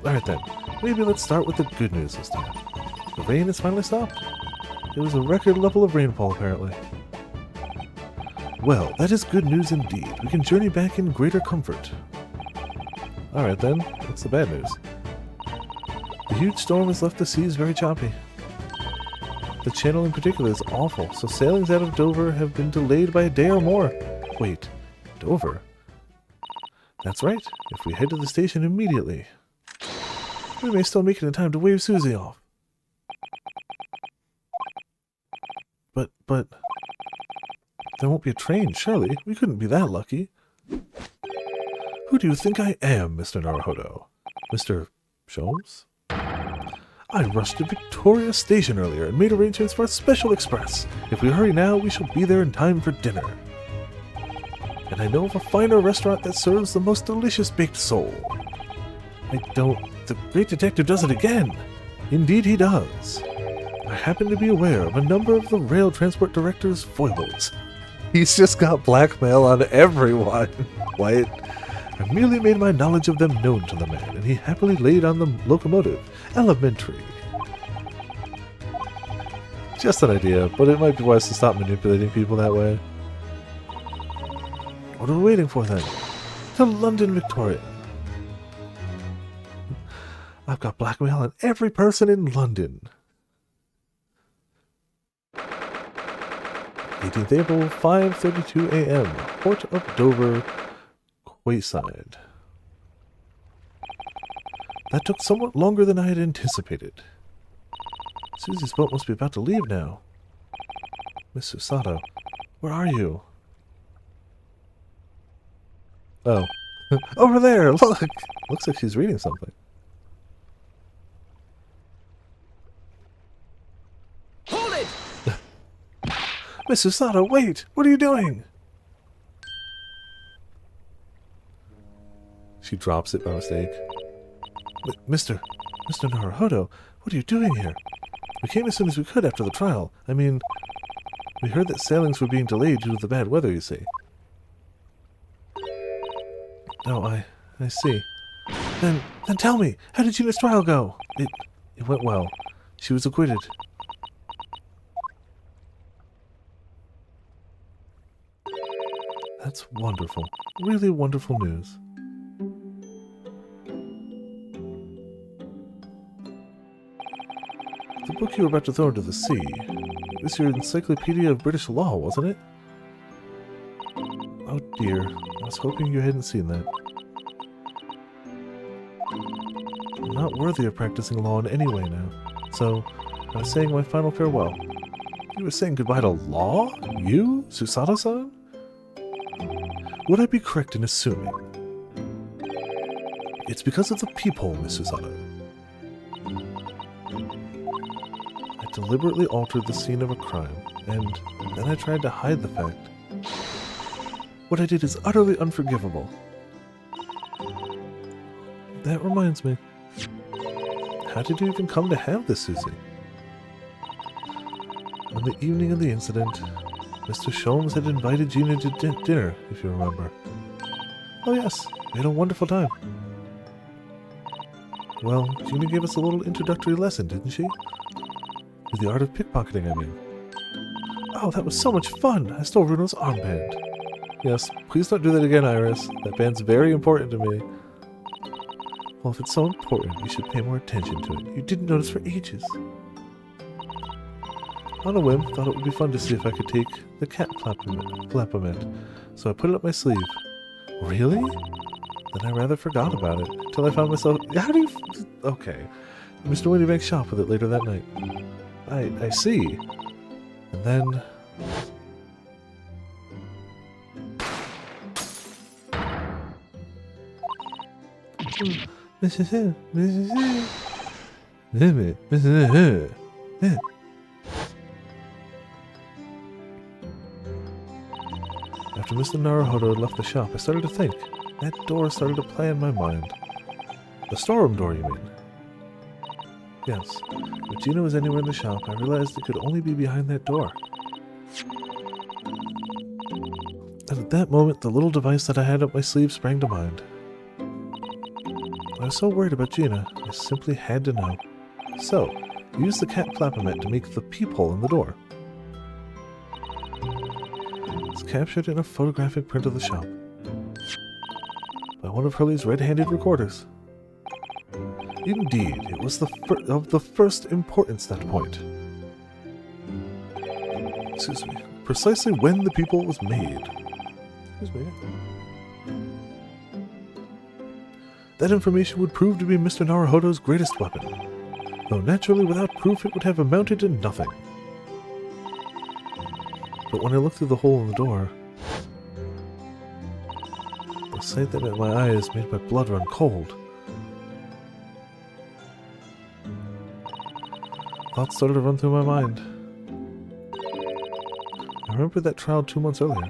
Alright then, maybe let's start with the good news this time. The rain has finally stopped. It was a record level of rainfall, apparently. Well, that is good news indeed. We can journey back in greater comfort. Alright then, what's the bad news? The huge storm has left the seas very choppy. The channel in particular is awful, so sailings out of Dover have been delayed by a day or more. Wait, Dover? That's right, if we head to the station immediately. We may still make it in time to wave Susie off. But... There won't be a train, surely. We couldn't be that lucky. Who do you think I am, Mr. Naruhodo? Mr. Sholmes? I rushed to Victoria Station earlier and made arrangements for a special express. If we hurry now, we shall be there in time for dinner. And I know of a finer restaurant that serves the most delicious baked sole. I don't... The great detective does it again! Indeed he does. I happen to be aware of a number of the rail transport director's foibles. He's just got blackmail on everyone. Wyatt, I merely made my knowledge of them known to the man, and he happily laid on the locomotive. Elementary. Just an idea, but it might be wise to stop manipulating people that way. What are we waiting for then? To London, Victoria. I've got blackmail on every person in London. 18th April, 5:32 a.m. Port of Dover, Quayside. That took somewhat longer than I had anticipated. Susie's boat must be about to leave now. Miss Susato, where are you? Oh. Over there! Look! Looks like she's reading something. Hold it! Miss Susato, wait! What are you doing? She drops it by mistake. Mr. Naruhodo, what are you doing here? We came as soon as we could after the trial. I mean, we heard that sailings were being delayed due to the bad weather, you see. Oh, I see. Then tell me, how did Gina's trial go? It went well. She was acquitted. That's wonderful. Really wonderful news. The book you were about to throw into the sea. It was your Encyclopedia of British Law, wasn't it? Oh dear. I was hoping you hadn't seen that. I'm not worthy of practicing law in any way now, so I was saying my final farewell. You were saying goodbye to law? You? Susato-san? Would I be correct in assuming it's because of the peephole, Miss Susato? I deliberately altered the scene of a crime, and then I tried to hide the fact. What I did is utterly unforgivable. That reminds me. How did you even come to have this, Susie? On the evening of the incident, Mr. Sholmes had invited Gina to dinner, if you remember. Oh yes, we had a wonderful time. Well, Gina gave us a little introductory lesson, didn't she? With the art of pickpocketing, I mean. Oh, that was so much fun! I stole Runo's armband. Yes, please don't do that again, Iris. That band's very important to me. Well, if it's so important, you should pay more attention to it. You didn't notice for ages. On a whim, thought it would be fun to see if I could take the cat flapament, so I put it up my sleeve. Really? Then I rather forgot about it, till I found myself... How do you... Okay. Mr. Windybank's shop with it later that night. I see. And then... After Mr. Naruhodo had left the shop, I started to think. That door started to play in my mind. The storeroom door, you mean? Yes. If Gina was anywhere in the shop, I realized it could only be behind that door. And at that moment, the little device that I had up my sleeve sprang to mind. I was so worried about Gina, I simply had to know. So, I used the cat flapament to make the peephole in the door. It's captured in a photographic print of the shop by one of Hurley's red-handed recorders. Indeed, it was of the first importance, that point. Excuse me. Precisely when the peephole was made. Excuse me. That information would prove to be Mr. Naruhodo's greatest weapon, though naturally without proof it would have amounted to nothing. but when I looked through the hole in the door, the sight that met my eyes made my blood run cold. Thoughts started to run through my mind. I remembered that trial 2 months earlier.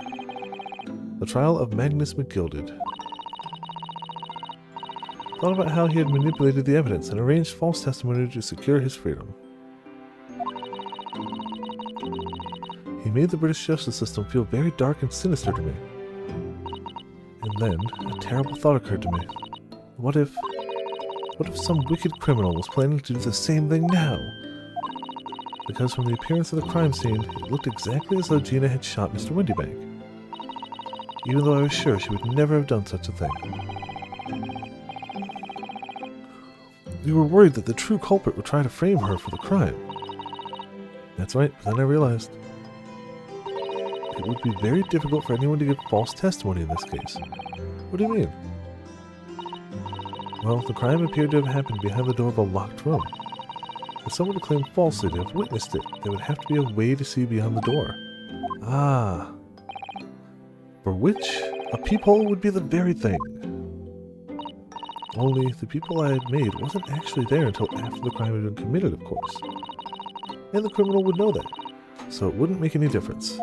The trial of Magnus McGilded. Thought about how he had manipulated the evidence and arranged false testimony to secure his freedom. He made the British justice system feel very dark and sinister to me. And then, a terrible thought occurred to me. What if some wicked criminal was planning to do the same thing now? Because from the appearance of the crime scene, it looked exactly as though Gina had shot Mr. Windybank. Even though I was sure she would never have done such a thing. We were worried that the true culprit would try to frame her for the crime. That's right, but then I realized it would be very difficult for anyone to give false testimony in this case. What do you mean? Well, the crime appeared to have happened behind the door of a locked room. If someone had claimed falsely to have witnessed it, there would have to be a way to see beyond the door. Ah. For which, a peephole would be the very thing. Only, the peephole I had made wasn't actually there until after the crime had been committed, of course. And the criminal would know that, so it wouldn't make any difference.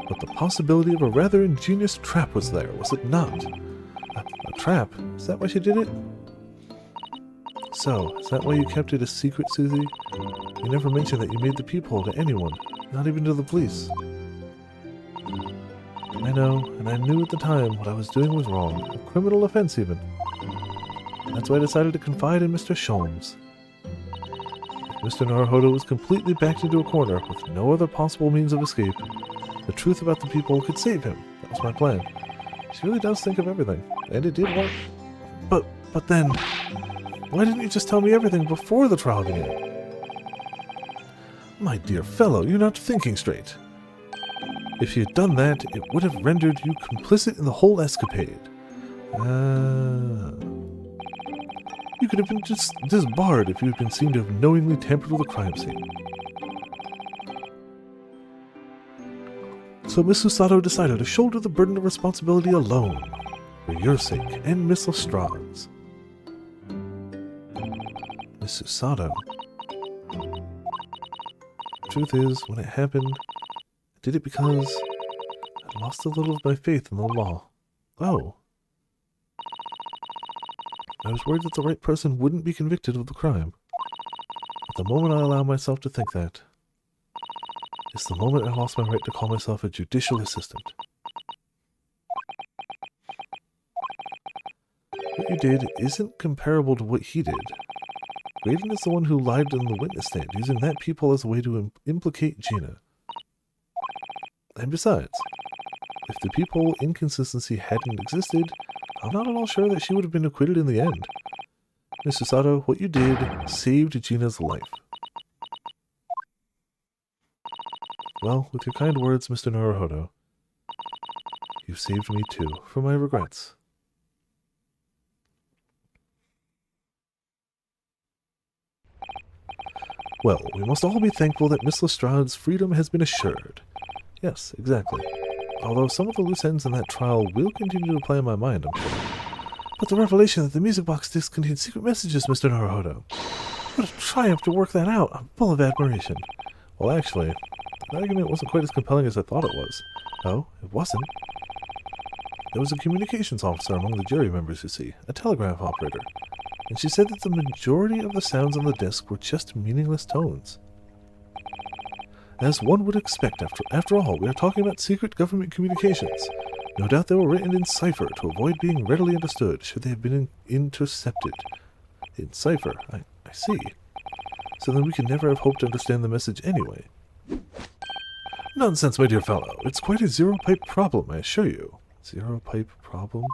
But the possibility of a rather ingenious trap was there, was it not? A trap? Is that why she did it? So, is that why you kept it a secret, Susie? You never mentioned that you made the peephole to anyone, not even to the police. I know, and I knew at the time what I was doing was wrong, a criminal offense even. That's why I decided to confide in Mr. Sholmes. If Mr. Naruhodo was completely backed into a corner with no other possible means of escape, the truth about the peephole could save him. That was my plan. She really does think of everything, and it did work. But then, why didn't you just tell me everything before the trial began? My dear fellow, you're not thinking straight. If you had done that, it would have rendered you complicit in the whole escapade. You could have been just disbarred if you had been seen to have knowingly tampered with a crime scene. So Miss Susato decided to shoulder the burden of responsibility alone, for your sake and Miss Lestrade's. Miss Susato. The truth is, when it happened, I did it because I lost a little of my faith in the law. Oh. I was worried that the right person wouldn't be convicted of the crime. But the moment I allowed myself to think that, is the moment I lost my right to call myself a judicial assistant. What you did isn't comparable to what he did. Graydon is the one who lied in the witness stand, using that peephole as a way to implicate Gina. And besides, if the peephole inconsistency hadn't existed, I'm not at all sure that she would have been acquitted in the end. Miss Susato, what you did saved Gina's life. Well, with your kind words, Mr. Naruhodo, you've saved me too, for my regrets. Well, we must all be thankful that Miss Lestrade's freedom has been assured. Yes, exactly. Although some of the loose ends in that trial will continue to play in my mind, I'm sure. But the revelation that the music box disc contained secret messages, Mr. Naruhodo. What a triumph to work that out. I'm full of admiration. Well, actually, the argument wasn't quite as compelling as I thought it was. Oh, it wasn't. There was a communications officer among the jury members, you see, a telegraph operator. And she said that the majority of the sounds on the disc were just meaningless tones. As one would expect, after all, we are talking about secret government communications. No doubt they were written in cipher to avoid being readily understood should they have been intercepted. In cipher, I see. So then we can never have hoped to understand the message anyway. Nonsense, my dear fellow. It's quite a zero-pipe problem, I assure you. Zero-pipe problem?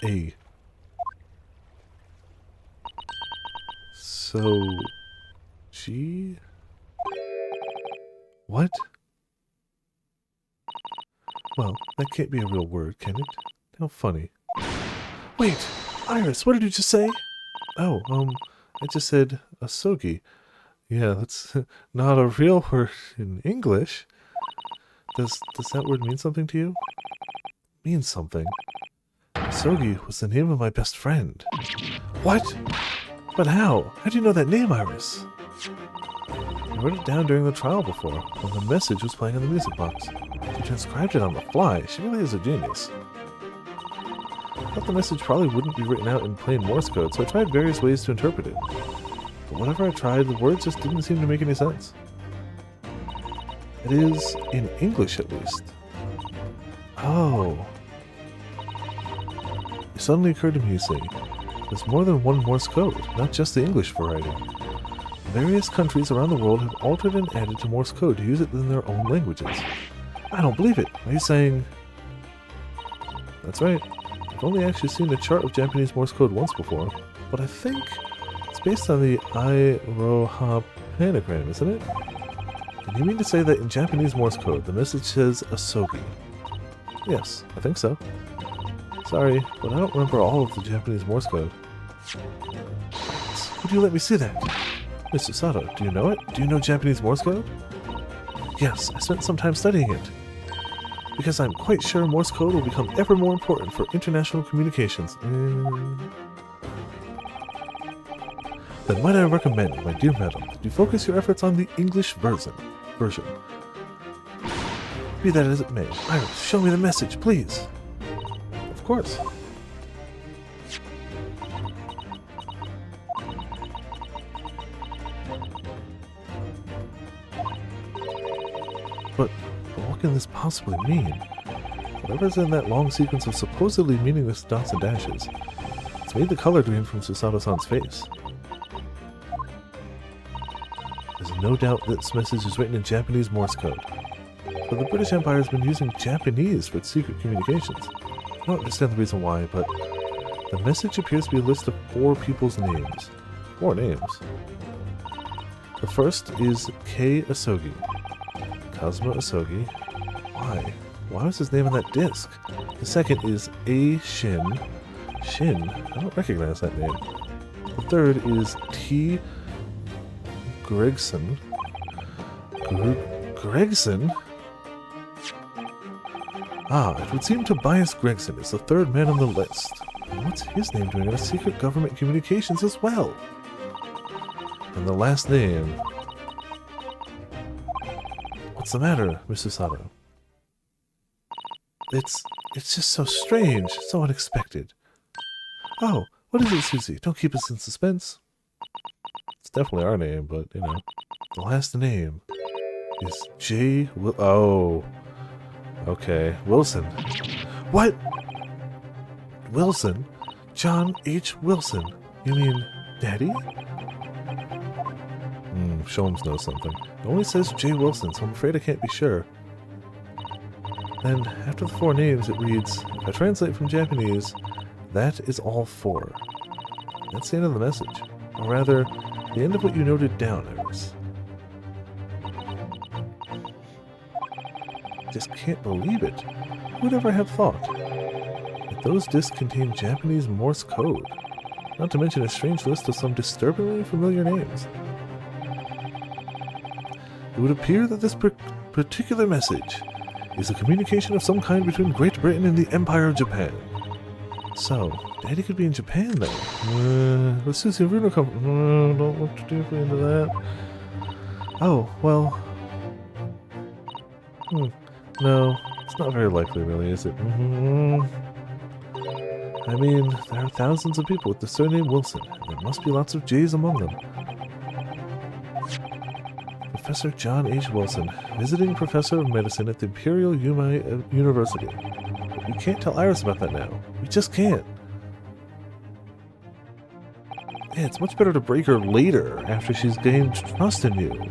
A. So... G? What? Well, that can't be a real word, can it? How funny. Wait! Iris, what did you just say? Oh, I just said asogi. Yeah, that's not a real word in English. Does that word mean something to you? Means something. Asogi was the name of my best friend. What? But how? How do you know that name, Iris? I wrote it down during the trial before, when the message was playing in the music box. She transcribed it on the fly. She really is a genius. I thought the message probably wouldn't be written out in plain Morse code, so I tried various ways to interpret it. But whenever I tried, the words just didn't seem to make any sense. It is, in English at least. Oh. It suddenly occurred to me, you see, there's more than one Morse code, not just the English variety. Various countries around the world have altered and added to Morse code to use it in their own languages. I don't believe it. Are you saying... That's right. I've only actually seen a chart of Japanese Morse code once before, but I think it's based on the Iroha pentagram, isn't it? And you mean to say that in Japanese Morse code, the message says asogi? Yes, I think so. Sorry, but I don't remember all of the Japanese Morse code. Would you let me see that? Mr. Sato, do you know it? Do you know Japanese Morse code? Yes, I spent some time studying it. Because I'm quite sure Morse code will become ever more important for international communications. Then might I recommend, my dear madam, that you focus your efforts on the English version. Be that as it may, Iris, show me the message, please. Of course. But what can this possibly mean? Whatever's in that long sequence of supposedly meaningless dots and dashes, it's made the color green from Susato-san's face. There's no doubt that this message is written in Japanese Morse code. But the British Empire has been using Japanese for its secret communications. I don't understand the reason why, but the message appears to be a list of 4 people's names. 4 names. The first is Kei Asogi. Kazuma Asogi. Why? Why was his name on that disc? The second is A. Shin. Shin? I don't recognize that name. The third is T. Gregson. Gregson? Ah, it would seem Tobias Gregson is the third man on the list. And what's his name doing in a secret government communications as well? And the last name... What's the matter, Mr. Sato? It's just so strange, so unexpected. Oh, what is it, Susie? Don't keep us in suspense. It's definitely our name, but, you know. The last name is Oh. Okay. Wilson. What? Wilson? John H. Wilson. You mean Daddy? Sholmes knows something. It only says J. Wilson, so I'm afraid I can't be sure. Then, after the 4 names, it reads, if I translate from Japanese, that is all 4. That's the end of the message. Or rather, the end of what you noted down, Iris. Just can't believe it. Who'd ever have thought that those discs contain Japanese Morse code? Not to mention a strange list of some disturbingly familiar names. It would appear that this particular message is a communication of some kind between Great Britain and the Empire of Japan. So, Daddy could be in Japan then. But Susie and Bruno come... don't look too deeply into that. Oh, well... No, it's not very likely, really, is it? I mean, there are thousands of people with the surname Wilson, and there must be lots of J's among them. Professor John H. Wilson, visiting professor of medicine at the Imperial Yumei University. But we can't tell Iris about that now. We just can't. Yeah, it's much better to break her later, after she's gained trust in you.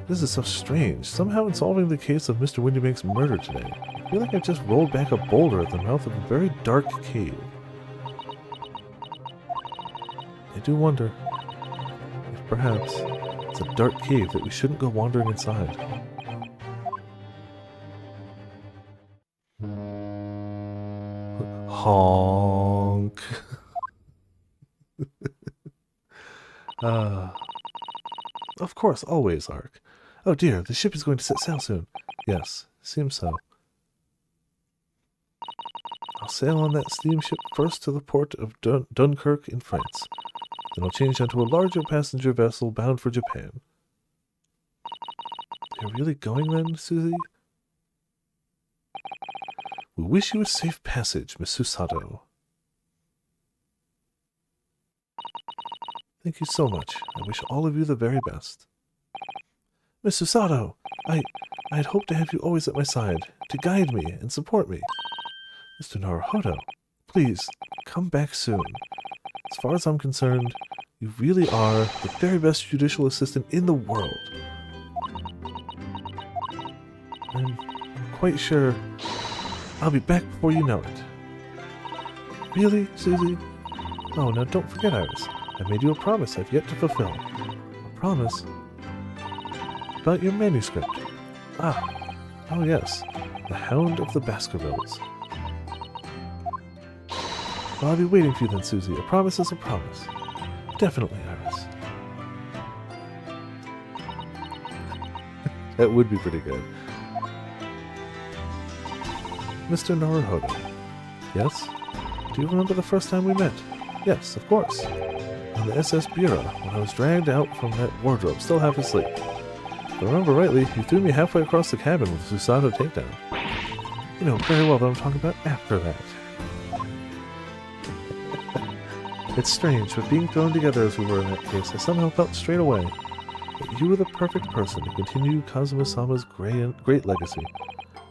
This is so strange. Somehow in solving the case of Mr. Windymake's murder today, I feel like I've just rolled back a boulder at the mouth of a very dark cave. I do wonder if perhaps it's a dark cave that we shouldn't go wandering inside. Honk. Of course, always, Ark. Oh dear, the ship is going to set sail soon. Yes, seems so. I'll sail on that steamship first to the port of Dunkirk in France. Then I'll change onto a larger passenger vessel bound for Japan. You're really going then, Susie? We wish you a safe passage, Miss Susato. Thank you so much. I wish all of you the very best. Miss Susato, I had hoped to have you always at my side, to guide me and support me. Mr. Naruhodo, please, come back soon. As far as I'm concerned, you really are the very best judicial assistant in the world. I'm quite sure I'll be back before you know it. Really, Susie? Oh, now don't forget, Iris. I made you a promise I've yet to fulfill. A promise? About your manuscript. Ah, oh yes. The Hound of the Baskervilles. Well, I'll be waiting for you then, Susie. A promise is a promise. Definitely, Iris. That would be pretty good. Mr. Naruhodo. Yes? Do you remember the first time we met? Yes, of course. On the SS Bureau, when I was dragged out from that wardrobe, still half asleep. If I remember rightly, you threw me halfway across the cabin with a Susato takedown. You know very well that I'm talking about after that. It's strange, but being thrown together as we were in that case, I somehow felt straight away that you were the perfect person to continue Kazuma-sama's great legacy.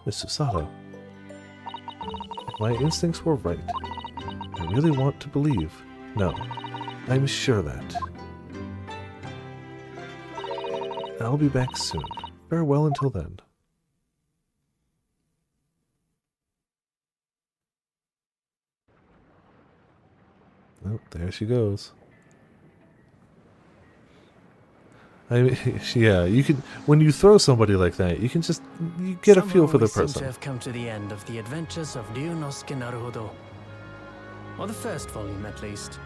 Miss Susato. My instincts were right. I really want to believe. No, I'm sure that. I'll be back soon. Farewell until then. Oh, there she goes. I mean, yeah, you can, when you throw somebody like that, you can just, you get a feel for the person. We seem to have come to the end of the adventures of Ryunosuke Naruhodo. Or the first volume, at least.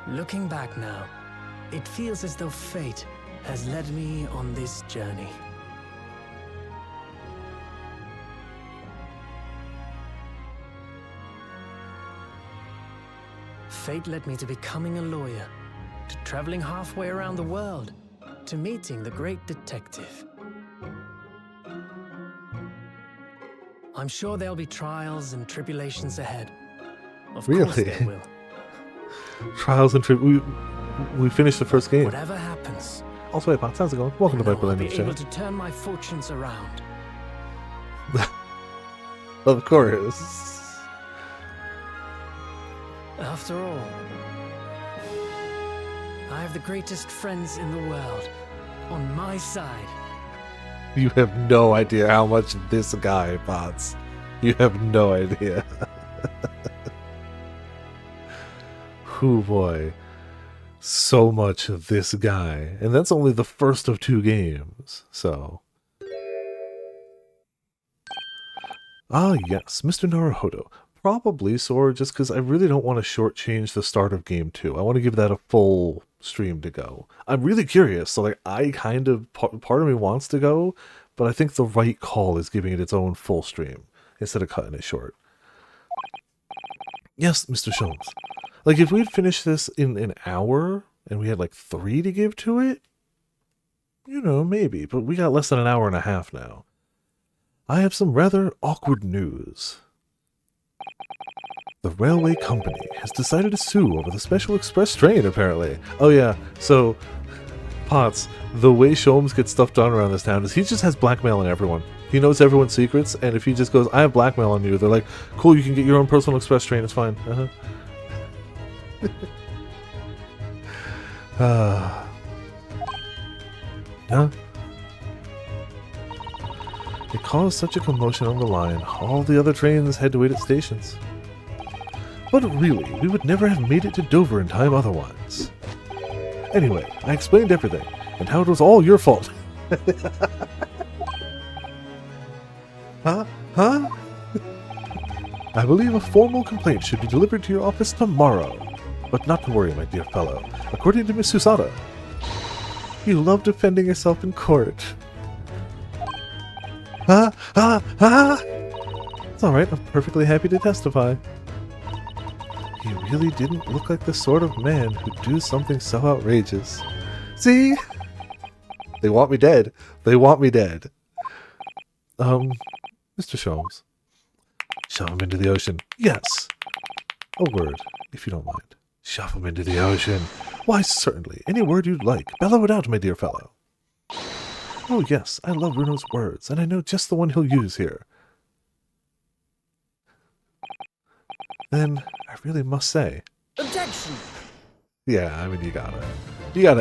Looking back now, it feels as though fate has led me on this journey. Fate led me to becoming a lawyer, to traveling halfway around the world, to meeting the great detective. I'm sure there'll be trials and tribulations ahead. Of course there will. Trials and we finished the first game. Whatever happens. Also, hey, Pots, how's it going? Welcome to Viperland I'll be able Chat. to turn my fortunes around. Of course. After all, I have the greatest friends in the world on my side. You have no idea how much this guy bots. You have no idea. Oh boy. So much of this guy. And that's only the first of 2 games. So. Ah yes, Mr. Naruhodo. Probably Sora, just because I really don't want to shortchange the start of game 2. I want to give that a full stream to go. I'm really curious, so like I kind of, part of me wants to go, but I think the right call is giving it its own full stream instead of cutting it short. Yes, Mr. Sholmes. Like if we'd finished this in an hour and we had like 3 to give to it, you know, maybe, but we got less than an hour and a half now. I have some rather awkward news. The railway company has decided to sue over the special express train, apparently. Oh yeah, so, Potts, the way Sholmes gets stuff done around this town is he just has blackmail on everyone. He knows everyone's secrets, and if he just goes, I have blackmail on you, they're like, cool, you can get your own personal express train, it's fine. Huh? It caused such a commotion on the line, all the other trains had to wait at stations. But really, we would never have made it to Dover in time otherwise. Anyway, I explained everything, and how it was all your fault. Huh? I believe a formal complaint should be delivered to your office tomorrow. But not to worry, my dear fellow. According to Miss Susada, you love defending yourself in court. It's alright, I'm perfectly happy to testify. He really didn't look like the sort of man who'd do something so outrageous. See? They want me dead. They want me dead. Mr. Sholmes. Shove him into the ocean. Yes. A word, if you don't mind. Shove him into the ocean. Why, certainly. Any word you'd like. Bellow it out, my dear fellow. Oh, yes, I love Bruno's words, and I know just the one he'll use here. Then, I really must say... Objection! Yeah, I mean, you gotta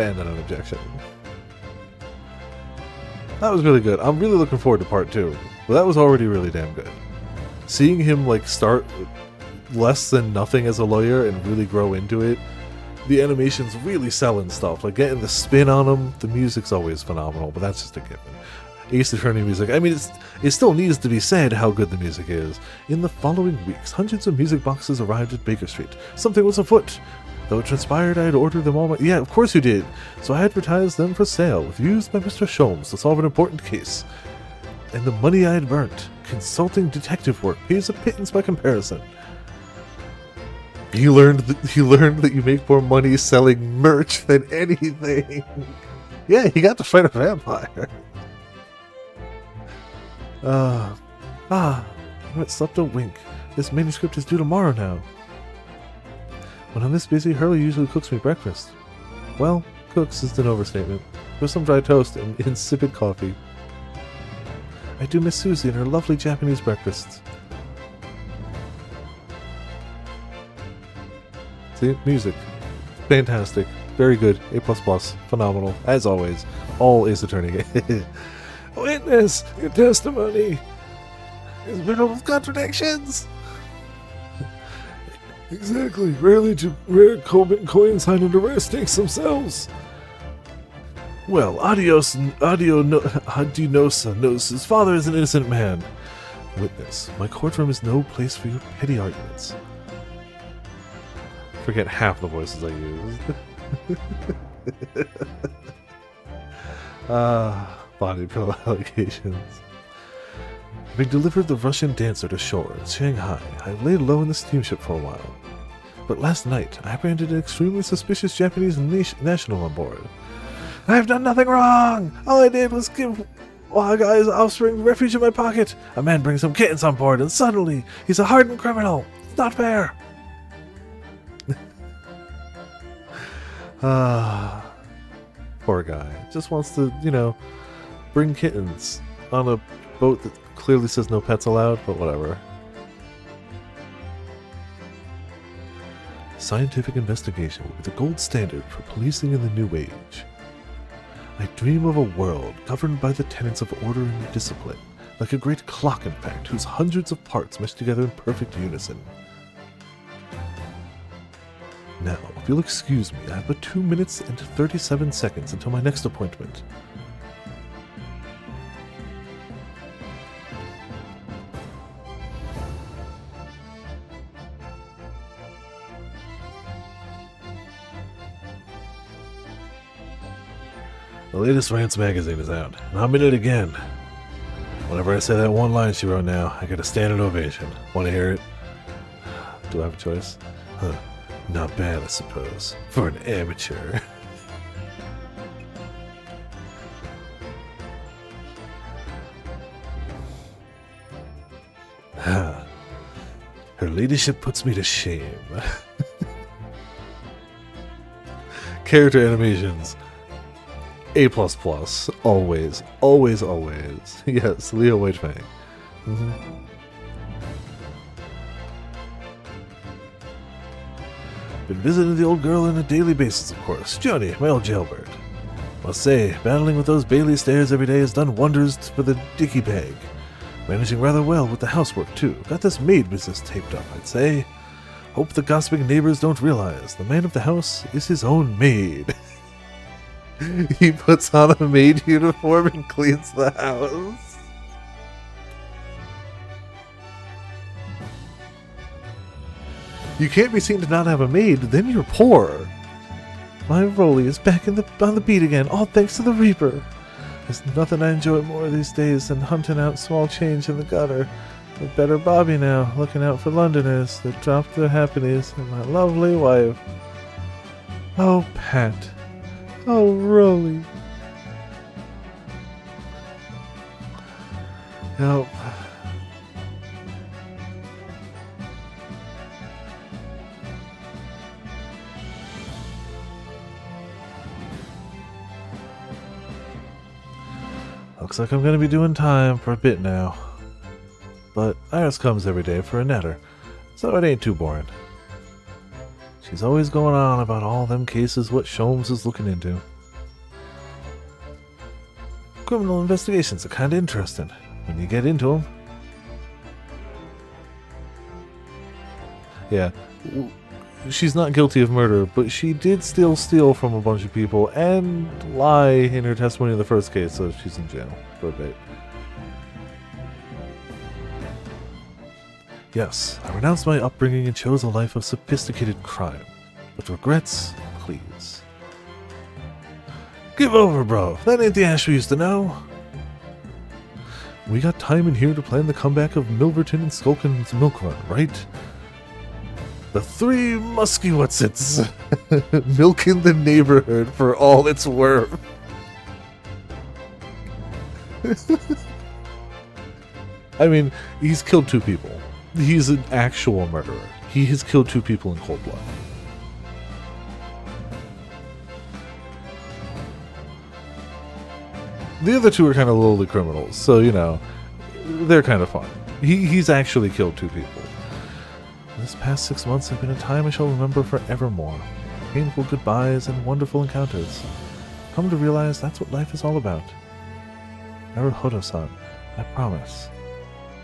end on an objection. That was really good. I'm really looking forward to part 2. But that was already really damn good. Seeing him, like, start less than nothing as a lawyer and really grow into it, the animation's really selling stuff. Like, getting the spin on him, the music's always phenomenal, but that's just a given. Ace Attorney music, I mean, it still needs to be said how good the music is. In the following weeks, hundreds of music boxes arrived at Baker Street. Something was afoot. Though it transpired I had ordered them all Yeah, of course you did. So I advertised them for sale, with views by Mr. Sholmes to solve an important case. And the money I had burnt, consulting detective work, pays a pittance by comparison. He learned that you make more money selling merch than anything. Yeah, he got to fight a vampire. I haven't slept a wink. This manuscript is due tomorrow now. When I'm this busy, Hurley usually cooks me breakfast. Well, cooks is an overstatement. With some dry toast and insipid coffee. I do miss Susie and her lovely Japanese breakfasts. See? Music. Fantastic. Very good. A++. Phenomenal. As always. All Ace Attorney. Witness! Your testimony is riddled with contradictions! Exactly. Rare coincide and arrest takes themselves. Well, Adionosa knows his father is an innocent man. Witness, my courtroom is no place for your petty arguments. Forget half the voices I used. Body pillow allegations. Having delivered the Russian dancer to shore in Shanghai, I laid low in the steamship for a while. But last night, I apprehended an extremely suspicious Japanese national on board. I've done nothing wrong! All I did was give Wagai's offspring refuge in my pocket. A man brings some kittens on board, and suddenly, he's a hardened criminal. It's not fair! Poor guy. Just wants to, bring kittens on a boat that clearly says no pets allowed, but whatever. Scientific investigation will be the gold standard for policing in the new age. I dream of a world governed by the tenets of order and discipline, like a great clock in fact, whose hundreds of parts mesh together in perfect unison. Now, if you'll excuse me, I have but 2 minutes and 37 seconds until my next appointment. The latest Rants magazine is out, and I'm in it again. Whenever I say that one line she wrote now, I get a standing ovation. Want to hear it? Do I have a choice? Huh. Not bad, I suppose, for an amateur. Her ladyship puts me to shame. Character animations. A++. Always. Always, always. Yes, Leo Whitefang. Been visiting the old girl on a daily basis, of course. Johnny, my old jailbird. Must say, battling with those Bailey stairs every day has done wonders for the dicky bag. Managing rather well with the housework, too. Got this maid business taped up, I'd say. Hope the gossiping neighbors don't realize the man of the house is his own maid. He puts on a maid uniform and cleans the house. You can't be seen to not have a maid, then you're poor. My Rolly is back on the beat again, all thanks to the Reaper. There's nothing I enjoy more these days than hunting out small change in the gutter. With better Bobby now, looking out for Londoners that dropped their happiness, and my lovely wife. Oh, Pat. Oh, Rolly. Help. Looks like I'm gonna be doing time for a bit now. But Iris comes every day for a netter, so it ain't too boring. She's always going on about all them cases what Sholmes is looking into. Criminal investigations are kinda interesting when you get into them. Yeah, she's not guilty of murder, but she did steal from a bunch of people and lie in her testimony in the first case, so she's in jail for a bit. Yes, I renounced my upbringing and chose a life of sophisticated crime. With regrets, please. Give over, bro. That ain't the Ash we used to know. We got time in here to plan the comeback of Milverton and Skulkin's milk run, right? The three musky whatsits milking the neighborhood for all it's worth. I mean, he's killed 2 people. He's an actual murderer. He has killed 2 people in cold blood. The other 2 are kind of lowly criminals, so, you know, they're kind of fun. He's actually killed 2 people. This past 6 months have been a time I shall remember forevermore. Painful goodbyes and wonderful encounters. Come to realize that's what life is all about. Naruhodo-san, I promise.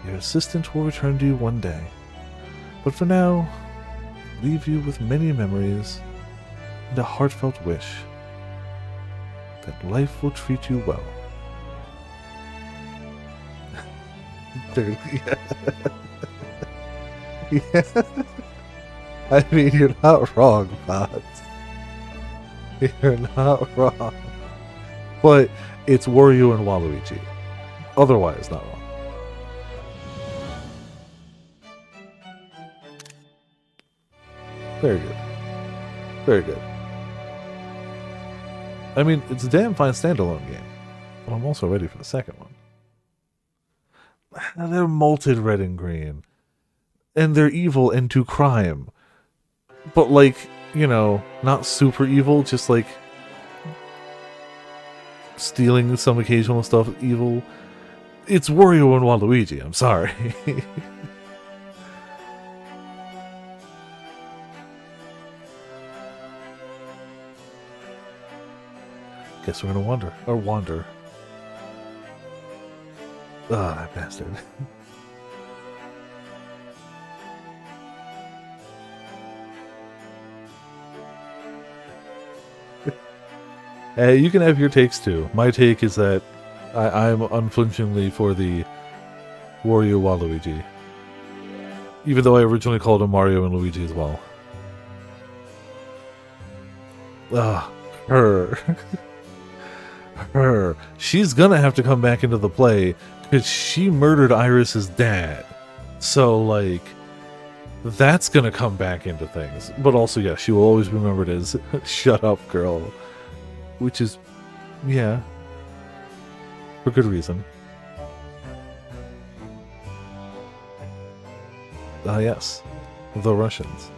Your assistant will return to you one day. But for now, leave you with many memories and a heartfelt wish that life will treat you well. Yeah. Yeah. I mean, you're not wrong, Pots. You're not wrong. But it's Wario and Waluigi. Otherwise, not wrong. Very good. Very good. I mean, it's a damn fine standalone game. But I'm also ready for the second one. They're malted red and green. And they're evil and do crime. But, like, you know, not super evil, just like stealing some occasional stuff evil. It's Wario and Waluigi, I'm sorry. Guess we're gonna wander. Ah, that bastard. Hey, you can have your takes too. My take is that I'm unflinchingly for the Wario Waluigi. Even though I originally called him Mario and Luigi as well. Ah, her. Her. She's gonna have to come back into the play because she murdered Iris's dad. So, like, that's gonna come back into things. But also, yeah, she will always be remembered as Shut Up Girl. Which is, yeah, for good reason. Yes, the Russians.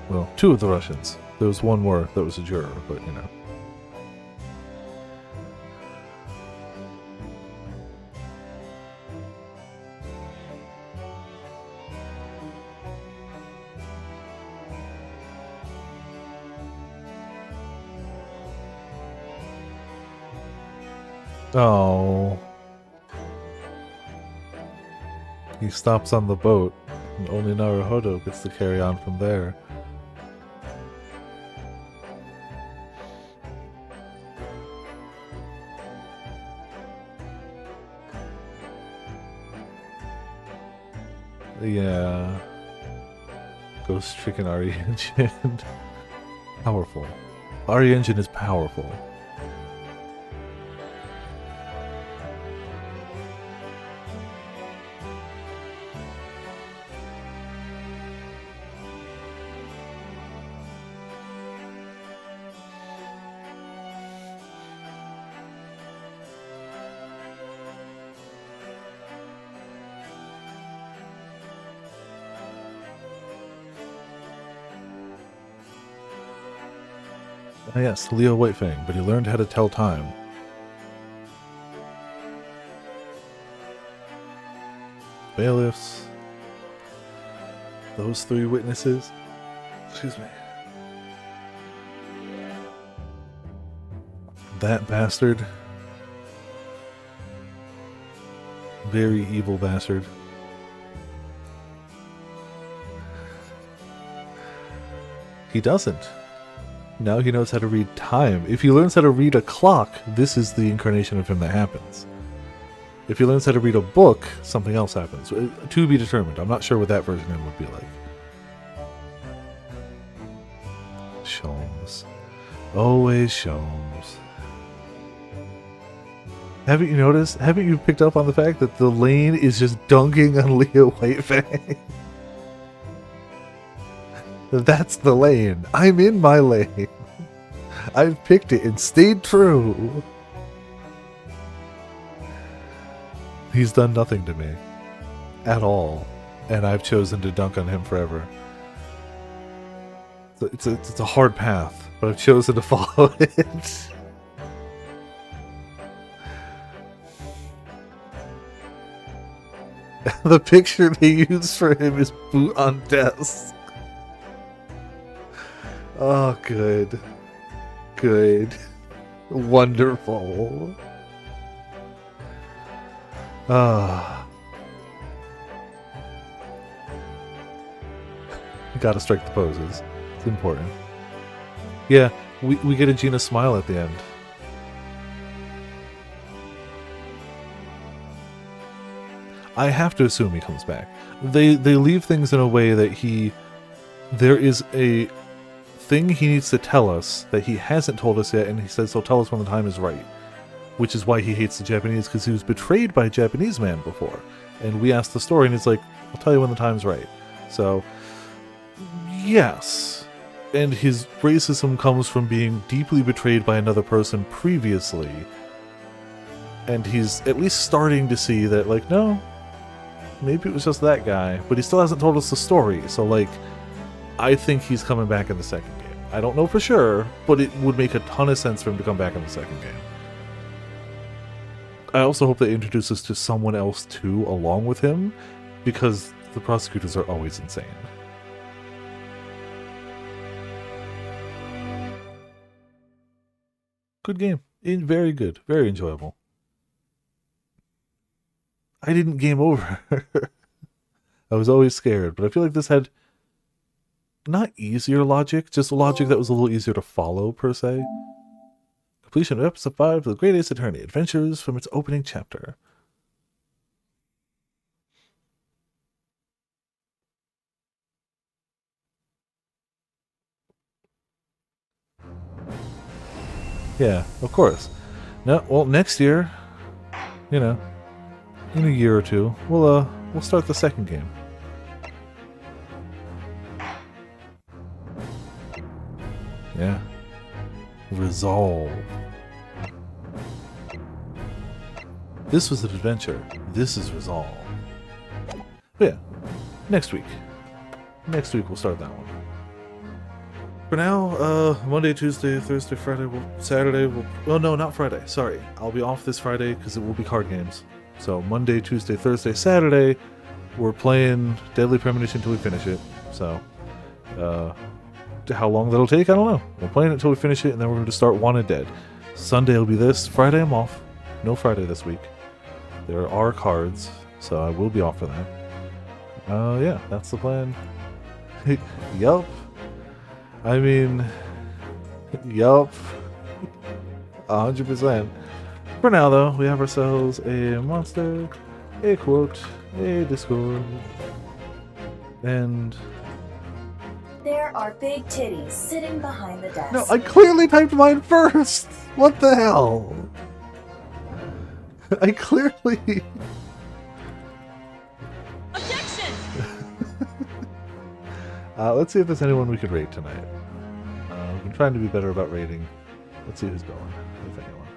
Well, 2 of the Russians. There was one more that was a juror, but you know. Oh. He stops on the boat, and only Naruhodo gets to carry on from there. Yeah. Ghost Stricken RE Engine. Powerful. RE Engine is powerful. Ah, yes, Leo Whitefang, but he learned how to tell time. Bailiffs. Those three witnesses. Excuse me. That bastard. Very evil bastard. He doesn't. Now he knows how to read time. If he learns how to read a clock, this is the incarnation of him that happens. If he learns how to read a book, something else happens. To be determined. I'm not sure what that version of him would be like. Sholmes. Always Sholmes. Haven't you noticed? Haven't you picked up on the fact that the lane is just dunking on Leo Whitefang? That's the lane. I'm in my lane. I've picked it and stayed true. He's done nothing to me. At all. And I've chosen to dunk on him forever. It's a hard path, but I've chosen to follow it. The picture they used for him is boot on desk. Oh, good. Good. Wonderful. Ah. Gotta strike the poses. It's important. Yeah, we get a Gina smile at the end. I have to assume he comes back. They leave things in a way that there is a thing he needs to tell us that he hasn't told us yet, and he says he'll tell us when the time is right. Which is why he hates the Japanese, because he was betrayed by a Japanese man before. And we asked the story, and he's like, I'll tell you when the time's right. So, yes. And his racism comes from being deeply betrayed by another person previously. And he's at least starting to see that, like, no, maybe it was just that guy. But he still hasn't told us the story. So, like, I think he's coming back in the second game. I don't know for sure, but it would make a ton of sense for him to come back in the second game. I also hope they introduce us to someone else too, along with him, because the prosecutors are always insane. Good game. Very good. Very enjoyable. I didn't game over. I was always scared, but I feel like this had not easier logic, just logic that was a little easier to follow, per se. Completion of Episode 5 of the Great Ace Attorney, Adventures from its opening chapter. Yeah, of course. No, well, next year, you know, in a year or two, we'll start the second game. Yeah. Resolve. This was an adventure. This is Resolve. But yeah, next week. Next week we'll start that one. For now, Monday, Tuesday, Thursday, Friday, Saturday, oh no, not Friday, sorry. I'll be off this Friday because it will be card games. So Monday, Tuesday, Thursday, Saturday, we're playing Deadly Premonition until we finish it. So, how long that'll take, I don't know. We're playing it until we finish it, and then we're going to start Wanted Dead. Sunday will be this. Friday I'm off. No Friday this week. There are cards, so I will be off for that. Yeah, that's the plan. Yup. I mean, yup. 100%. For now, though, we have ourselves a monster, a quote, a Discord, And There are big titties sitting behind the desk. no, I clearly typed mine first. What the hell? I clearly. Objection! Let's see if there's anyone we could rate tonight. We've been trying to be better about rating. Let's see who's going, if anyone.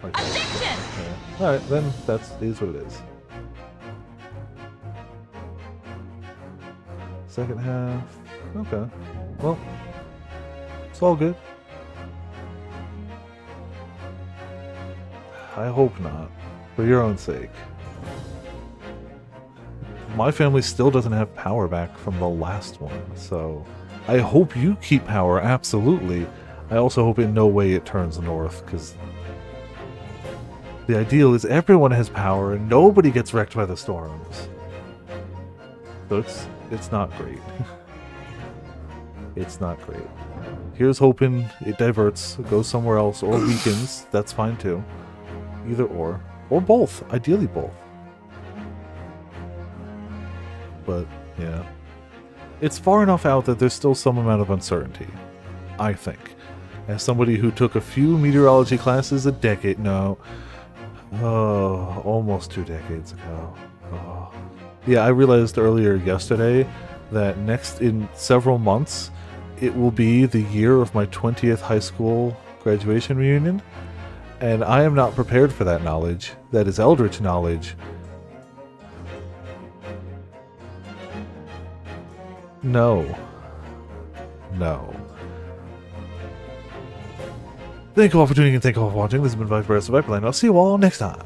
Like that. Objection! Okay. Alright, then that's is what it is. Second half. Okay. Well, it's all good. I hope not. For your own sake. My family still doesn't have power back from the last one, so I hope you keep power, absolutely. I also hope in no way it turns north, because the ideal is everyone has power and nobody gets wrecked by the storms. So it's not great. It's not great. Here's hoping it diverts, goes somewhere else, or weakens. That's fine too. Either or. Or both. Ideally both. But, yeah. It's far enough out that there's still some amount of uncertainty. I think. As somebody who took a few meteorology classes almost 2 decades ago. Oh. Yeah, I realized earlier yesterday that next in several months, it will be the year of my 20th high school graduation reunion. And I am not prepared for that knowledge. That is eldritch knowledge. No. No. Thank you all for tuning in. Thank you all for watching. This has been Viper of Viperland. I'll see you all next time.